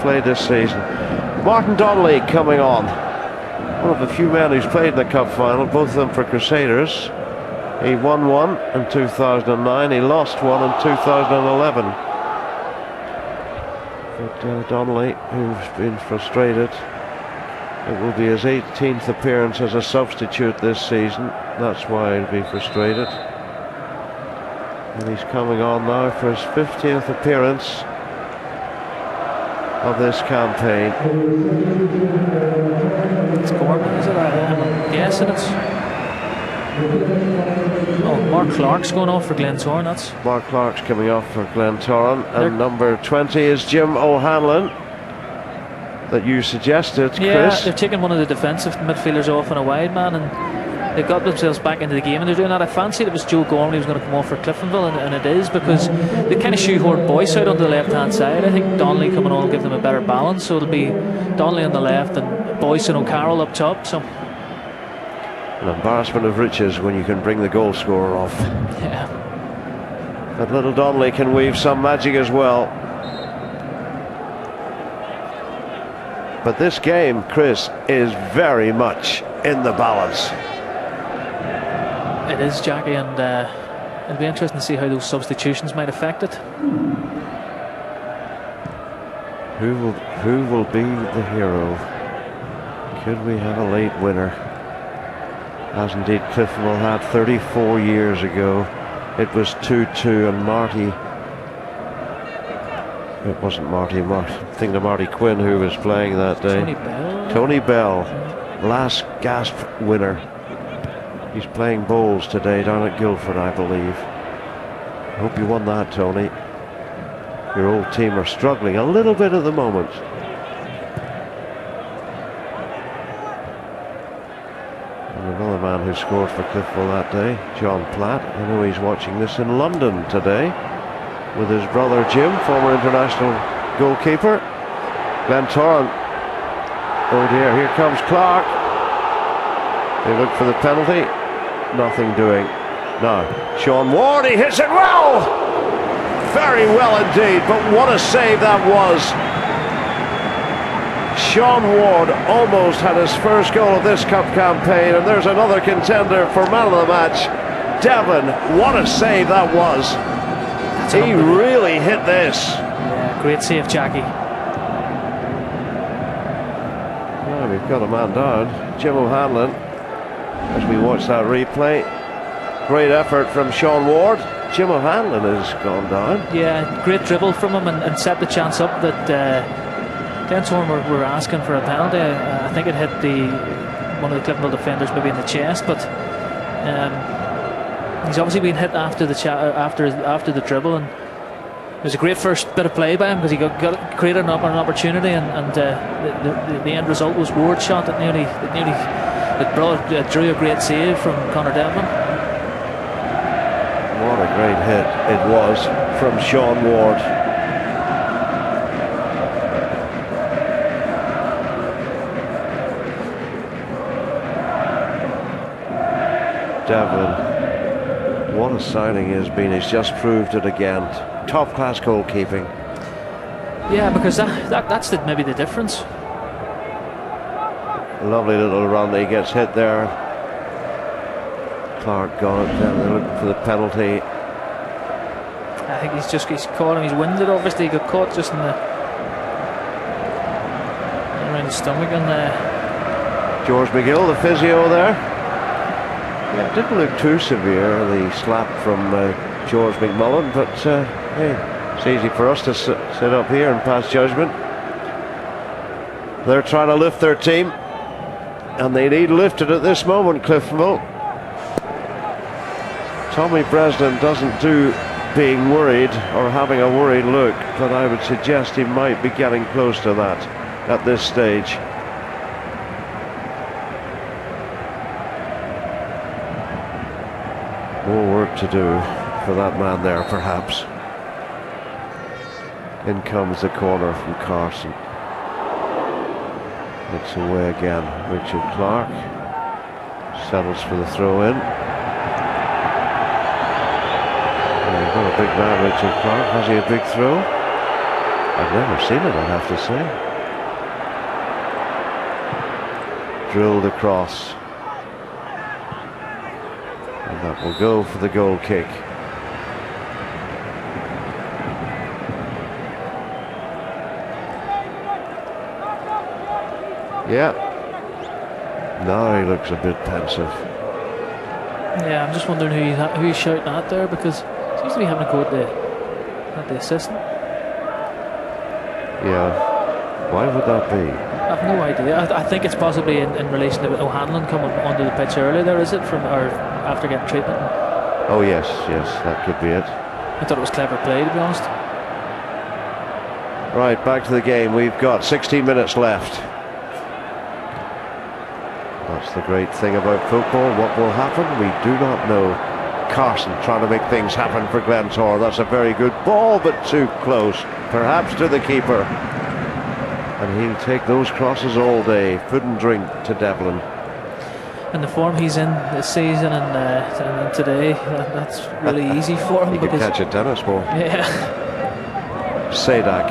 played this season. Martin Donnelly coming on. One of the few men who's played in the cup final, both of them for Crusaders. He won one in 2009, he lost one in 2011. But Donnelly, who's been frustrated, it will be his 18th appearance as a substitute this season. That's why he'll be frustrated. And he's coming on now for his 50th appearance of this campaign. It's Gorman, is it? I'm guessing it's. Oh, Mark Clark's going off for Glentoran. That's Mark Clark's coming off for Glentoran, and number 20 is Jim O'Hanlon, that you suggested, yeah, Chris. they're taking one of the defensive midfielders off on a wide man, and they got themselves back into the game, and they're doing that. I fancied it was Joe Gormley was going to come off for Cliftonville, and it is, because they kind of shoehorned Boyce out onto the left hand side. I think Donnelly coming on will give them a better balance, so it'll be Donnelly on the left and Boyce and O'Carroll up top. So An embarrassment of riches when you can bring the goal scorer off. yeah, But little Donnelly can weave some magic as well. But this game, Chris, is very much in the balance. it is, Jackie, and it'll be interesting to see how those substitutions might affect it. Who will be the hero? Could we have a late winner? As indeed Cliftonville had 34 years ago. It was 2-2, and Marty... It wasn't Marty. I think of Marty Quinn, who was playing that day. Tony Bell. Tony Bell, last gasp winner. He's playing bowls today down at Guildford, I believe. Hope you won that, Tony. Your old team are struggling a little bit at the moment. And another man who scored for Cliftonville that day, John Platt. I know he's watching this in London today with his brother Jim, former international goalkeeper. Glentoran. Oh dear, here comes Clark. They look for the penalty. Nothing doing. Now, Sean Ward, he hits it well! Very well indeed, but what a save that was. Sean Ward almost had his first goal of this cup campaign, and there's another contender for man of the match. Devon, what a save that was. He really hit this. Yeah, great save, Jackie. Well, we've got a man down, Jim O'Hanlon, as we watch that replay. Great effort from Sean Ward. Jim O'Hanlon has gone down. Yeah, great dribble from him, and set the chance up that Glentoran were asking for a penalty. I think it hit one of the Cliftonville defenders maybe in the chest, but he's obviously been hit after the dribble, and it was a great first bit of play by him, because he created an opportunity, and the end result was Ward's shot that nearly drew a great save from Conor Devlin. What a great hit it was from Sean Ward. Devlin, what a signing he has been. He's just proved it again. Top class goalkeeping. Yeah, because that's maybe the difference. Lovely little run that he gets hit there. Clark got it, then they're looking for the penalty. I think he's caught him. He's winded, obviously. He got caught just around the stomach, and George McGill, the physio there. Yeah, it didn't look too severe, the slap from George McMullen, but hey, it's easy for us to sit up here and pass judgment. They're trying to lift their team, and they need lifted at this moment, Cliftonville. Tommy Bresnan doesn't do being worried or having a worried look, but I would suggest he might be getting close to that at this stage. More work to do for that man there, perhaps. In comes the corner from Carson. It's away again. Richard Clark settles for the throw-in. Not a big man, Richard Clark. Has he a big throw? I've never seen it, I have to say. Drilled across. And that will go for the goal kick. Yeah. Now he looks a bit pensive. yeah, I'm just wondering who he's shouting at there, because seems to be having a go at the assistant. Yeah, why would that be? I have no idea. I think it's possibly in relation to O'Hanlon coming onto the pitch earlier there, is it? after getting treatment. Oh yes, that could be it. I thought it was clever play, to be honest. Right, back to the game. We've got 16 minutes left. That's the great thing about football. What will happen, we do not know. Carson trying to make things happen for Glentoran. That's a very good ball, but too close, perhaps to the keeper. And he'll take those crosses all day. Food and drink to Devlin. And the form he's in this season and today, that's really easy for him. He could catch a tennis ball. Yeah. Sadak.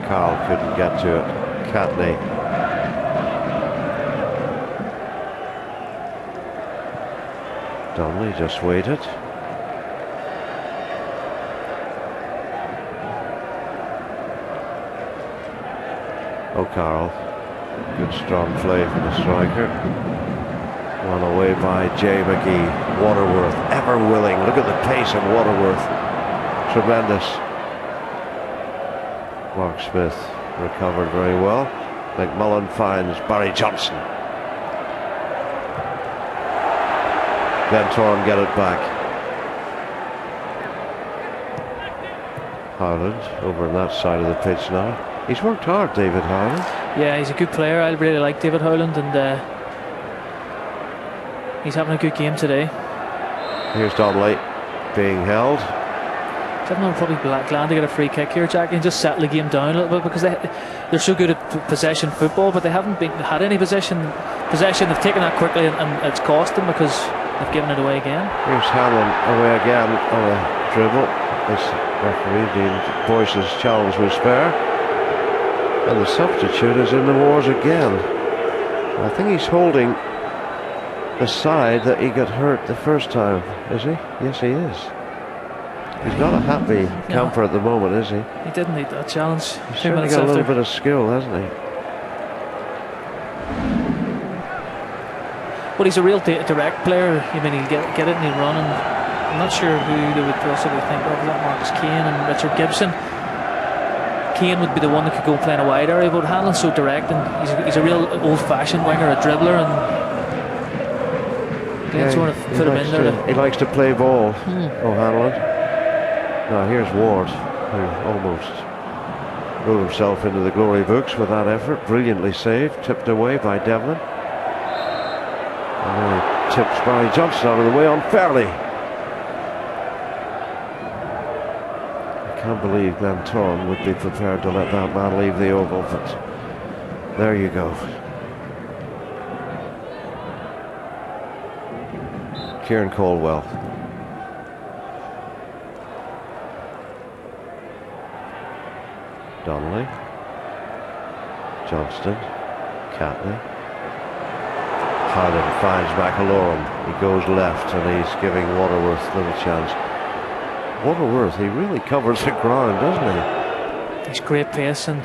Carl couldn't get to it. Catney. Donnelly just waited. O'Carroll. Good strong play from the striker. Won away by Jay McGee. Waterworth, ever willing. Look at the pace of Waterworth. Tremendous. Mark Smith recovered very well. McMullen finds Barry Johnson. Glentoran get it back. Howland over on that side of the pitch now. He's worked hard, David Howland. Yeah, he's a good player. I really like David Howland, and he's having a good game today. Here's Donnelly being held. Devlin probably glad to get a free kick here, Jack, and just settle the game down a little bit, because they're so good at possession football, but they haven't had any possession. They've taken that quickly, and it's cost them because they've given it away again. Here's Hanlon away again on a dribble. This referee deemed Boyce's challenge was fair. And the substitute is in the wars again. I think he's holding the side that he got hurt the first time, is he? Yes, he is. He's not a happy camper at the moment, is he? He didn't need that challenge. He's certainly got a little bit of skill, hasn't he? Well, he's a real direct player. I mean, he'll get it and he'll run. And I'm not sure who they would possibly think of. That Marcus Kane and Richard Gibson. Kane would be the one that could go and play in a wide area, but Hanlon's so direct, and he's a real old-fashioned winger, a dribbler, and Glentoran have put him in there. He likes to play ball, O'Hanlon. Now here's Ward, who almost wrote himself into the glory books with that effort. Brilliantly saved, tipped away by Devlin. And then he tips Barry Johnson out of the way unfairly. I can't believe Glentoran would be prepared to let that man leave the oval, but there you go. Kieran Caldwell. Donnelly. Johnston. Catney. Howland finds McAlorum. He goes left and he's giving Waterworth a little chance. Waterworth, he really covers the ground, doesn't he? He's great pace, and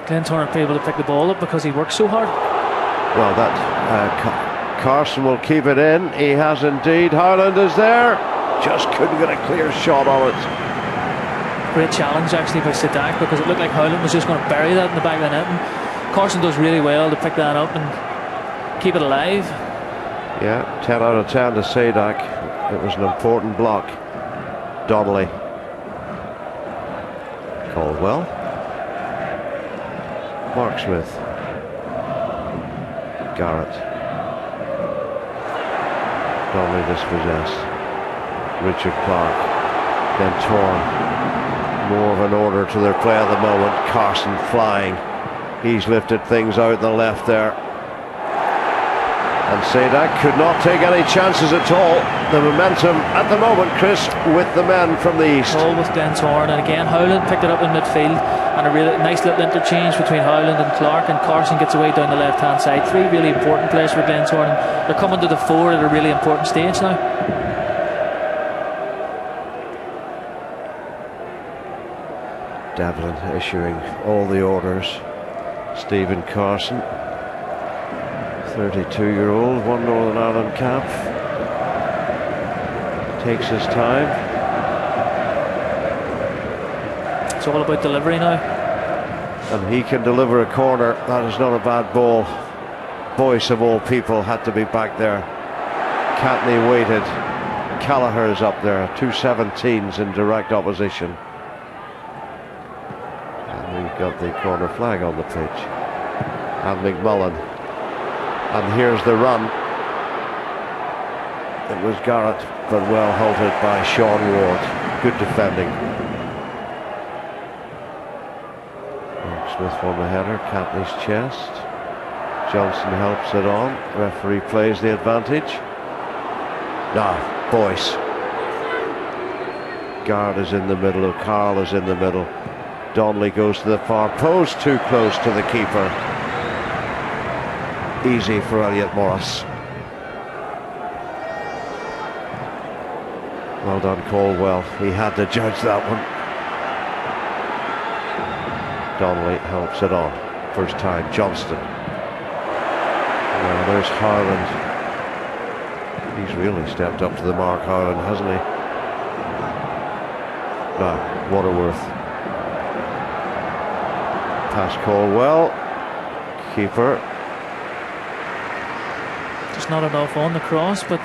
Glentoran are able to pick the ball up because he works so hard. Well, that Carson will keep it in. He has indeed. Howland is there. Just couldn't get a clear shot on it. Great challenge actually by Sadak, because it looked like Howland was just going to bury that in the back of the net, and Carson does really well to pick that up and keep it alive. Yeah, 10 out of 10 to Sadak. It was an important block. Donnelly. Caldwell. Mark Smith. Garrett. Donnelly dispossessed. Richard Clark. Glentoran. More of an order to their play at the moment. Carson flying. He's lifted things out on the left there. And Sadak could not take any chances at all. The momentum at the moment, Chris, with the men from the east. All with Glentoran, and again Howland picked it up in midfield, and a really nice little interchange between Howland and Clark, and Carson gets away down the left hand side. Three really important players for Glentoran, and they're coming to the fore at a really important stage now. Devlin issuing all the orders. Stephen Carson, 32-year-old, one Northern Ireland cap, takes his time. It's all about delivery now. And he can deliver a corner. That is not a bad ball. Boyce of all people had to be back there. Catney waited. Callagher's up there. 2 17s in direct opposition. And we've got the corner flag on the pitch. And McMullen. And here's the run. It was Garrett, but well halted by Sean Ward. Good defending. Smith won the header. Catney's chest. Johnson helps it on. Referee plays the advantage. Now, Boyce. Garrett is in the middle. O'Carroll is in the middle. Donnelly goes to the far post. Too close to the keeper. Easy for Elliot Morris. Well done, Caldwell. He had to judge that one. Donnelly helps it on. First time, Johnston. Well, there's Harland. He's really stepped up to the mark, Harland, hasn't he? Now, Waterworth. Pass Caldwell. Keeper. Just not enough on the cross, but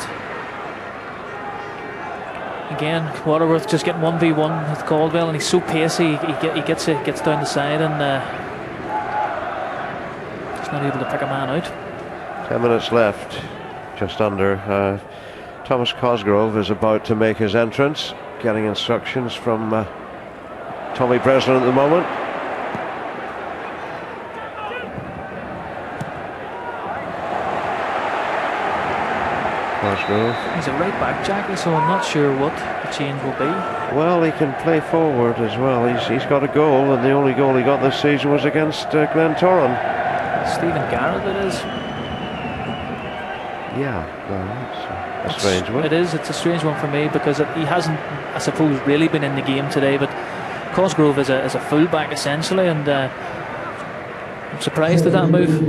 again, Waterworth just getting 1v1 with Caldwell, and he's so pacey. He gets down the side and just not able to pick a man out. 10 minutes left, just under. Thomas Cosgrove is about to make his entrance, getting instructions from Tommy Breslin at the moment. Cosgrove. He's a right back, Jackie, so I'm not sure what the change will be. Well, he can play forward as well. He's got a goal, and the only goal he got this season was against Glentoran. Stephen Garrett, it is. Yeah, no, it's a strange one. It is. It's a strange one for me because he hasn't, I suppose, really been in the game today. But Cosgrove is a fullback essentially, and I'm surprised at that move.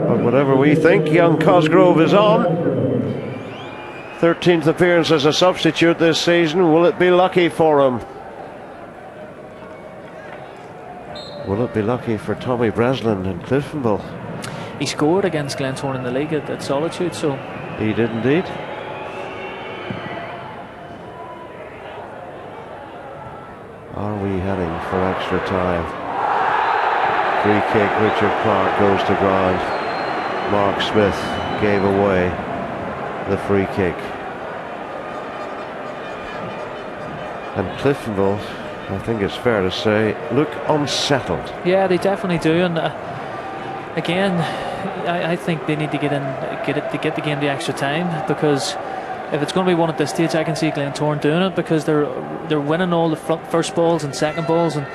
But whatever we think, young Cosgrove is on. 13th appearance as a substitute this season. Will it be lucky for him? Will it be lucky for Tommy Breslin and Cliftonville? He scored against Glentoran in the league at Solitude, so he did indeed. Are we heading for extra time? Free kick, Richard Clark goes to ground. Mark Smith gave away the free kick. And Cliftonville, I think it's fair to say, look unsettled. Yeah, they definitely do. And again, I think they need to get the game the extra time, because if it's going to be one at this stage, I can see Glentoran doing it, because they're winning all the first balls and second balls, and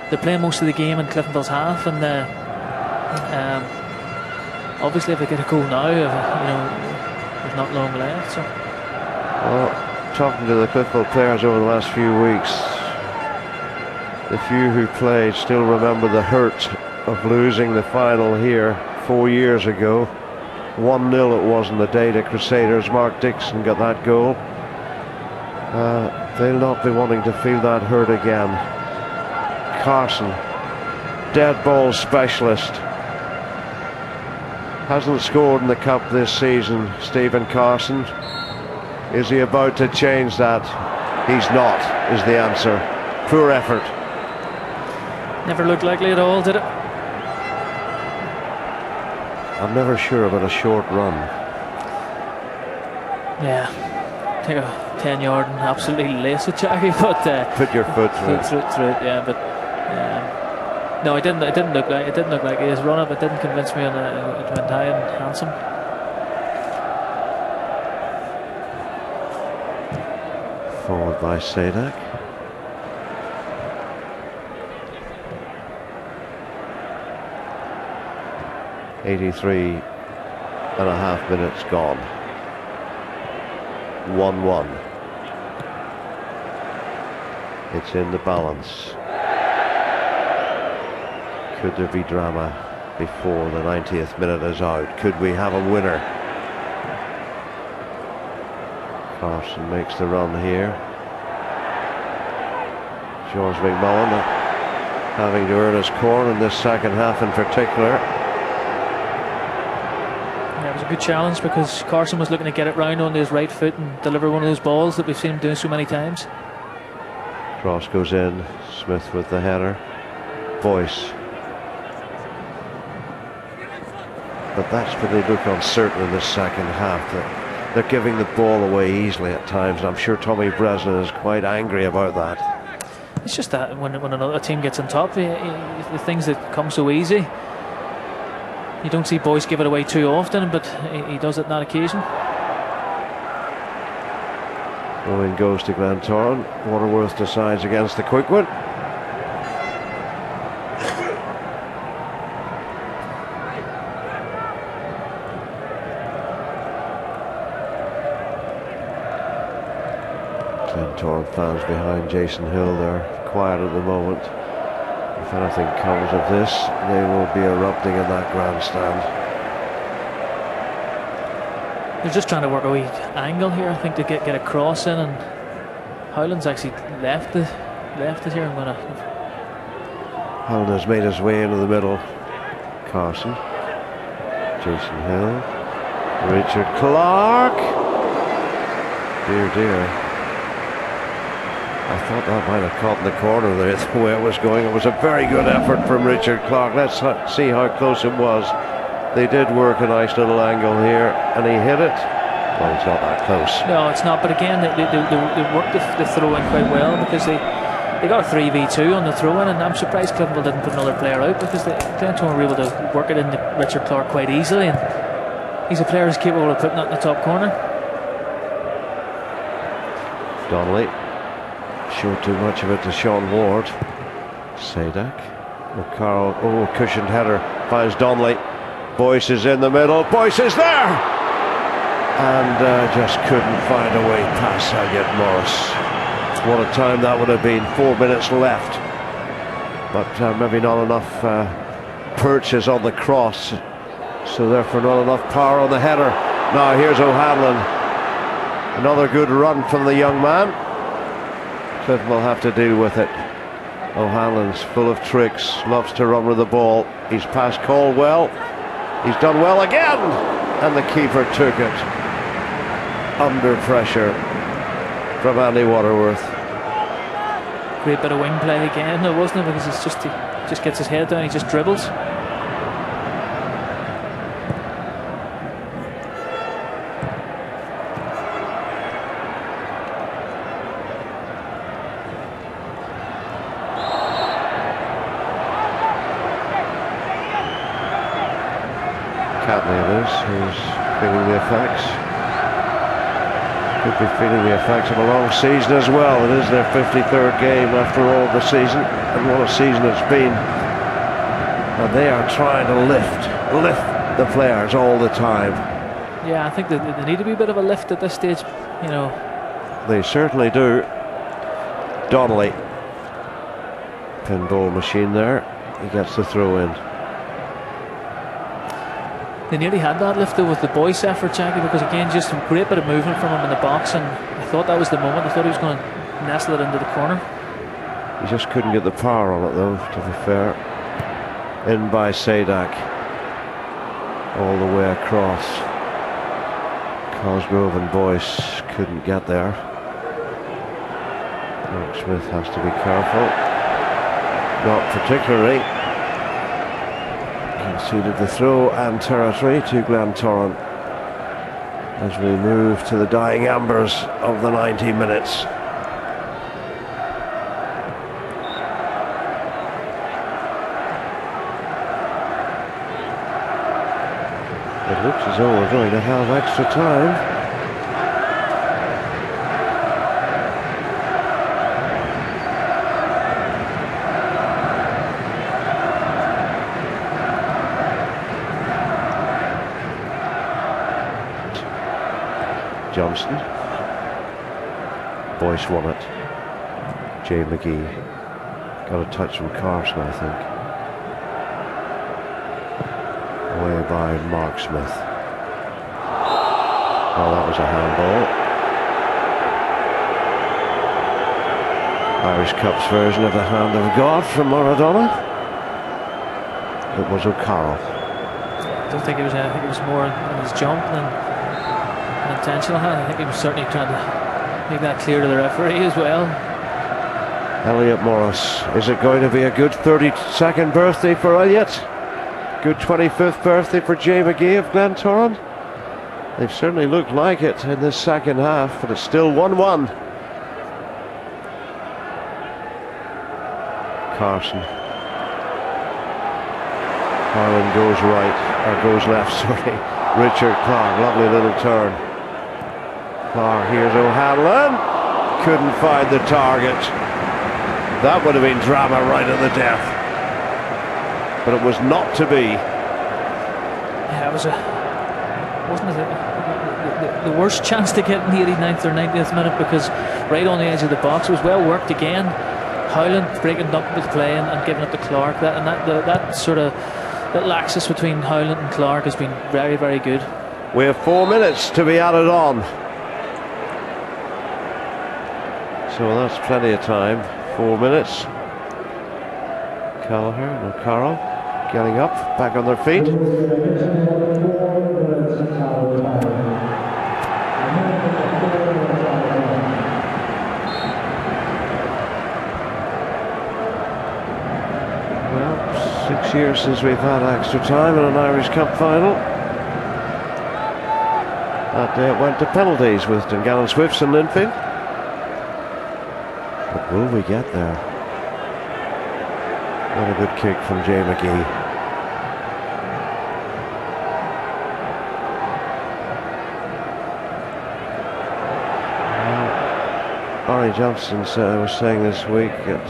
they're playing most of the game in Cliftonville's half. And obviously, if they get a goal now, there's not long left. So, well, talking to the Cliftonville players over the last few weeks, the few who played still remember the hurt of losing the final here 4 years ago. 1-0 it was on the day to Crusaders. Mark Dixon got that goal. They'll not be wanting to feel that hurt again. Carson, dead ball specialist, hasn't scored in the cup this season. Stephen Carson, is he about to change that? He's not, is the answer. Poor effort. Never looked likely at all, did it? I'm never sure about a short run. Yeah, take a 10-yard and absolutely lace it, Jackie. But put your foot through it. Yeah, but no, it didn't look like his run up. It didn't convince me on it went high and handsome. Forward by Sadak. .5 minutes gone. 1-1. It's in the balance. Could there be drama before the 90th minute is out? Could we have a winner? Carson makes the run here. George McMullen having to earn his corn in this second half in particular. good challenge, because Carson was looking to get it round on his right foot and deliver one of those balls that we've seen him doing so many times. Cross goes in, Smith with the header, Boyce. But that's when they look uncertain in the second half. They're giving the ball away easily at times, and I'm sure Tommy Breslin is quite angry about that. It's just that when another team gets on top, the things that come so easy, you don't see Boyce give it away too often, but he does it on that occasion. Owen goes to Glentoran. Waterworth decides against the quick one. Glentoran fans behind Jason Hill there, quiet at the moment. If anything comes of this, they will be erupting in that grandstand. They're just trying to work a wee angle here, I think, to get a cross in, and Howland's actually left it here. I'm gonna. Howland has made his way into the middle. Carson, Jason Hill, Richard Clark. Dear, dear. I thought that might have caught in the corner there, the way it was going. It was a very good effort from Richard Clark. Let's see how close it was. They did work a nice little angle here, and he hit it. Well, it's not that close. No, it's not. But again, they worked the throw in quite well, because they got a 3v2 on the throw in, and I'm surprised Cliftonville didn't put another player out, because Glentoran were able to work it into Richard Clark quite easily, and he's a player who's capable of putting that in the top corner. Donnelly showed too much of it to Sean Ward. Sadak. O'Carroll, cushioned header, finds Donnelly. Boyce is in the middle. Boyce is there! And just couldn't find a way past Elliot Morris. What a time that would have been. 4 minutes left. But maybe not enough purchase on the cross. So therefore not enough power on the header. Now here's O'Hanlon. Another good run from the young man. Cliff will have to deal with it. O'Hanlon's full of tricks, loves to run with the ball. He's past Caldwell. He's done well again, and the keeper took it. Under pressure from Andy Waterworth. Great bit of wing play again, though, wasn't it? Because it's just he just gets his head down, he just dribbles. Who's feeling the effects. Could be feeling the effects of a long season as well. It is their 53rd game after all of the season, and what a season it's been. And they are trying to lift the players all the time. Yeah, I think they need to be a bit of a lift at this stage, you know. They certainly do. Donnelly, pinball machine there. He gets the throw in. They nearly had that lift though with the Boyce effort, Jackie, because again, just a great bit of movement from him in the box, and I thought that was the moment. I thought he was going to nestle it into the corner. He just couldn't get the power on it though, to be fair. In by Sadak. All the way across. Cosgrove and Boyce couldn't get there. Mark Smith has to be careful. Not particularly. Conceded the throw and territory to Glentoran as we move to the dying embers of the 90 minutes. It looks as though we're going to have extra time. Johnston. Boyce won it. Jay McGee got a touch from Carson, I think. Away by Mark Smith. Well, that was a handball. Irish Cup's version of the hand of God from Maradona. It was O'Carroll. I don't think it was anything. I think it was more on his jump than an intentional hand. I think he was certainly trying to make that clear to the referee as well. Elliot Morris. Is it going to be a good 32nd birthday for Elliot? Good 25th birthday for Jay McGee of Glentoran? They've certainly looked like it in this second half, but it's still 1-1. Carson. Harlan goes right, or goes left, sorry. Richard Clark, lovely little turn. Clark, here's O'Hanlon. Couldn't find the target. That would have been drama right at the death. But it was not to be. Yeah, it was wasn't it the worst chance to get in the 89th or 90th minute, because right on the edge of the box, it was well worked again. Howland breaking up with play and giving it to Clark. That sort of that laxus between Howland and Clark has been very, very good. We have 4 minutes to be added on. So that's plenty of time. 4 minutes. Callagher and O'Carroll getting up, back on their feet. Well, 6 years since we've had extra time in an Irish Cup final. That day it went to penalties with Dungannon Swifts and Linfield. But will we get there? What a good kick from Jay McGee. Barry Johnston was saying this week that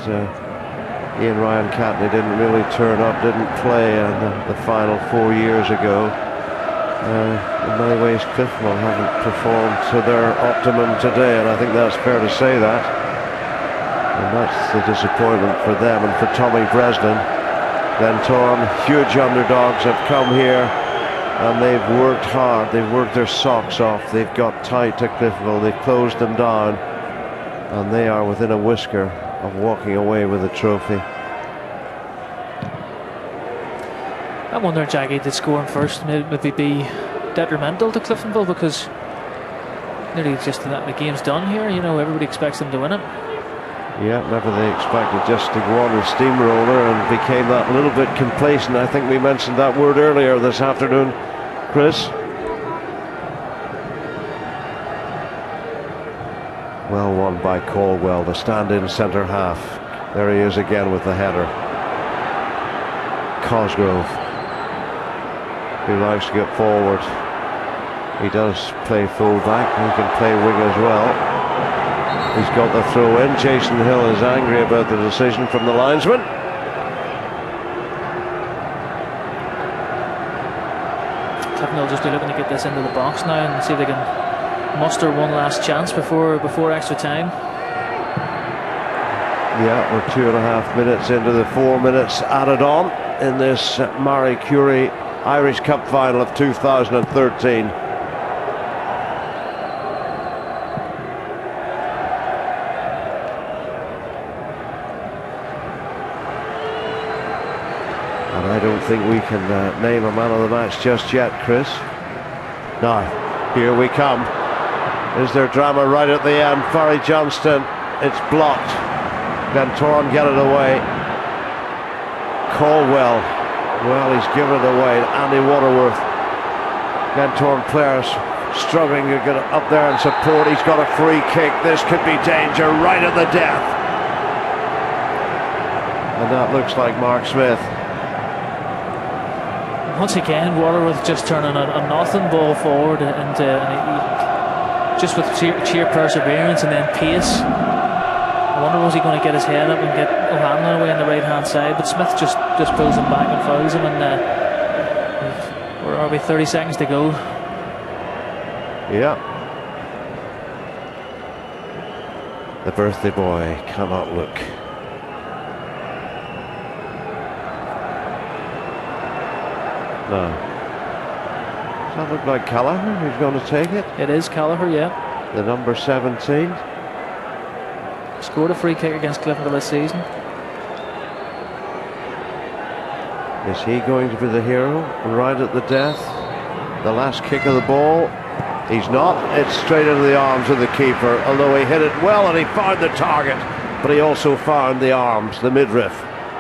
Ian Ryan Catney didn't really turn up, didn't play in the final 4 years ago. In many ways Cliftonville haven't performed to their optimum today, and I think that's fair to say that. And that's the disappointment for them and for Tommy Breslin. Glentoran, huge underdogs, have come here and they've worked hard, they've worked their socks off, they've got tight to Cliftonville, they've closed them down, and they are within a whisker of walking away with the trophy. I wonder, Jackie, did scoring first maybe be detrimental to Cliftonville, because nearly just that the game's done here, you know, everybody expects them to win it. Yeah, never they expected just to go on and steamroller, and became that little bit complacent. I think we mentioned that word earlier this afternoon, Chris. Well won by Caldwell, the stand-in centre half. There he is again with the header. Cosgrove, who likes to get forward. He does play full-back, he can play wing as well. He's got the throw in. Jason Hill is angry about the decision from the linesman. Cliftonville just be looking to get this into the box now and see if they can muster one last chance before extra time. Yeah, we're 2.5 minutes into the 4 minutes added on in this Marie Curie Irish Cup final of 2013. I don't think we can name a man of the match just yet, Chris. Now, here we come. Is there drama right at the end? Barry Johnston, it's blocked. Glentoran get it away. Caldwell, well, he's given it away. Andy Waterworth. Glentoran players struggling to get up there and support. He's got a free kick. This could be danger right at the death. And that looks like Mark Smith. Once again, Waterworth just turning a nothing ball forward, and just with sheer perseverance and then pace. I wonder, was he going to get his head up and get O'Hanlon away on the right hand side, but Smith just pulls him back and fouls him, and where are we, 30 seconds to go. Yeah. The birthday boy cannot look. No. Does that look like Callagher who's going to take it? It is Callagher, yeah. The number 17. Scored a free kick against Cliftonville this season. Is he going to be the hero right at the death? The last kick of the ball. He's not. It's straight into the arms of the keeper, although he hit it well and he found the target, but he also found the arms, the midriff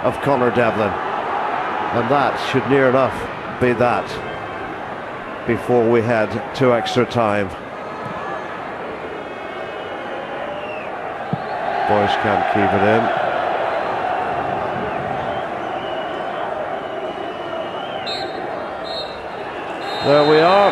of Conor Devlin. And that should near enough be that before we head to extra time. Boys can't keep it in. There we are.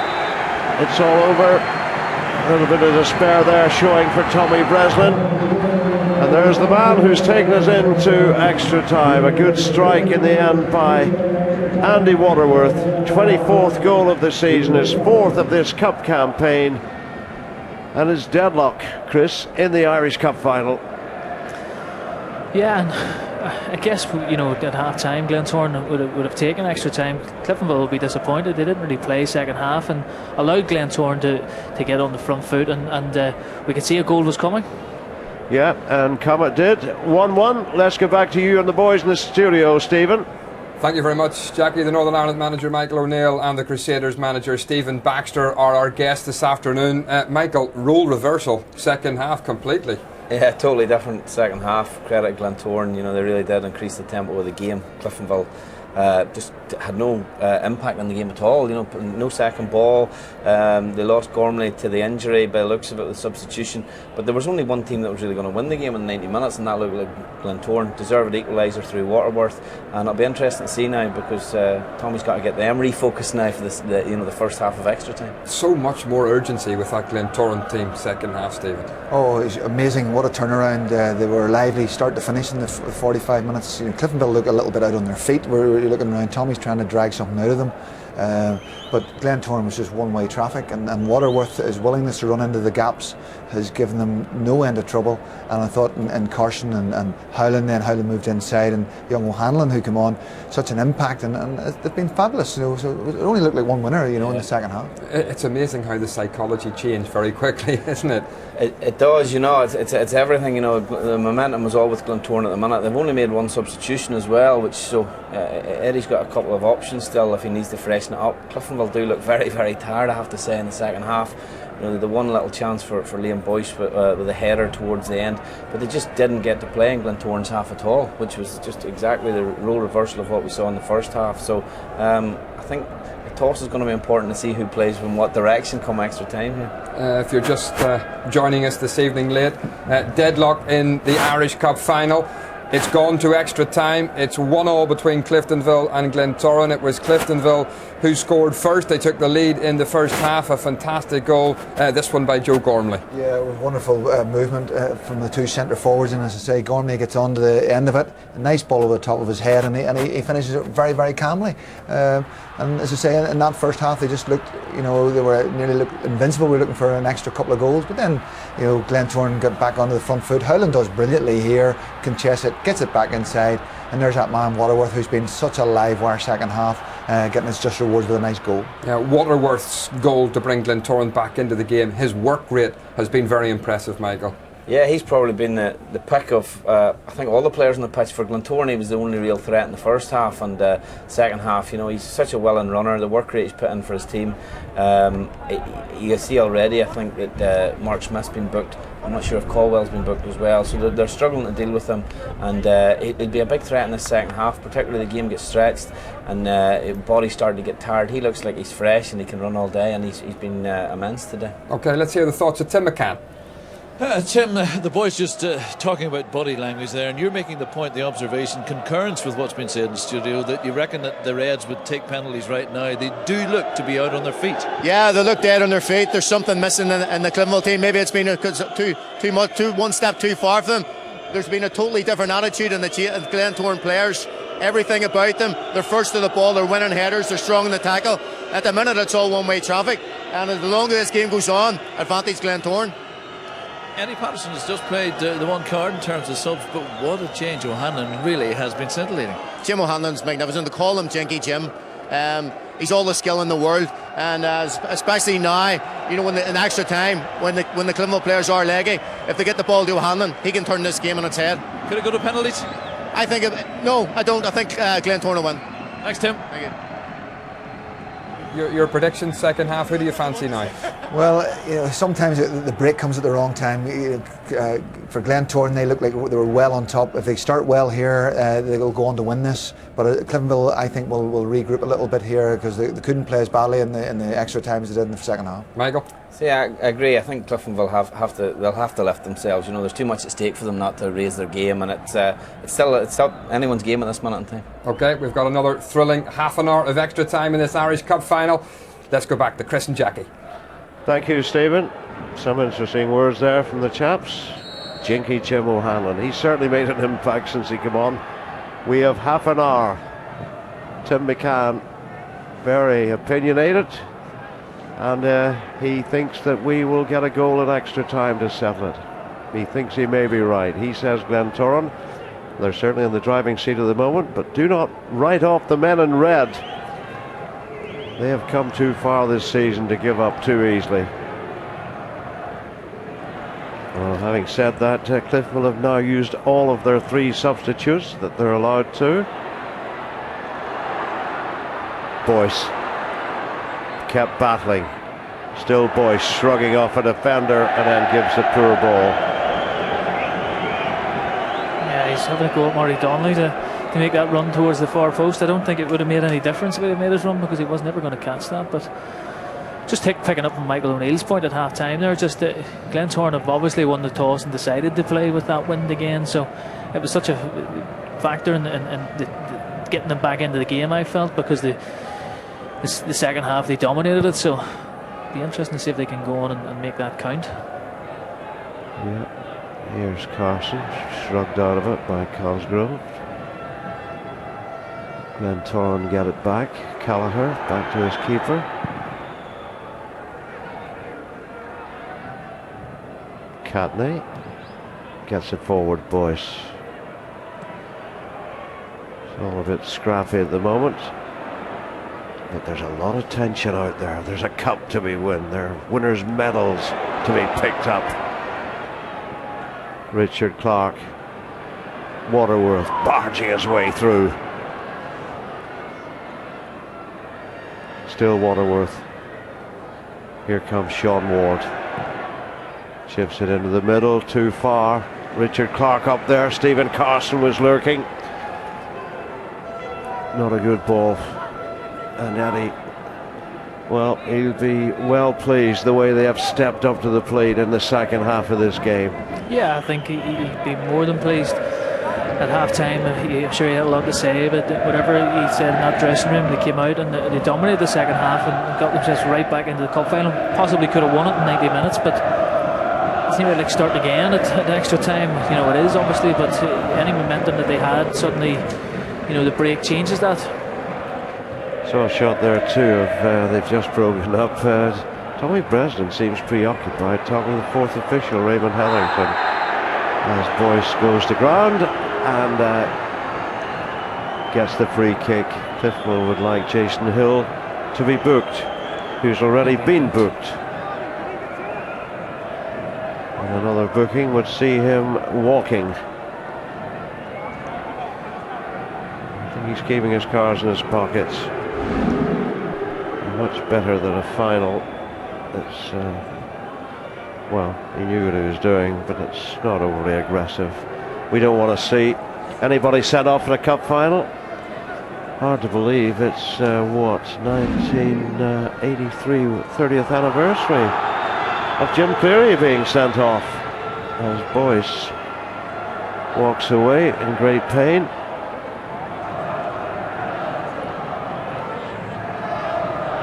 It's all over. A little bit of despair there showing for Tommy Breslin. And there's the man who's taken us into extra time. A good strike in the end by Andy Waterworth. 24th goal of the season, his 4th of this cup campaign. And his deadlock, Chris, in the Irish Cup final. Yeah, and I guess, at half time Glentoran would have taken extra time. Cliftonville would be disappointed. They didn't really play second half and allowed Glentoran to get on the front foot, and we could see a goal was coming. Yeah, and come it did. 1-1. Let's get back to you and the boys in the studio, Stephen. Thank you very much, Jackie. The Northern Ireland manager Michael O'Neill and the Crusaders manager Stephen Baxter are our guests this afternoon. Michael, role reversal, second half completely. Yeah, totally different second half. Credit Glentoran, they really did increase the tempo of the game. Cliftonville just had no impact on the game at all. No second ball. They lost Gormley to the injury by the looks of it with substitution. But there was only one team that was really going to win the game in 90 minutes, and that looked like Glentoran. Deserved equaliser through Waterworth, and it'll be interesting to see now because Tommy's got to get them refocused now for the first half of extra time. So much more urgency with that Glentoran team second half, Stephen. Oh, it's amazing! What a turnaround! They were lively start to finish in the 45 minutes. Cliftonville look a little bit out on their feet. We're looking around. Tommy's trying to drag something out of them. But Glentoran was just one-way traffic, and Waterworth, his willingness to run into the gaps has given them no end of trouble. And I thought in Carson and Howland moved inside, and young O'Hanlon who came on, such an impact, and they've been fabulous. So it only looked like one winner, in the second half. It's amazing how the psychology changed very quickly, isn't it? It does, it's everything. The momentum was all with Glentoran at the minute. They've only made one substitution as well, Eddie's got a couple of options still if he needs to freshen it up. Cliftonville do look very, very tired, I have to say, in the second half. The one little chance for Liam Boyce with a header towards the end, but they just didn't get to play in Glentoran's half at all, which was just exactly the role reversal of what we saw in the first half. So I think the toss is going to be important to see who plays from what direction come extra time here. If you're just joining us this evening late, deadlock in the Irish Cup final. It's gone to extra time. It's 1-1 between Cliftonville and Glentoran. It was Cliftonville who scored first. They took the lead in the first half. A fantastic goal, this one by Joe Gormley. Yeah, it was wonderful movement from the two centre forwards, and as I say, Gormley gets on to the end of it. A nice ball over the top of his head, and he finishes it very, very calmly. And as I say, in that first half, they just looked, they were nearly invincible. We were looking for an extra couple of goals, but then, Glentoran got back onto the front foot. Howland does brilliantly here, contests it, gets it back inside, and there's that man Waterworth who's been such a live wire second half, getting his just rewards with a nice goal. Yeah, Waterworth's goal to bring Glentoran back into the game, his work rate has been very impressive, Michael. Yeah, he's probably been the pick of I think all the players on the pitch for Glentoran. He was the only real threat in the first half, and second half, he's such a willing runner. The work rate he's put in for his team, you see already. I think that Mark Smith's been booked. I'm not sure if Caldwell's been booked as well, so they're struggling to deal with him, and it'll be a big threat in the second half, particularly the game gets stretched and his body's starting to get tired. He looks like he's fresh and he can run all day, and he's been immense today. Okay, let's hear the thoughts of Tim McCann. Tim, the boys just talking about body language there, and you're making the point, the observation, concurrence with what's been said in the studio, that you reckon that the Reds would take penalties right now. They do look to be out on their feet. Yeah, they look dead on their feet. There's something missing in the Cliftonville team. Maybe it's been too much, one step too far for them. There's been a totally different attitude in the Glentoran players. Everything about them, they're first to the ball, they're winning headers, they're strong in the tackle. At the minute, it's all one-way traffic, and the longer this game goes on, advantage Glentoran. Eddie Patterson has just played the one card in terms of subs, but what a change O'Hanlon really has been scintillating. Jim O'Hanlon's magnificent. They call him Jinky Jim. He's all the skill in the world, and especially now, when in extra time, when the Cliftonville players are leggy, if they get the ball to O'Hanlon, he can turn this game on its head. Could it go to penalties? No, I don't. I think Glentoran will win. Thanks, Tim. Thank you. Your prediction second half, who do you fancy now? Well, sometimes the break comes at the wrong time. For Glentoran, they look like they were well on top. If they start well here, they'll go on to win this. But Cliftonville, I think, will regroup a little bit here because they couldn't play as badly in the extra time as they did in the second half. Michael? See, I agree. I think Cliftonville they'll have to lift themselves. There's too much at stake for them not to raise their game, and it's still anyone's game at this minute in time. Okay, we've got another thrilling half an hour of extra time in this Irish Cup final. Let's go back to Chris and Jackie. Thank you, Stephen. Some interesting words there from the chaps. Jinky Jim O'Hanlon. He's certainly made an impact since he came on. We have half an hour. Tim McCann, very opinionated, and he thinks that we will get a goal in extra time to settle it. He thinks he may be right. He says Glentoran, they're certainly in the driving seat at the moment, but do not write off the men in red. They have come too far this season to give up too easily. Well, having said that, Cliftonville have now used all of their 3 substitutes that they're allowed to. Boyce kept battling. Still Boyce shrugging off a defender and then gives a poor ball. Yeah, he's having a go at Murray Donnelly to make that run towards the far post. I don't think it would have made any difference if he had made his run because he was never going to catch that. But just picking up from Michael O'Neill's point at half time there, just Glentoran have obviously won the toss and decided to play with that wind again, so it was such a factor in getting them back into the game, I felt, because the second half they dominated it, so it'll be interesting to see if they can go on and make that count. Yeah, here's Carson, shrugged out of it by Cosgrove. Glentoran get it back. Callagher back to his keeper. Catney gets it forward. Boyce. It's all a bit scrappy at the moment, but there's a lot of tension out there. There's a cup to be won. There are winners' medals to be picked up. Richard Clark, Waterworth barging his way through. Still Waterworth. Here comes Sean Ward. Chips it into the middle, too far. Richard Clark up there. Stephen Carson was lurking. Not a good ball. And Eddie, well, he'll be well pleased the way they have stepped up to the plate in the second half of this game. Yeah, I think he'd be more than pleased at half time. I'm sure he had a lot to say, but whatever he said in that dressing room, they came out and they dominated the second half and got themselves right back into the cup final. Possibly could have won it in 90 minutes, but it seemed like starting again at extra time. It is obviously, but any momentum that they had, suddenly, the break changes that. Saw a shot there too of they've just broken up. Tommy Bresnan seems preoccupied talking to the fourth official, Raymond Hetherington, as Boyce goes to ground and gets the free kick. Cliftonville would like Jason Hill to be booked, who's already been booked. And another booking would see him walking. I think he's keeping his cards in his pockets. Much better than a final. It's well, he knew what he was doing, but it's not overly aggressive. We don't want to see anybody sent off in a cup final. Hard to believe it's 1983 30th anniversary of Jim Cleary being sent off, as Boyce walks away in great pain.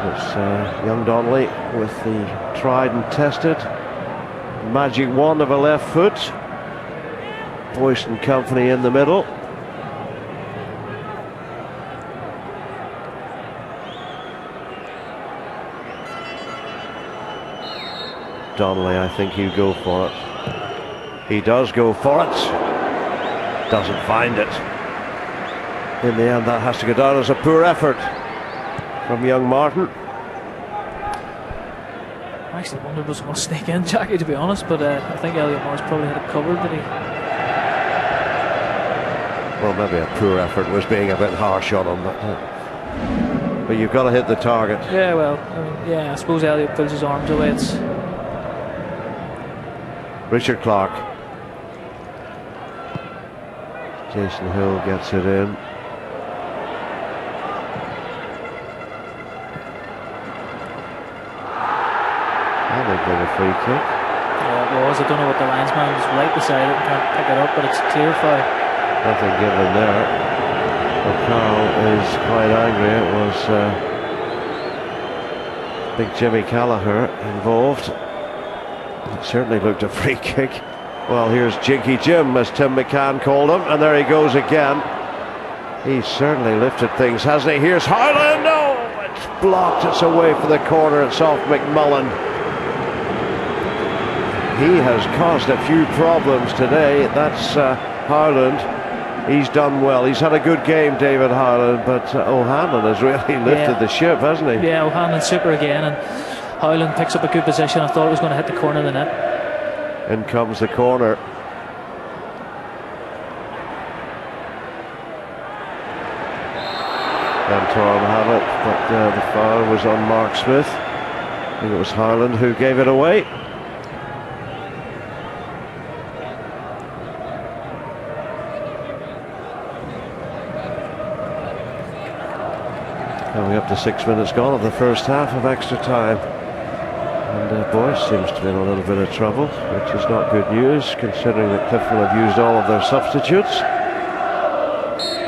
It's young Donnelly with the tried and tested magic wand of a left foot. Boyce and company in the middle. Donnelly, I think he'll go for it. He does go for it. Doesn't find it. In the end, that has to go down as a poor effort from young Martin. I actually wondered was going to sneak in, Jackie, to be honest, but I think Elliot Morris probably had it covered, but he... Well, maybe a poor effort was being a bit harsh on him, but but you've got to hit the target. Yeah, well, I suppose Elliott pulls his arms away. It's Richard Clark. Jason Hill gets it in. And they get a free kick. Yeah, it was. I don't know what the linesman was right beside it and can't pick it up, but it's a clear foul. Nothing given there. But Carl is quite angry. It was big Jimmy Callagher involved. It certainly looked a free kick. Well, here's Jinky Jim, as Tim McCann called him, and there he goes again. He's certainly lifted things, hasn't he? Here's Harlan. No, it's blocked. It's away for the corner. It's off McMullen. He has caused a few problems today. That's Harland. He's done well. He's had a good game, David Harland, but O'Hanlon has really lifted the ship, hasn't he? Yeah, O'Hanlon's super again, and Howland picks up a good position. I thought it was going to hit the corner of the net. In comes the corner. Glentoran have it, but the foul was on Mark Smith. I think it was Harland who gave it away. Coming up to 6 minutes gone of the first half of extra time. And Boyce seems to be in a little bit of trouble, which is not good news, considering that Cliftonville have used all of their substitutes.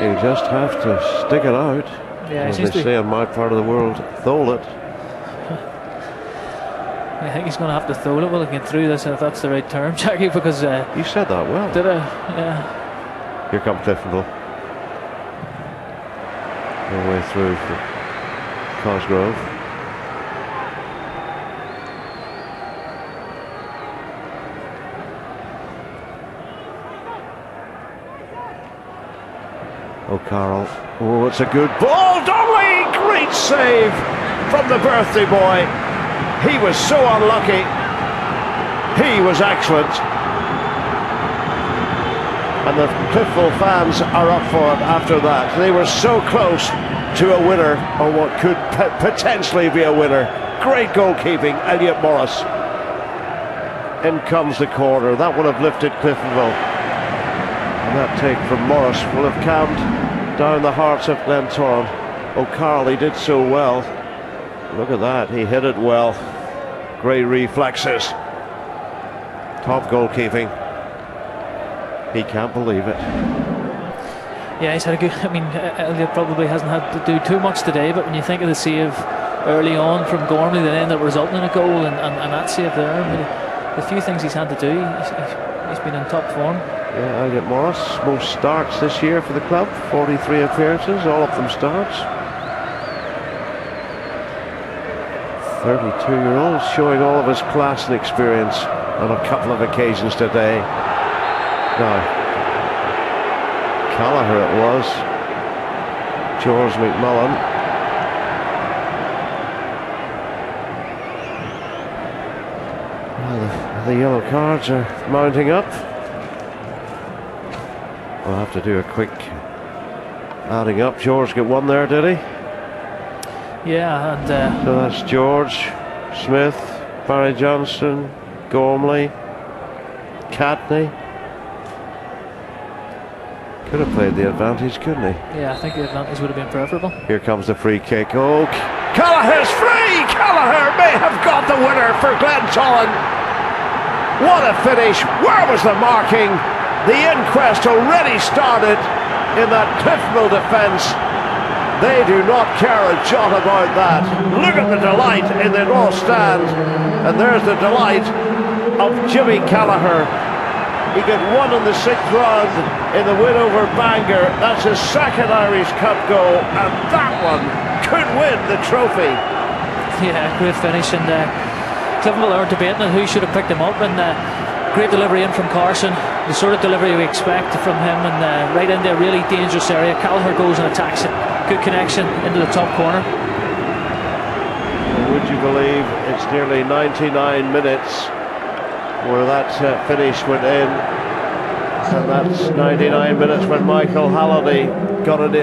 You just have to stick it out. Yeah, as they say in my part of the world, thole it. I think he's going to have to throw it. Will he get through this, if that's the right term, Jackie? Because you said that well. Did I? Yeah. Here comes Cliftonville. All the way through for Cosgrove. O'Carroll. Oh, it's a good ball. Donnelly! Great save from the birthday boy. He was so unlucky. He was excellent. And the Cliftonville fans are up for it after that. They were so close to a winner, or what could potentially be a winner. Great goalkeeping, Elliot Morris. In comes the corner. That would have lifted Cliftonville. And that take from Morris will have calmed down the hearts of Glentoran. O'Carroll, he did so well. Look at that, he hit it well. Great reflexes. Top goalkeeping. He can't believe it. Yeah, he's had a good. I mean, Elliot probably hasn't had to do too much today, but when you think of the save early on from Gormley that ended up resulting in a goal, and that save there, I mean, the few things he's had to do, he's been in top form. Yeah, Elliot Morris, most starts this year for the club, 43 appearances, all of them starts. 32-year-old showing all of his class and experience on a couple of occasions today. Now, Callagher it was. George McMullen. Well, the yellow cards are mounting up. We'll have to do a quick adding up. George got one there, did he? Yeah, and so that's George, Smith, Barry Johnston, Gormley, Catney. Could have played the advantage, couldn't he? Yeah, I think the advantage would have been preferable. Here comes the free kick. Oh, Callagher's free! Callagher may have got the winner for Glentoran. What a finish! Where was the marking? The inquest already started in that Cliftonville defence. They do not care a jot about that. Look at the delight in the North Stand. And there's the delight of Jimmy Callagher. He got one in the 6th round in the win over Bangor. That's his second Irish Cup goal, and that one could win the trophy. Yeah, great finish, and Cliftonville are debating on who should have picked him up, and great delivery in from Carson, the sort of delivery we expect from him, and right into a really dangerous area. Callagher goes and attacks it. Good connection into the top corner. Would you believe it's nearly 99 minutes where that finish went in? And that's 99 minutes when Michael Halliday got an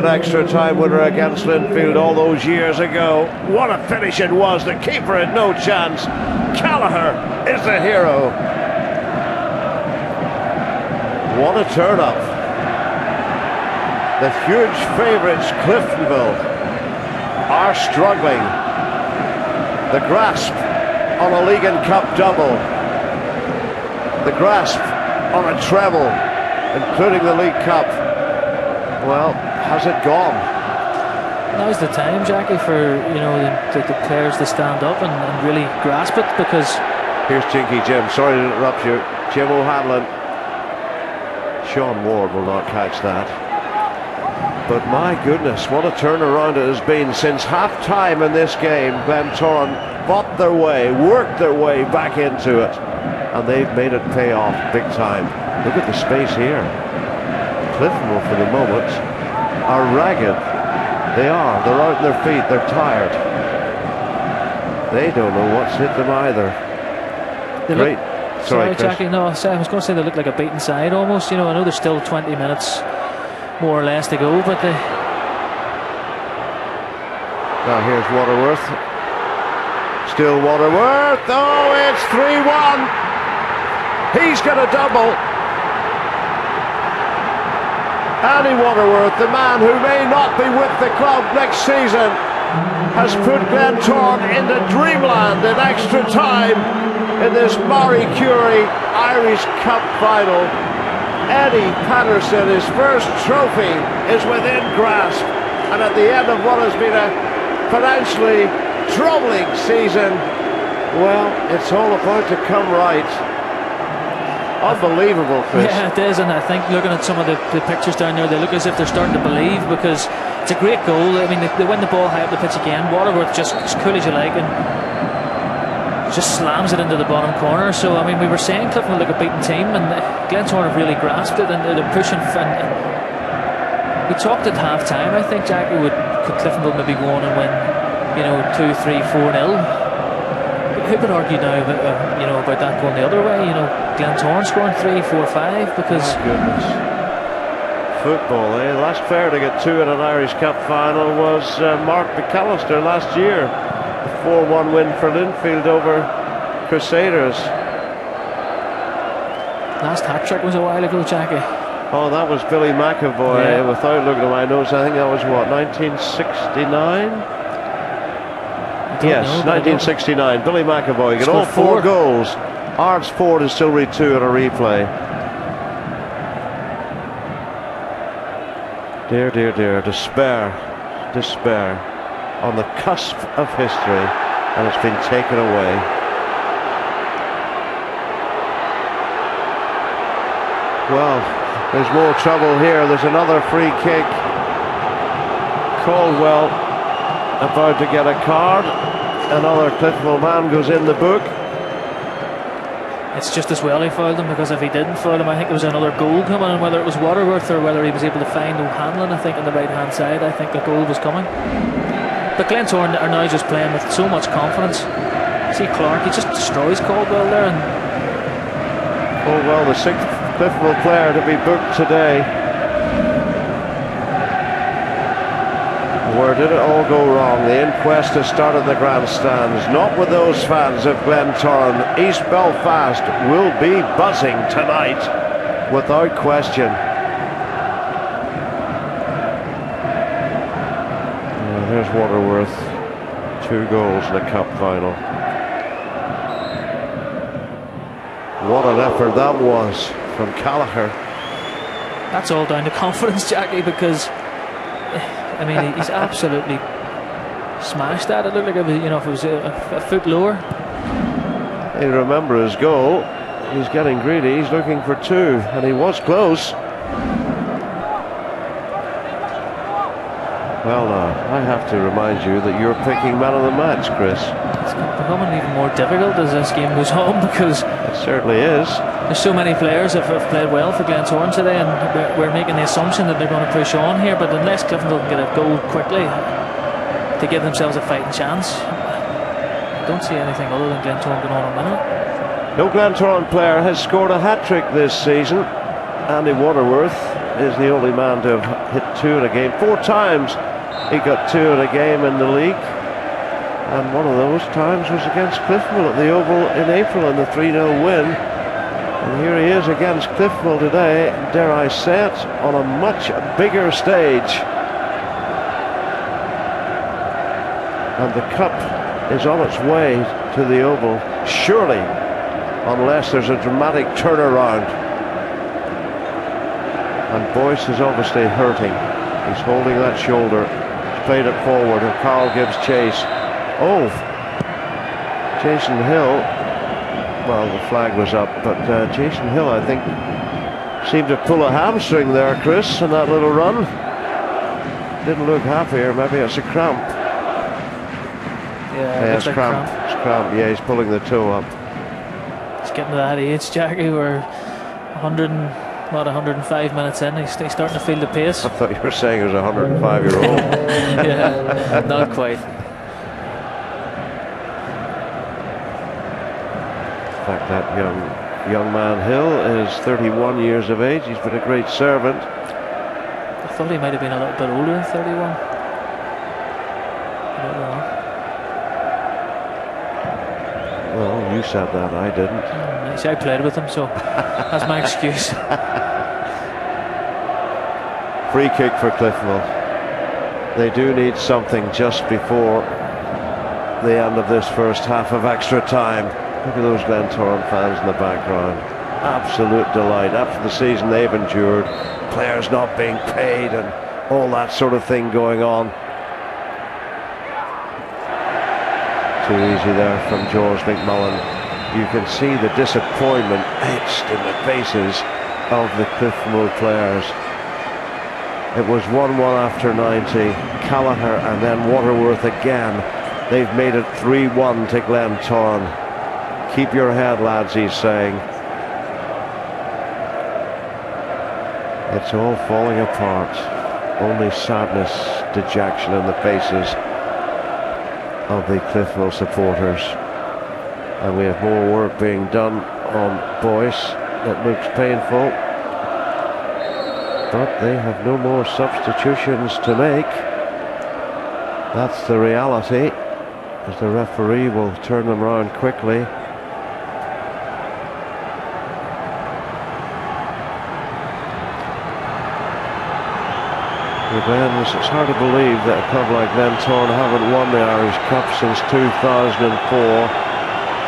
extra time winner against Linfield all those years ago. What a finish it was. The keeper had no chance. Gallagher is the hero. What a turn up. The huge favourites, Cliftonville, are struggling. The grasp on a League and Cup double. The grasp on a treble, including the League Cup. Well, has it gone? Now's the time, Jackie, for the players to stand up and really grasp it, because here's Jinky Jim. Sorry to interrupt you, Jim O'Hanlon. Sean Ward will not catch that. But my goodness, what a turnaround it has been since half-time in this game. Glentoran fought their way, worked their way back into it, and they've made it pay off big time. Look at the space here. Cliftonville, for the moment, are ragged. They're out on their feet, they're tired. They don't know what's hit them either. Great. Sorry, Jackie. No, I was going to say they look like a beaten side almost. I know there's still 20 minutes more or less to go, but now here's Waterworth. Still Waterworth. Oh, it's 3-1. He's got a double. Andy Waterworth, the man who may not be with the club next season, has put Glentoran into dreamland in extra time in this Marie Curie Irish Cup final. Eddie Patterson, his first trophy, is within grasp, and at the end of what has been a financially troubling season, well, it's all about to come right. Unbelievable, Chris. Yeah, it is, and I think looking at some of the pictures down there, they look as if they're starting to believe, because it's a great goal. I mean, they win the ball high up the pitch again. Waterworth just as cool as you like, and just slams it into the bottom corner. So, I mean, we were saying Cliftonville look a beaten team, and Glentoran have really grasped it, and they're pushing. We talked at half time, I think, Jackie, could Cliftonville maybe go on and win, 2, 3, 4-0. Who could argue now about that going the other way? Glentoran scoring 3, 4, 5, because oh, goodness. Football, eh? The last player to get 2 in an Irish Cup final was Mark McAllister last year. A 4-1 win for Linfield over Crusaders. Last hat-trick was a while ago, Jackie. Oh, that was Billy McAvoy. Yeah. Without looking at my notes, I think that was what, 1969? Yes, 1969. Billy McAvoy got all 4 goals. Ards Ford is still read 2 at a replay. Dear, dear, dear, despair on the cusp of history, and it's been taken away. Well, there's more trouble here. There's another free kick. Caldwell about to get a card. Another Cliftonville man goes in the book. It's just as well he fouled him, because if he didn't foul him, I think there was another goal coming, and whether it was Waterworth or whether he was able to find O'Hanlon, I think, on the right hand side, I think the goal was coming. But Glentoran are now just playing with so much confidence. See Clark, he just destroys Caldwell there. And Caldwell, the 6th Cliftonville player to be booked today. Where did it all go wrong? The inquest has started the grandstands, not with those fans of Glentoran. East Belfast will be buzzing tonight, without question. There's Waterworth, 2 goals in the cup final. What an effort that was from Gallagher. That's all down to confidence, Jackie, because I mean, he's absolutely smashed that. It looked like if it was a foot lower. You remember his goal. He's getting greedy. He's looking for 2, and he was close. Well, I have to remind you that you're picking man of the match, Chris. It's becoming even more difficult as this game goes on, because it certainly is. There's so many players that have played well for Glentoran today, and we're making the assumption that they're going to push on here, but unless Cliftonville can get a goal quickly to give themselves a fighting chance, I don't see anything other than Glentoran going on and winning. No Glentoran player has scored a hat-trick this season. Andy Waterworth is the only man to have hit 2 in a game. 4 times he got 2 in a game in the league. And one of those times was against Cliftonville at the Oval in April in the 3-0 win. And here he is against Cliftonville today, dare I say it, on a much bigger stage. And the cup is on its way to the Oval, surely, unless there's a dramatic turnaround. And Boyce is obviously hurting. He's holding that shoulder. He's played it forward, and Carl gives chase. Oh, Jason Hill. Well, the flag was up, but Jason Hill, I think, seemed to pull a hamstring there, Chris, in that little run. Didn't look happy, or maybe it's a cramp. Yeah, it's cramp. It's cramp. Yeah, he's pulling the toe up. He's getting to that age, Jackie, where 105 minutes in, he's starting to feel the pace. I thought you were saying he was a 105-year-old. Yeah, not quite. In fact, that young man Hill is 31 years of age. He's been a great servant. I thought he might have been a little bit older than 31. I don't know. Well, you said that, I didn't. See, I played with him, so that's my excuse. Free kick for Cliftonville. They do need something just before the end of this first half of extra time. Look at those Glentoran fans in the background. Absolute delight after the season they've endured, players not being paid and all that sort of thing going on. Too easy there from George McMullen. You can see the disappointment etched in the faces of the Cliftonville players. It was 1-1 after 90. Callagher and then Waterworth again. They've made it 3-1 to Glentoran. Keep your head, lads, he's saying. It's all falling apart. Only sadness, dejection in the faces of the Cliftonville supporters. And we have more work being done on Boyce. It looks painful. But they have no more substitutions to make. That's the reality, as the referee will turn them around quickly. It's hard to believe that a club like Glentoran haven't won the Irish Cup since 2004.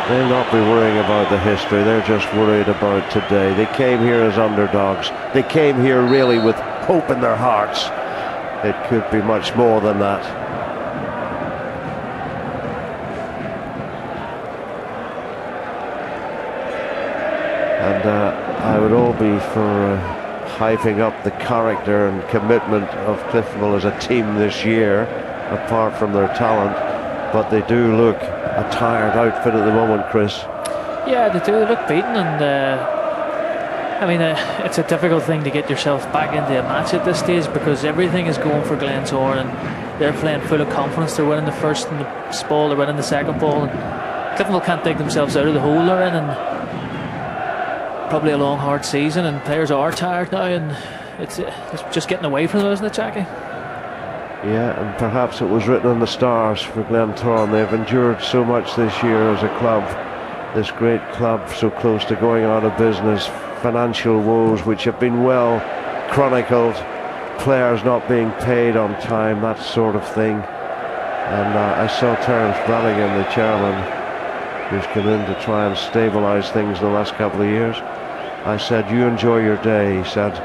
They'll not be worrying about the history, they're just worried about today. They came here as underdogs. They came here really with hope in their hearts. It could be much more than that. And I would all be for hyping up the character and commitment of Cliftonville as a team this year, apart from their talent. But they do look a tired outfit at the moment, Chris. Yeah, they do. They look beaten, and I mean, it's a difficult thing to get yourself back into a match at this stage, because everything is going for Glentoran, and they're playing full of confidence. They're winning the first and the ball, they're winning the second ball, and Cliftonville can't dig themselves out of the hole they're in, and probably a long, hard season, and players are tired now, and it's just getting away from them, isn't it, Jackie? Yeah, and perhaps it was written in the stars for Glentoran. They've endured so much this year as a club, this great club so close to going out of business, financial woes which have been well chronicled, players not being paid on time, that sort of thing. And I saw Terence Brannigan, the chairman, who's come in to try and stabilise things in the last couple of years. I said, you enjoy your day. He said,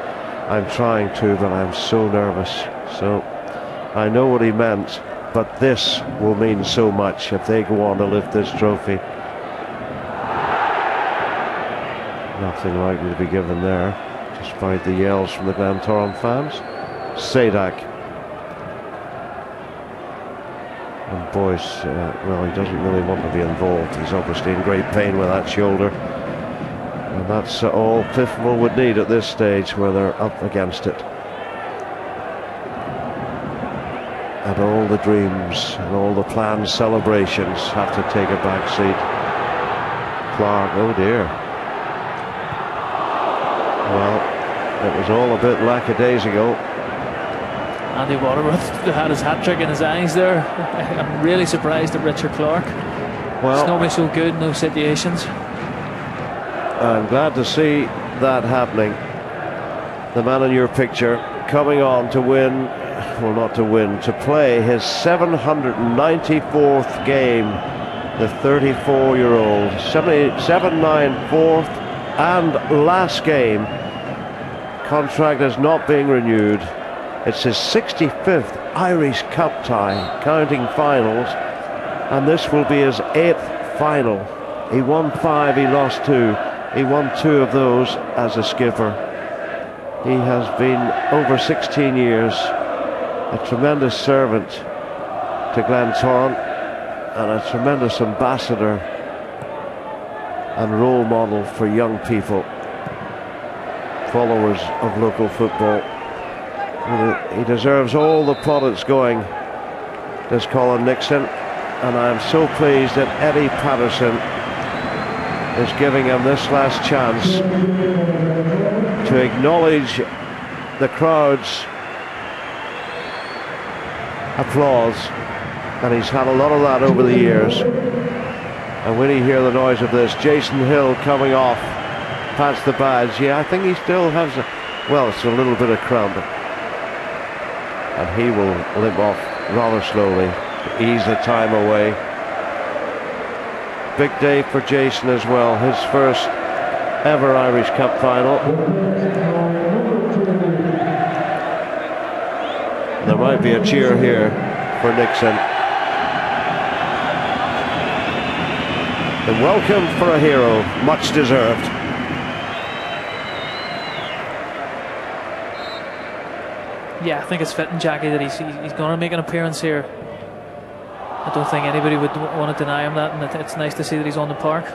I'm trying to, but I'm so nervous. So I know what he meant, but this will mean so much if they go on to lift this trophy. Nothing likely to be given there, despite the yells from the Glentoran fans. Sadak. And Boyce, well, he doesn't really want to be involved. He's obviously in great pain with that shoulder. And that's all Cliftonville would need at this stage, where they're up against it. And all the dreams and all the planned celebrations have to take a back seat. Clark, oh dear. Well, it was all a bit lackadaisical. Andy Waterworth had his hat-trick in his eyes there. I'm really surprised at Richard Clark. Well, it's normally so good in those situations. I'm glad to see that happening. The man in your picture coming on to win, well, not to win, to play his 794th game, the 34-year-old, 7-9 fourth and last game. Contract is not being renewed. It's his 65th Irish Cup tie, counting finals, and this will be his 8th final. He won 5, he lost 2. He won 2 of those as a skipper. He has been, over 16 years, a tremendous servant to Glentoran and a tremendous ambassador and role model for young people, followers of local football. He deserves all the plaudits going, does Colin Nixon, and I'm so pleased that Eddie Patterson is giving him this last chance to acknowledge the crowd's applause, and he's had a lot of that over the years. And when you hear the noise of this, Jason Hill coming off, pats the badge. Yeah, I think he still has well, it's a little bit of crumb, and he will limp off rather slowly to ease the time away. Big day for Jason as well, his first ever Irish Cup final. There might be a cheer here for Nixon. The welcome for a hero, much deserved. Yeah, I think it's fitting, Jackie, that he's going to make an appearance here. I don't think anybody would want to deny him that, and it's nice to see that he's on the park.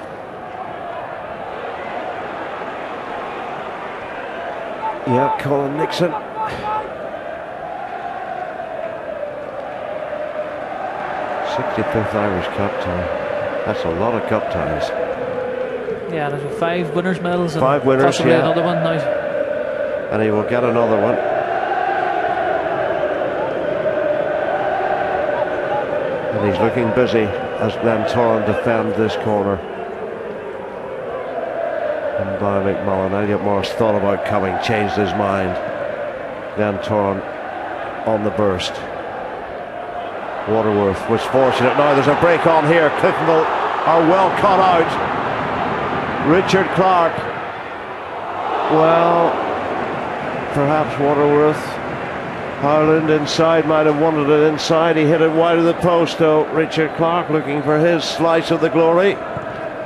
Yeah, Colin Nixon. '65th Irish Cup tie. That's a lot of cup ties. Yeah, there's 5 winners' medals and 5 winners, possibly yeah. another one now. And he will get another one. And he's looking busy as Glentoran defend this corner. And by McMullen, Elliot Morris thought about coming, changed his mind. Glentoran on the burst. Waterworth was fortunate. Now there's a break on here. Cliftonville are well caught out. Richard Clark. Well, perhaps Waterworth. Harland inside, might have wanted it inside. He hit it wide of the post though. Richard Clark looking for his slice of the glory.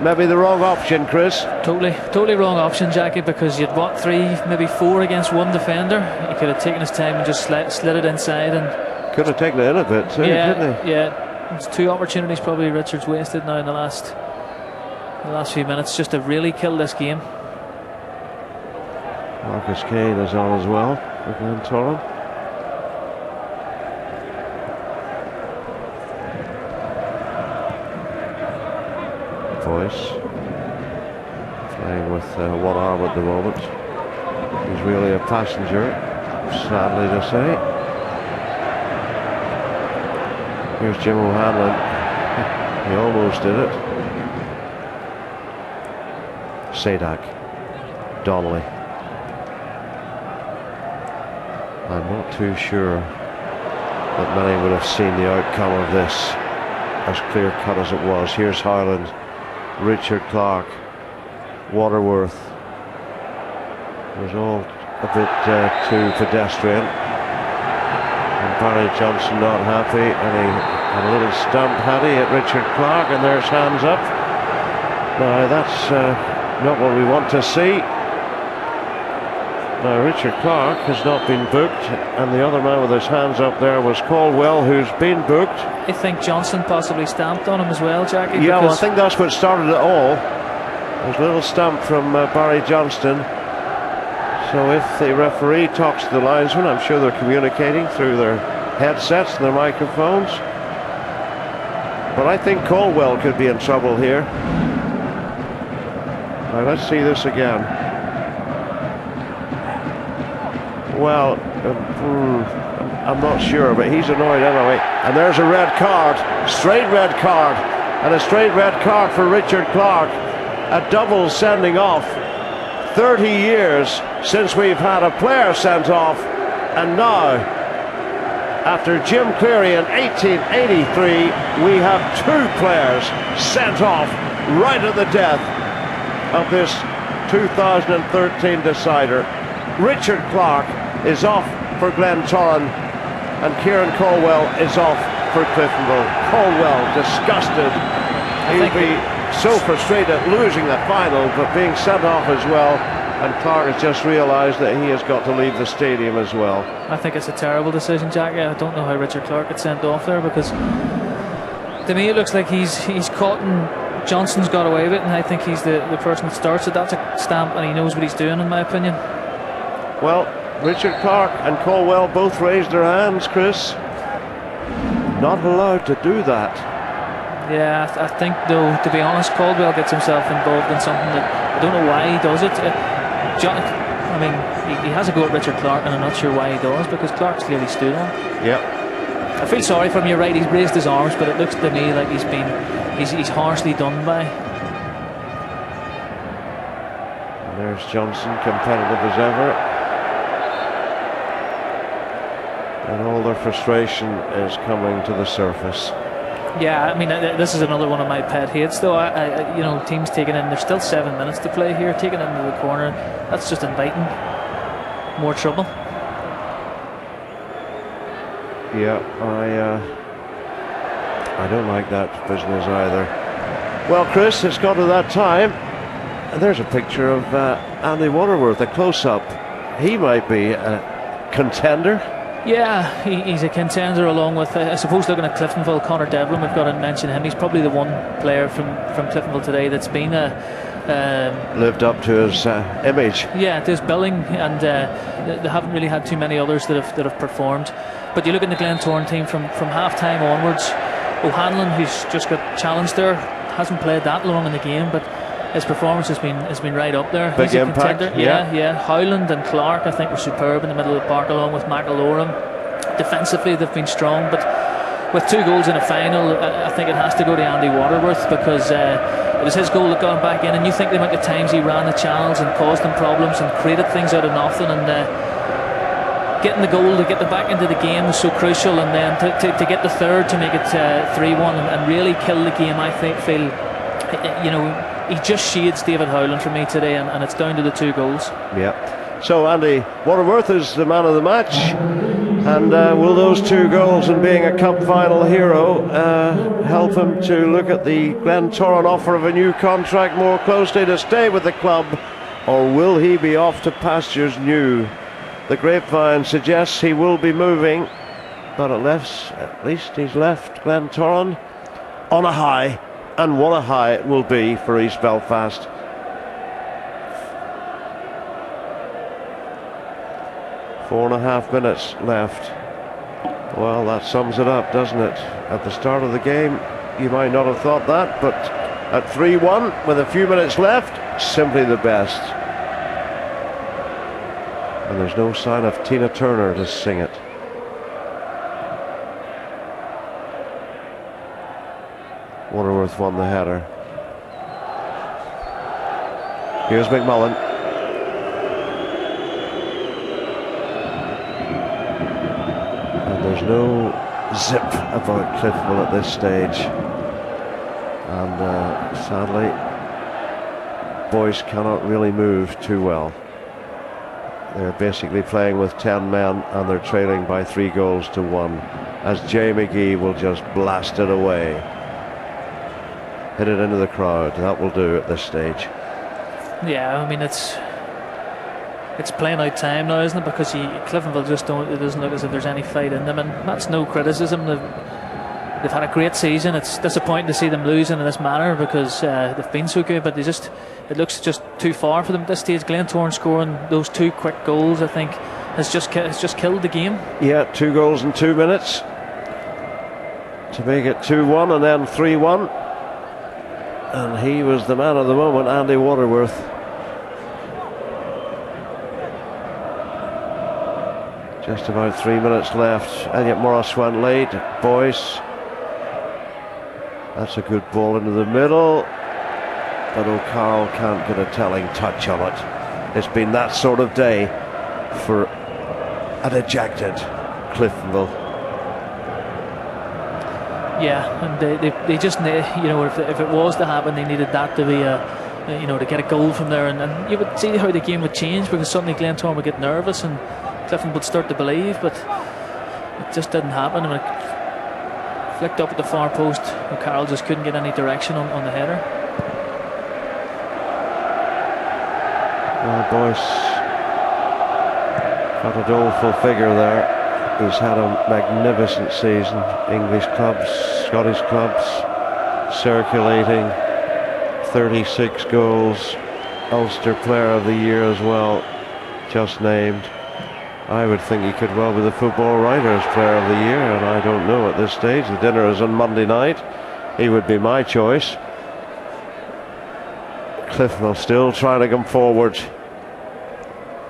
Maybe the wrong option, Chris. Totally wrong option, Jackie, because you'd what, 3, maybe 4 against one defender. He could have taken his time and just slid it inside, and could have taken it in a bit too, couldn't he? Yeah, it's 2 opportunities probably Richard's wasted now in the last few minutes just to really kill this game. Marcus Kane is on as well for Glentoran. Voice playing with one arm at the moment. He's really a passenger, sadly to say. Here's Jim O'Hanlon. He almost did it. Sadak, Donnelly. I'm not too sure that many would have seen the outcome of this as clear cut as it was. Here's Harland, Richard Clark, Waterworth. It was all a bit too pedestrian. And Barry Johnson not happy, and he had a little stamp, had he, at Richard Clark, and there's hands up. Now that's not what we want to see. Now Richard Clark has not been booked, and the other man with his hands up there was Caldwell, who's been booked. I think Johnson possibly stamped on him as well, Jackie. Yeah, well, I think that's what started it all. There's a little stamp from Barry Johnston. So if the referee talks to the linesman, I'm sure they're communicating through their headsets and their microphones. But I think Caldwell could be in trouble here. Now let's see this again. Well, I'm not sure, but he's annoyed anyway. And there's a red card, straight red card, and a straight red card for Richard Clark. A double sending off. 30 years since we've had a player sent off, and now, after Jim Cleary in 1883, we have 2 players sent off right at the death of this 2013 decider. Richard Clark is off for Glentoran, and Kieran Colwell is off for Cliftonville. Colwell disgusted. He'll be so frustrated losing the final, but being sent off as well. And Clark has just realised that he has got to leave the stadium as well. I think it's a terrible decision, Jack. I don't know how Richard Clark gets sent off there, because to me it looks like he's caught and Johnson's got away with it, and I think he's the person that starts it. That's a stamp, and he knows what he's doing, in my opinion. Well, Richard Clark and Colwell both raised their hands, Chris. Not allowed to do that. Yeah, I think, though, to be honest, Caldwell gets himself involved in something that I don't know why he does it. I mean, he has a go at Richard Clark, and I'm not sure why he does, because Clark's clearly stood on. Yep. I feel sorry for him. You're right. He's raised his arms, but it looks to me like he's harshly done by. And there's Johnson, competitive as ever, and all their frustration is coming to the surface. Yeah, I mean, this is another one of my pet hates, though. You know, teams taking in, there's still 7 minutes to play here, taking it into the corner. That's just inviting more trouble. Yeah, I don't like that business either. Well, Chris, it's got to that time. And there's a picture of Andy Waterworth, a close-up. He might be a contender. Yeah, he's a contender, along with, I suppose, looking at Cliftonville, Connor Devlin, we've got to mention him. He's probably the one player from Cliftonville today that's been lived up to his image. Yeah, to his billing, and they haven't really had too many others that have performed. But you look at the Glentoran team from half-time onwards. O'Hanlon, who's just got challenged there, hasn't played that long in the game, but his performance has been right up there. Big He's a impact. contender. Yeah. Howland and Clark, I think, were superb in the middle of the park, along with McAlorum. Defensively, they've been strong, but with 2 goals in a final, I think it has to go to Andy Waterworth, because it was his goal that got him back in. And you think the amount of times he ran the channels and caused them problems and created things out of nothing, and getting the goal to get them back into the game was so crucial, and then to get the third to make it 3-1 and really kill the game. I feel, you know, he just shades David Howland for me today, and it's down to the 2 goals. Yeah. So Andy Waterworth is the man of the match, and will those 2 goals and being a cup final hero help him to look at the Glentoran offer of a new contract more closely to stay with the club, or will he be off to pastures new? The grapevine suggests he will be moving, but at least he's left Glentoran on a high. And what a high it will be for East Belfast. Four and a half minutes left. Well, that sums it up, doesn't it? At the start of the game, you might not have thought that, but at 3-1 with a few minutes left, simply the best. And there's no sign of Tina Turner to sing it. Waterworth won the header. Here's McMullen. And there's no zip about Cliftonville at this stage. And sadly, boys cannot really move too well. They're basically playing with 10 men, and they're trailing by 3 goals to 1, as Jay McGee will just blast it away. Hit it into the crowd. That will do at this stage. Yeah, I mean, it's playing out time now, isn't it? Because Cliftonville just it doesn't look as if there's any fight in them, and that's no criticism. They've had a great season. It's disappointing to see them losing in this manner, because they've been so good, but it looks just too far for them at this stage. Glentoran scoring those 2 quick goals, I think, has just killed the game. Yeah, 2 goals in 2 minutes to make it 2-1 and then 3-1. And he was the man of the moment, Andy Waterworth. Just about 3 minutes left. Elliot Morris went late. Boyce. That's a good ball into the middle. But O'Carroll can't get a telling touch on it. It's been that sort of day for a dejected Cliftonville. Yeah, and they just, you know, if it was to happen, they needed that to be you know, to get a goal from there, and you would see how the game would change, because suddenly Glentoran would get nervous and Clifton would start to believe, but it just didn't happen. And it flicked up at the far post. O'Carroll just couldn't get any direction on the header. Well, Boyce got a doleful figure there. He's had a magnificent season. English clubs, Scottish clubs, circulating, 36 goals, Ulster Player of the Year as well, just named. I would think he could well be the Football Writers Player of the Year, and I don't know at this stage. The dinner is on Monday night. He would be my choice. Cliftonville still trying to come forward.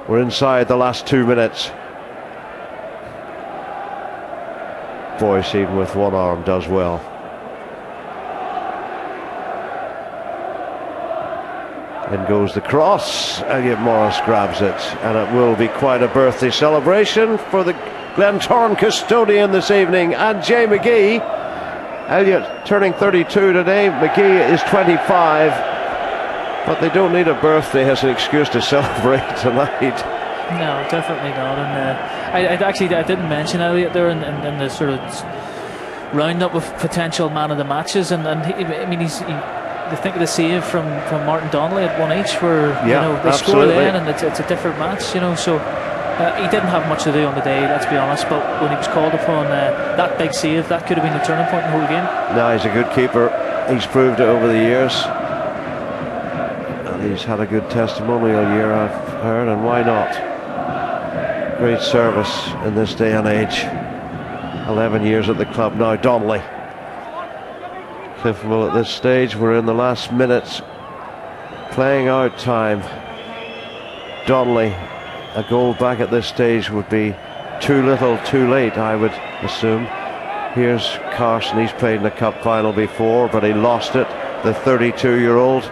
We're inside the last 2 minutes. Boyce, even with one arm, does well. In goes the cross. Elliot Morris grabs it, and it will be quite a birthday celebration for the Glentoran custodian this evening, and Jay McGee. Elliot turning 32 today. McGee is 25, but they don't need a birthday as an excuse to celebrate tonight. No, definitely not. And I didn't mention Elliot there in the sort of roundup of potential man of the matches, and you think of the save from Martin Donnelly at one each, where you know they score then, and it's a different match, you know. So he didn't have much to do on the day, let's be honest. But when he was called upon, that big save, that could have been the turning point in the whole game. No, he's a good keeper. He's proved it over the years, and he's had a good testimonial year, I've heard, and why not? Great service in this day and age. 11 years at the club now. Donnelly. Cliftonville at this stage, we're in the last minutes, playing out time. Donnelly, a goal back at this stage would be too little too late, I would assume. Here's Carson. He's played in the cup final before, but he lost it. The 32-year-old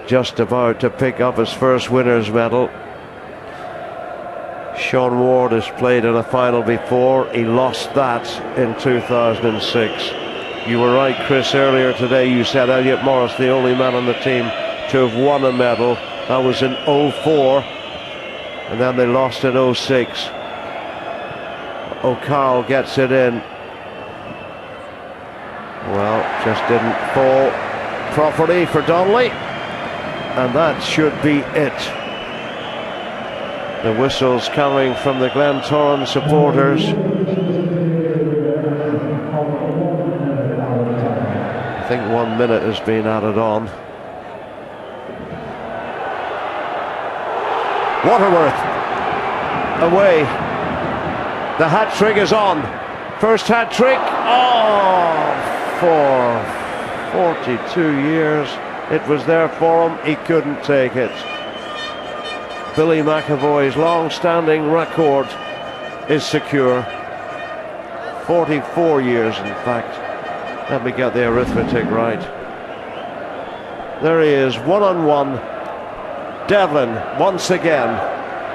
just about to pick up his first winner's medal. Sean Ward has played in a final before. He lost that in 2006. You were right, Chris, earlier today. You said Elliot Morris, the only man on the team to have won a medal. That was in 04, and then they lost in 06. O'Carroll gets it in. Well, just didn't fall properly for Donnelly, and that should be it. The whistles coming from the Glentoran supporters. I think 1 minute has been added on. Waterworth away. The hat trick is on. First hat trick. Oh, for 42 years it was there for him. He couldn't take it. Billy McAvoy's long-standing record is secure. 44 years, in fact. Let me get the arithmetic right. There he is, one-on-one. Devlin, once again,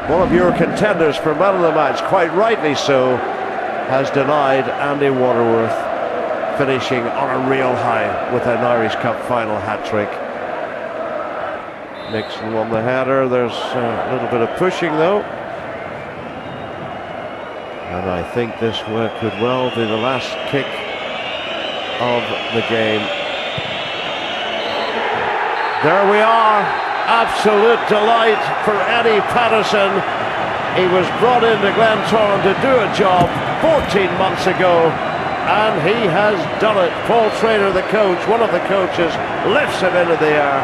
one of your contenders for man of the match, quite rightly so, has denied Andy Waterworth finishing on a real high with an Irish Cup final hat-trick. Nixon won the header. There's a little bit of pushing though, and I think this could well be the last kick of the game. There we are. Absolute delight for Eddie Patterson. He was brought into Glentoran to do a job 14 months ago, and he has done it. Paul Traynor, the coach, one of the coaches, lifts him into the air.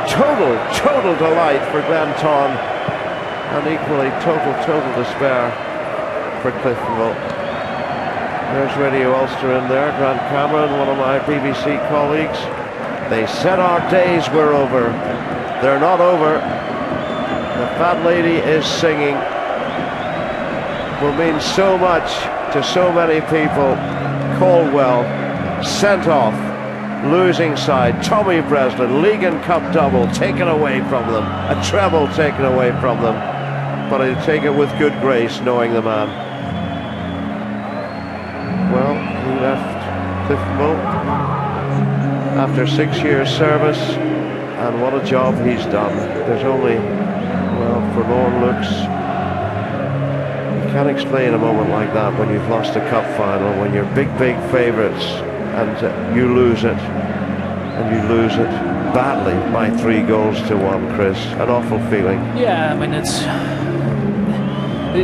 Total delight for Glentoran, and equally total despair for Cliftonville. There's Radio Ulster in there, Grant Cameron, one of my BBC colleagues. They said our days were over. They're not over. The fat lady is singing. will mean so much to so many people. Caldwell sent off, losing side. Tommy Breslin, League and Cup double taken away from them, a treble taken away from them, but he'll take it with good grace, knowing the man. Well, he left Cliftonville after 6 years service, and what a job he's done. There's only, well, forlorn looks. You can't explain a moment like that when you've lost a cup final, when you're big favourites and you lose it, and you lose it badly by 3 goals to 1, Chris. An awful feeling. Yeah, I mean, it's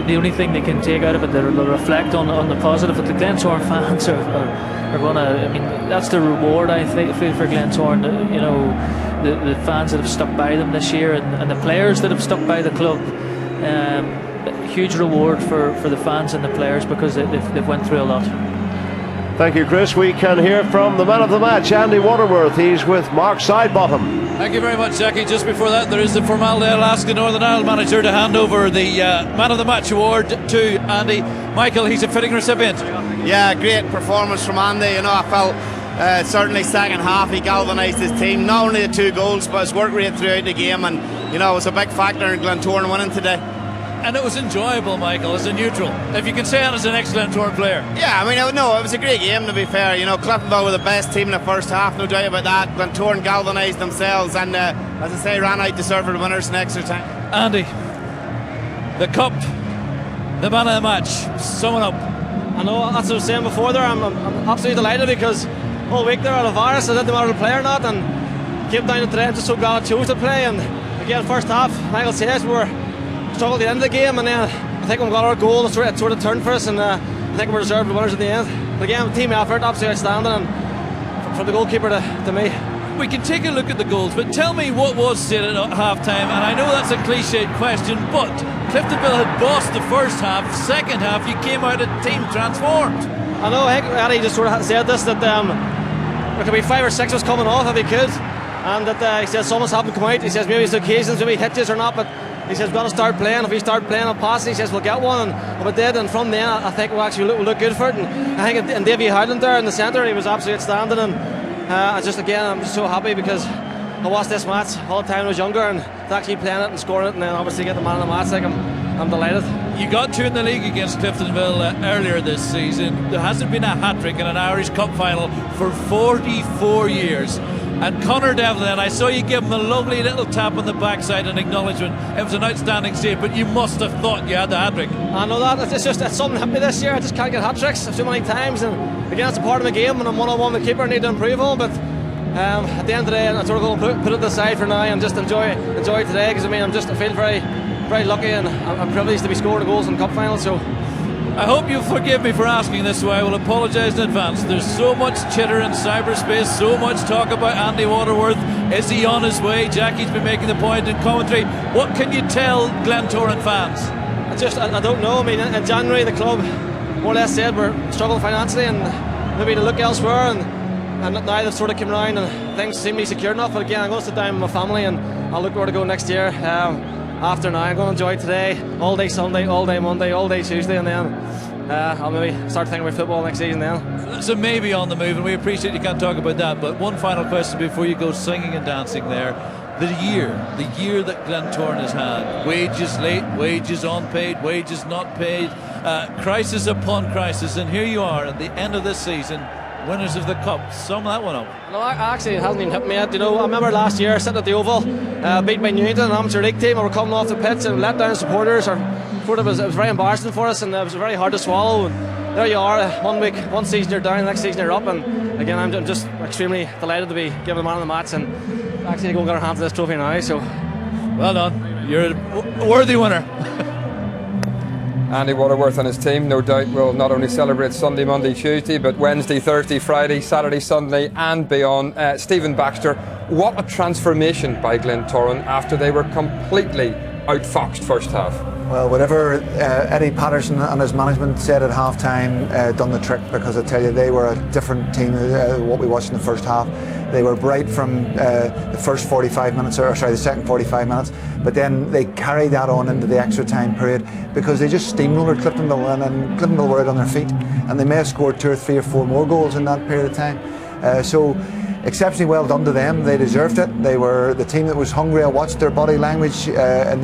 the only thing they can take out of it. They'll reflect on the positive. That the Glentoran fans are going to. I mean, that's the reward I think feel for Glentoran. You know, the fans that have stuck by them this year, and the players that have stuck by the club. Huge reward for the fans and the players, because they've went through a lot. Thank you, Chris. We can hear from the man of the match, Andy Waterworth. He's with Mark Sidebottom. Thank you very much, Jackie. Just before that, there is the formality. I'll ask the Northern Ireland manager to hand over the man of the match award to Andy. Michael, he's a fitting recipient. Yeah, great performance from Andy. You know, I felt certainly second half he galvanised his team. Not only the 2 goals, but his work rate throughout the game, and you know, it was a big factor in Glentoran winning today. And it was enjoyable, Michael, as a neutral, if you can say that as an excellent Glentoran player. Yeah, I mean, no, it was a great game, to be fair. You know, Cliftonville were the best team in the first half, no doubt about that. Glentoran galvanised themselves, and as I say, ran out deserved winners in extra time. Andy, the cup, the man of the match, sum it up. I know, that's what I was saying before there. I'm absolutely delighted, because all week there had a virus, I didn't know whether to play or not, and came down to today. I'm just so glad I chose to play. And again, first half, Michael says we were struggled at the end of the game, and then I think we got our goal. It sort of turned for us, and I think we deserved the winners at the end. But again, team effort, absolutely outstanding, and from the goalkeeper to me. We can take a look at the goals, but tell me what was said at half-time. And I know that's a cliched question, but Cliftonville had bossed the first half. Second half, you came out a team transformed. I know, I think Eddie just sort of said this, that there could be 5 or 6 was coming off if he could, and that he says someone's haven't come out. He says maybe it's occasions, maybe hitches or not, but he says we've got to start playing. If we start playing a pass, he says we'll get one, and if we did, and from then I think we'll actually look good for it. And I think and Davey Howland there in the centre, he was absolutely outstanding, and I'm just so happy, because I watched this match all the time when I was younger, and to actually playing it and scoring it, and then obviously get the man of the match, like I'm delighted. You got 2 in the league against Cliftonville earlier this season. There hasn't been a hat-trick in an Irish Cup final for 44 years. And Conor Devlin, I saw you give him a lovely little tap on the backside in acknowledgement. It was an outstanding save, but you must have thought you had the hat-trick. I know that. It's something hit me this year. I just can't get hat-tricks so many times, and again, it's a part of the game when I'm one-on-one with the keeper. I need to improve on, but at the end of the day, I'm sort of going to put it aside for now and just enjoy today, because I mean, I feel very, very lucky, and I'm privileged to be scoring goals in cup finals. So I hope you'll forgive me for asking this, so I will apologise in advance. There's so much chitter in cyberspace, so much talk about Andy Waterworth. Is he on his way? Jackie's been making the point in commentary. What can you tell Glentoran fans? I don't know. I mean, in January the club more or less said we're struggling financially and maybe to look elsewhere, and now they've sort of come around and things seem to be secure enough. But again, I'm going to sit down with my family and I'll look where to go next year. After now, I'm going to enjoy today, all day Sunday, all day Monday, all day Tuesday, and then I'll maybe start thinking about football next season then. So maybe on the move, and we appreciate you can't talk about that, but one final question before you go singing and dancing there. The year that Glentoran has had, wages late, wages unpaid, wages not paid, crisis upon crisis, and here you are at the end of this season, winners of the cup. Sum that one up. No, actually it hasn't even hit me yet. You know, I remember last year sitting at the Oval, beat by Newington, an amateur league team, and we're coming off the pitch and let down supporters. It was very embarrassing for us, and it was very hard to swallow. And there you are, 1 week, one season you're down, next season you're up, and again I'm just extremely delighted to be given the man of the match and actually go and get our hands on this trophy now. So well done, you're a worthy winner. Andy Waterworth and his team, no doubt, will not only celebrate Sunday, Monday, Tuesday, but Wednesday, Thursday, Friday, Saturday, Sunday and beyond. Stephen Baxter, what a transformation by Glentoran after they were completely outfoxed first half. Well, whatever Eddie Patterson and his management said at half-time done the trick, because I tell you, they were a different team what we watched in the first half. They were bright from the first 45 minutes, the second 45 minutes, but then they carried that on into the extra time period because they just steamrolled Cliftonville, and Cliftonville were out on their feet, and they may have scored 2 or 3 or 4 more goals in that period of time. So exceptionally well done to them. They deserved it. They were the team that was hungry. I watched their body language in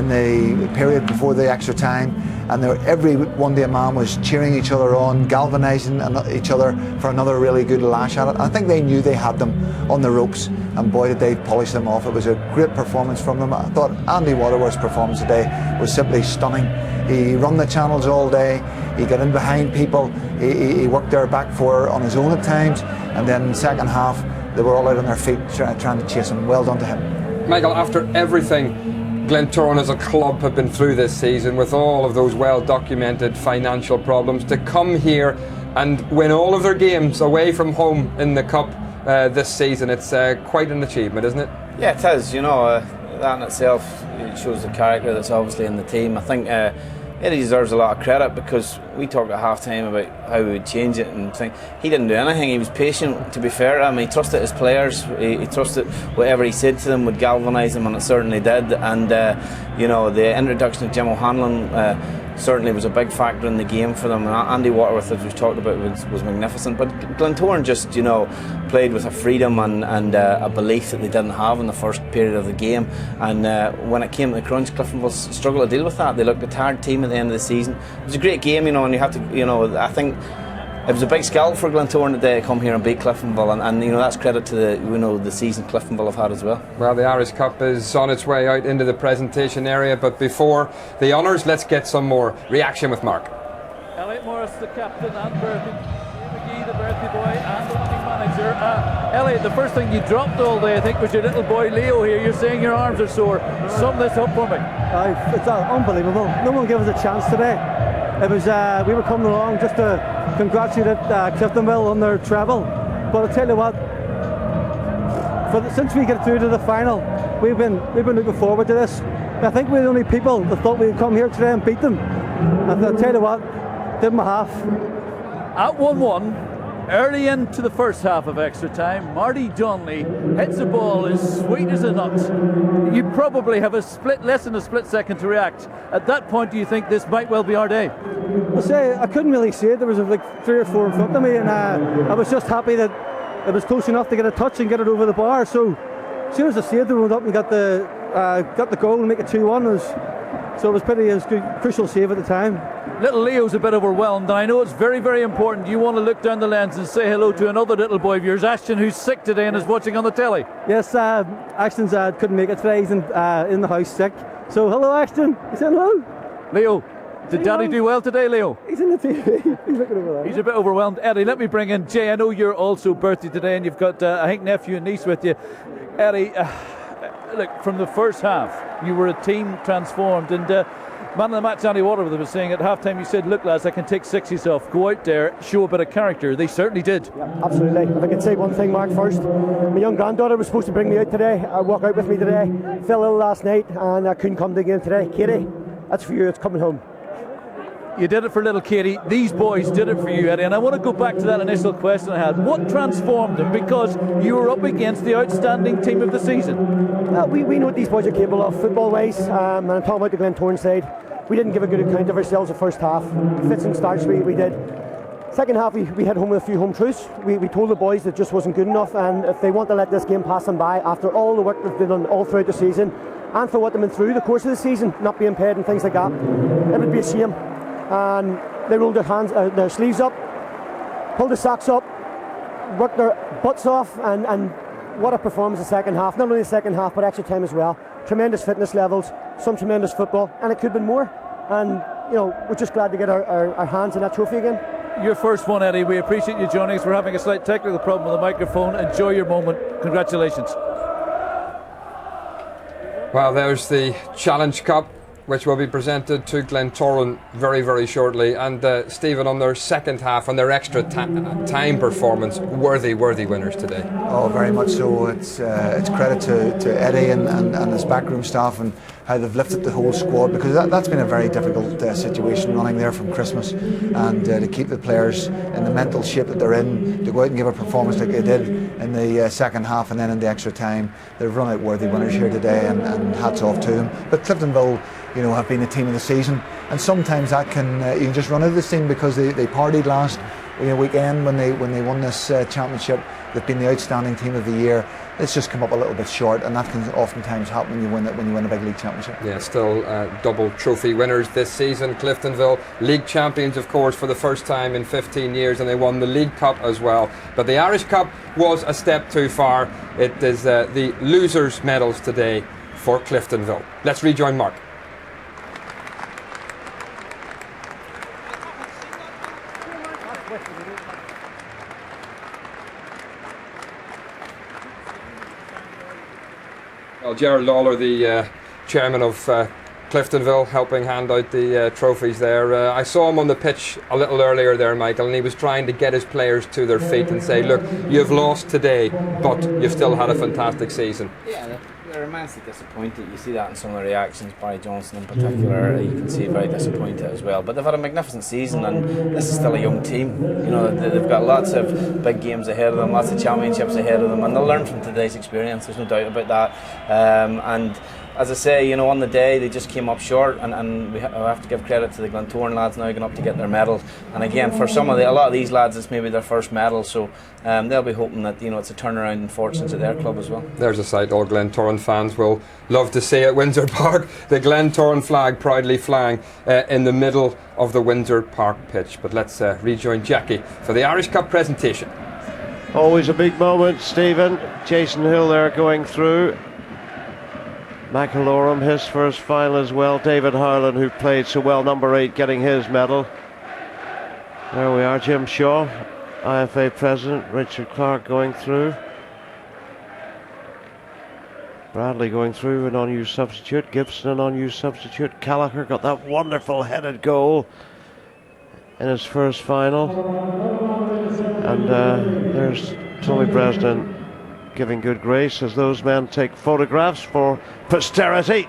the period before the extra time, and everyone to a man was cheering each other on, galvanising each other for another really good lash at it. I think they knew they had them on the ropes, and boy did they polish them off. It was a great performance from them. I thought Andy Waterworth's performance today was simply stunning. He run the channels all day, he got in behind people, he worked their back four on his own at times, and then in the second half they were all out on their feet trying to chase him. Well done to him. Michael, after everything Glentoran as a club have been through this season, with all of those well documented financial problems, to come here and win all of their games away from home in the Cup this season, it's quite an achievement, isn't it? Yeah, it is. You know, that in itself shows the character that's obviously in the team. I think Eddie deserves a lot of credit, because we talked at half time about how we would change it, and think he didn't do anything. He was patient, to be fair to him. He trusted his players, he trusted whatever he said to them would galvanise them, and it certainly did. And you know, the introduction of Jim O'Hanlon certainly was a big factor in the game for them. And Andy Waterworth, as we've talked about, was magnificent. But Glentoran just, you know, played with a freedom and a belief that they didn't have in the first period of the game. And when it came to the crunch, Cliftonville struggled to deal with that. They looked a tired team at the end of the season. It was a great game, you know, and you have to, you know, I think it was a big skill for Glentoran today to come here and beat Cliftonville, and you know, that's credit to the, you know, the season Cliftonville have had as well. Well, the Irish Cup is on its way out into the presentation area, but before the honours, let's get some more reaction with Mark. Elliot Morris, the captain, and Bertie McGee, the birthday boy, and the winning manager. Elliot, the first thing you dropped all day, I think, was your little boy Leo here. You're saying your arms are sore. Sum this up for me. It's unbelievable. No one gave us a chance today. It was we were coming along just to congratulate Cliftonville on their treble. But I'll tell you what, since we get through to the final, we've been looking forward to this. I think we're the only people that thought we'd come here today and beat them. And I'll tell you what, did them a half. At 1-1. Early into the first half of extra time, Marty Donnelly hits the ball as sweet as a nut. You probably have less than a split second to react. At that point, do you think this might well be our day? I couldn't really see it. There was like 3 or 4 in front of me, and I was just happy that it was close enough to get a touch and get it over the bar. So as soon as I saved it, went up and got the goal and make it 2-1. So it was a crucial save at the time. Little Leo's a bit overwhelmed, and I know it's very, very important. You want to look down the lens and say hello to another little boy of yours, Ashton, who's sick today and is watching on the telly. Yes, Ashton's couldn't make it today. He's in the house sick. So hello, Ashton. He said hello. Leo, did Daddy do well today, Leo? He's in the TV. He's looking over there. He's a bit overwhelmed. Eddie, let me bring in Jay. I know you're also birthday today, and you've got, I think, nephew and niece with you. Eddie, look, from the first half, you were a team transformed, and man of the match, Andy Waterworth, was saying at half-time, you said, look, lads, I can take 60s off, go out there, show a bit of character. They certainly did. Yeah, absolutely. If I could say one thing, Mark, first. My young granddaughter was supposed to bring me out today, walk out with me today. Fell ill last night, and I couldn't come to the game today. Katie, that's for you, it's coming home. You did it for little Katie. These boys did it for you, Eddie. And I want to go back to that initial question I had. What transformed them? Because you were up against the outstanding team of the season. We know what these boys are capable of football-wise, and I'm talking about the Glentoran side. We didn't give a good account of ourselves the first half. Fits and starts we did. Second half we hit home with a few home truths. We told the boys it just wasn't good enough, and if they want to let this game pass them by after all the work they've done all throughout the season, and for what they've been through the course of the season, not being paid and things like that, it would be a shame. And they rolled their sleeves up, pulled the socks up, worked their butts off, and what a performance in the second half. Not only the second half, but extra time as well. Tremendous fitness levels, some tremendous football, and it could have been more. And you know, we're just glad to get our hands on that trophy again. Your first one, Eddie. We appreciate you joining us. We're having a slight technical problem with the microphone. Enjoy your moment. Congratulations. Well, there's the Challenge Cup, which will be presented to Glentoran very, very shortly. And Stephen, on their second half, on their extra time performance, worthy winners today. Oh, very much so. It's credit to Eddie and his backroom staff and how they've lifted the whole squad, because that's been a very difficult situation running there from Christmas, and to keep the players in the mental shape that they're in, to go out and give a performance like they did in the second half and then in the extra time. They've run out worthy winners here today, and hats off to them. But Cliftonville, have been the team of the season, and sometimes that can you can just run out of the steam because they partied last weekend when they won this championship. They've been the outstanding team of the year. It's just come up a little bit short, and that can oftentimes happen when you win a big league championship. Yeah, still double trophy winners this season. Cliftonville, league champions, of course, for the first time in 15 years, and they won the League Cup as well. But the Irish Cup was a step too far. It is the losers' medals today for Cliftonville. Let's rejoin Mark. Well, Gerald Lawler, the chairman of Cliftonville, helping hand out the trophies there. I saw him on the pitch a little earlier there, Michael, and he was trying to get his players to their feet and say, look, you've lost today, but you've still had a fantastic season. Yeah, they're immensely disappointed. You see that in some of the reactions. Barry Johnson in particular, you can see very disappointed as well. But they've had a magnificent season, and this is still a young team. They've got lots of big games ahead of them, lots of championships ahead of them, and they'll learn from today's experience. There's no doubt about that. And as I say, on the day they just came up short, and we have to give credit to the Glentoran lads now going up to get their medal. And again, for a lot of these lads, it's maybe their first medal, so they'll be hoping that it's a turnaround in fortunes at their club as well. There's a sight all Glentoran fans will love to see at Windsor Park. The Glentoran flag proudly flying in the middle of the Windsor Park pitch. But let's rejoin Jackie for the Irish Cup presentation. Always a big moment, Stephen. Jason Hill there going through. McAlorum, his first final as well. David Howland, who played so well, number 8, getting his medal. There we are, Jim Shaw, IFA president. Richard Clark going through. Bradley going through, an unused substitute. Gibson, an unused substitute. Callagher got that wonderful headed goal in his first final. And there's Tony Bresnan giving good grace as those men take photographs for posterity.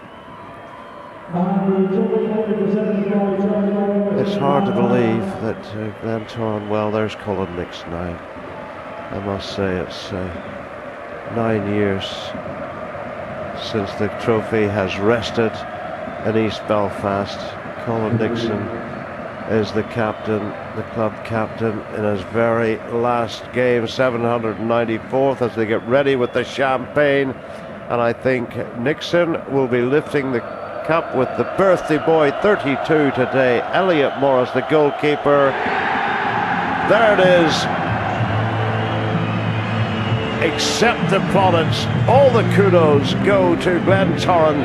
It's hard to believe that Glentoran, well, there's Colin Nixon now. I must say it's 9 years since the trophy has rested in East Belfast. Colin Nixon is the captain, the club captain, in his very last game, 794th, as they get ready with the champagne. And I think Nixon will be lifting the cup with the birthday boy, 32 today, Elliot Morris, the goalkeeper. There it is. Accept the plaudits. All the kudos go to Glentoran.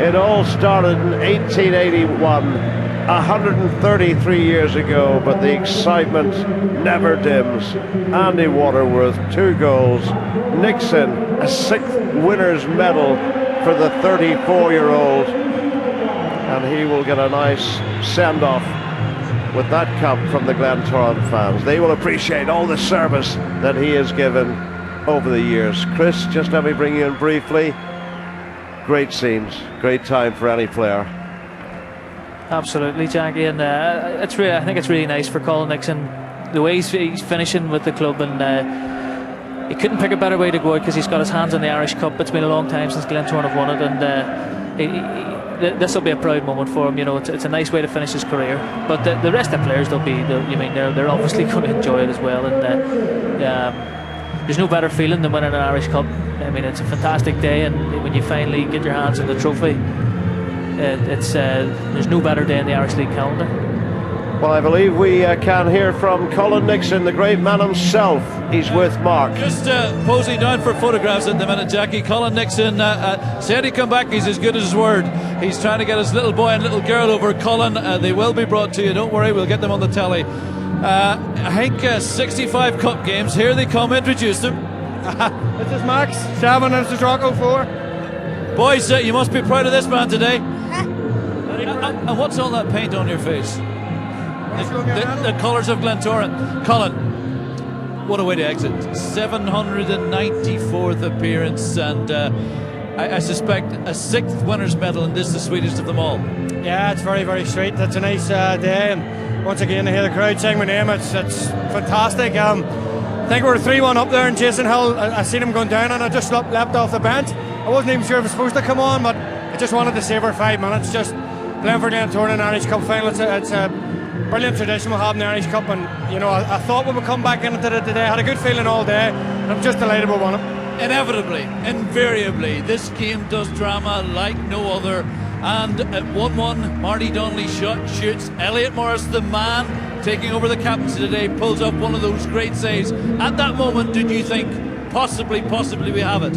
It all started in 1881. 133 years ago, but the excitement never dims. Andy Waterworth, 2 goals. Nixon, a 6th winner's medal for the 34-year-old. And he will get a nice send-off with that cup from the Glentoran fans. They will appreciate all the service that he has given over the years. Chris, just let me bring you in briefly. Great scenes, great time for any player. Absolutely, Jackie, and I think it's really nice for Colin Nixon the way he's finishing with the club, and he couldn't pick a better way to go out because he's got his hands on the Irish Cup. It's been a long time since Glentoran have won it, and this will be a proud moment for him. It's a nice way to finish his career. But the rest of the players, they're obviously going to enjoy it as well, and there's no better feeling than winning an Irish Cup. I mean, it's a fantastic day, and when you finally get your hands on the trophy, there's no better day in the Irish League calendar. Well, I believe we can hear from Colin Nixon, the great man himself. He's with Mark. Just posing down for photographs at the minute, Jackie. Colin Nixon said he'd come back. He's as good as his word. He's trying to get his little boy and little girl over. Colin, they will be brought to you. Don't worry, we'll get them on the telly. I think 65 cup games. Here they come. Introduce them. This is Max. 7 is the Draco 4. Boys, you must be proud of this man today. And what's all that paint on your face? The colours of Glentoran. Colin, what a way to exit. 794th appearance, and I suspect a 6th winner's medal, and this is the sweetest of them all. Yeah, it's very, very sweet. It's a nice day, and once again to hear the crowd sing my name, it's fantastic. I think we were 3-1 up there, and Jason Hill, I seen him going down, and I just leapt off the bench. I wasn't even sure if it was supposed to come on, but I just wanted to savour 5 minutes, just playing for Glentoran in the Irish Cup final. It's a brilliant tradition we'll have in the Irish Cup, and you know, I thought we would come back into it today. I had a good feeling all day, and I'm just delighted we won it. Inevitably, invariably, this game does drama like no other. And at 1-1, Marty Donnelly shoots. Elliot Morris, the man taking over the captaincy today, pulls up one of those great saves. At that moment, did you think possibly we have it?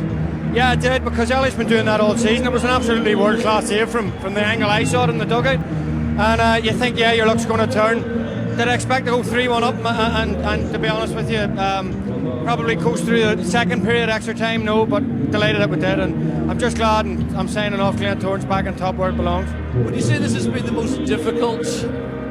Yeah, I did, because Elliott's been doing that all season. It was an absolutely world-class save from the angle I saw it in the dugout. And you think, yeah, your luck's going to turn. Did I expect to go 3-1 up? And to be honest with you, probably coast through the second period, extra time, no, but delighted that we did. And I'm just glad, and I'm signing off. Glentoran's back on top where it belongs. Would you say this has been the most difficult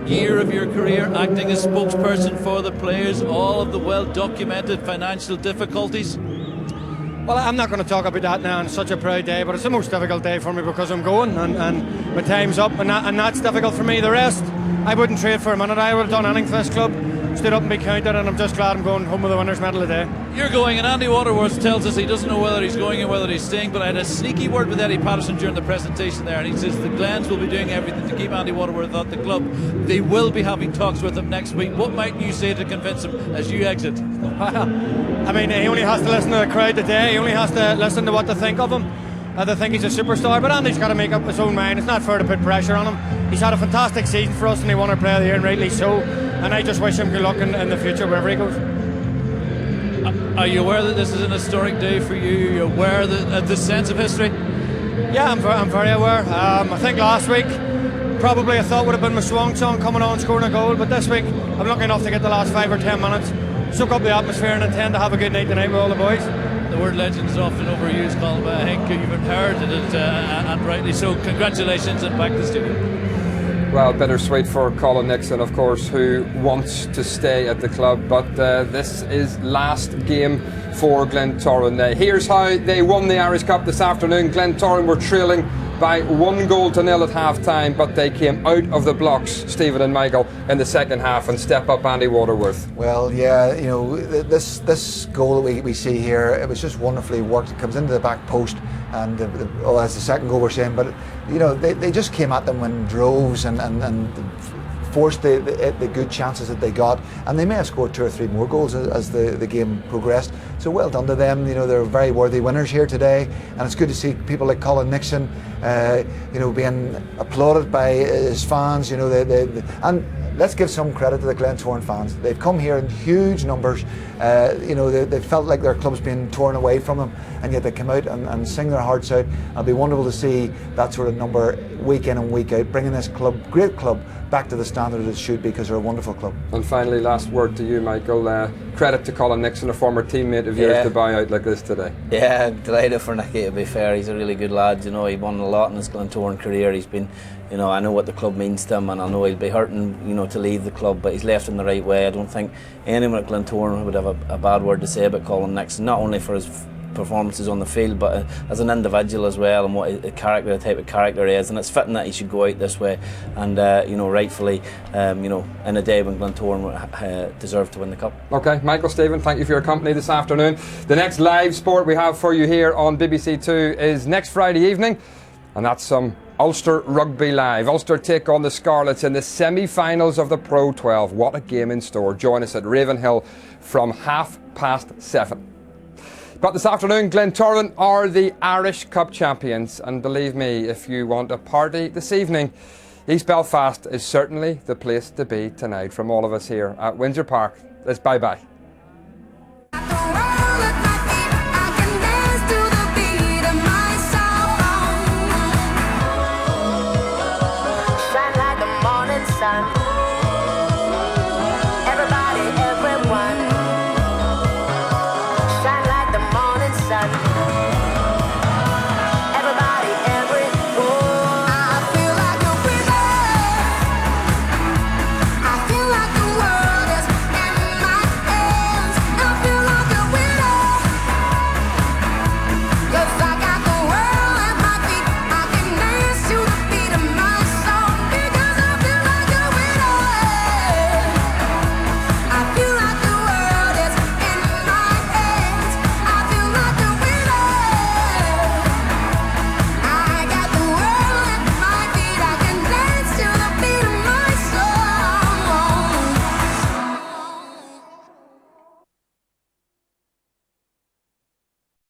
year of your career, acting as spokesperson for the players, all of the well-documented financial difficulties? Well, I'm not going to talk about that now on such a proud day, but it's the most difficult day for me because I'm going and my time's up, and that's difficult for me. The rest, I wouldn't trade for a minute. I would have done anything for this club, stood up and be counted, and I'm just glad I'm going home with the winner's medal today. You're going, and Andy Waterworth tells us he doesn't know whether he's going and whether he's staying, but I had a sneaky word with Eddie Patterson during the presentation there, and he says the Glens will be doing everything to keep Andy Waterworth at the club. They will be having talks with him next week. What might you say to convince him as you exit? I mean, he only has to listen to the crowd today. He only has to listen to what they think of him. They think he's a superstar, but Andy's got to make up his own mind. It's not fair to put pressure on him. He's had a fantastic season for us, and he won our Player of the Year, and rightly so. And I just wish him good luck in the future, wherever he goes. Are you aware that this is an historic day for you? Are you aware of the sense of history? Yeah, I'm very aware. I think last week, probably I thought would have been my swan song, coming on scoring a goal, but this week I'm lucky enough to get the last 5 or 10 minutes, soak up the atmosphere, and intend to have a good night tonight with all the boys. The word legend is often overused, Colin, but I think you've inherited it, and rightly so. Congratulations, and back to the studio. Well, bittersweet for Colin Nixon, of course, who wants to stay at the club, but this is last game for Glentoran. Here's how they won the Irish Cup this afternoon. Glentoran were trailing by 1-0 at half-time, but they came out of the blocks, Stephen and Michael, in the second half, and step up Andy Waterworth. Well, yeah, you know, this goal that we see here, it was just wonderfully worked. It comes into the back post, and as the second goal we're saying, but you know, they just came at them in droves and forced the good chances that they got, and they may have scored 2 or 3 more goals as the game progressed. So well done to them. You know, they're very worthy winners here today, and it's good to see people like Colin Nixon, you know, being applauded by his fans. You know, and let's give some credit to the Glentoran fans. They've come here in huge numbers. You know, they felt like their club's been torn away from them, and yet they come out and sing their hearts out. It'll be wonderful to see that sort of number week in and week out, bringing this club, great club, back to the standard it should be, because they're a wonderful club. And finally, last word to you, Michael. Credit to Colin Nixon, a former teammate of yours, to buy out like this today. Yeah, delighted for Nicky, to be fair. He's a really good lad. You know, he won a lot in his Glentoran career. He's been, you know, I know what the club means to him, and I know he'll be hurting, you know, to leave the club, but he's left in the right way. I don't think anyone at Glentoran would have a bad word to say about Colin Nixon, not only for his performances on the field, but as an individual as well, and what the type of character he is. And it's fitting that he should go out this way, and you know, rightfully, you know, in a day when Glentoran deserved to win the cup. Okay, Michael, Stephen, thank you for your company this afternoon. The next live sport we have for you here on BBC Two is next Friday evening, and that's some Ulster Rugby Live. Ulster take on the Scarlets in the semi-finals of the Pro 12. What a game in store. Join us at Ravenhill from 7:30. But this afternoon, Glentoran are the Irish Cup champions, and believe me, if you want a party this evening, East Belfast is certainly the place to be tonight. From all of us here at Windsor Park, it's bye-bye.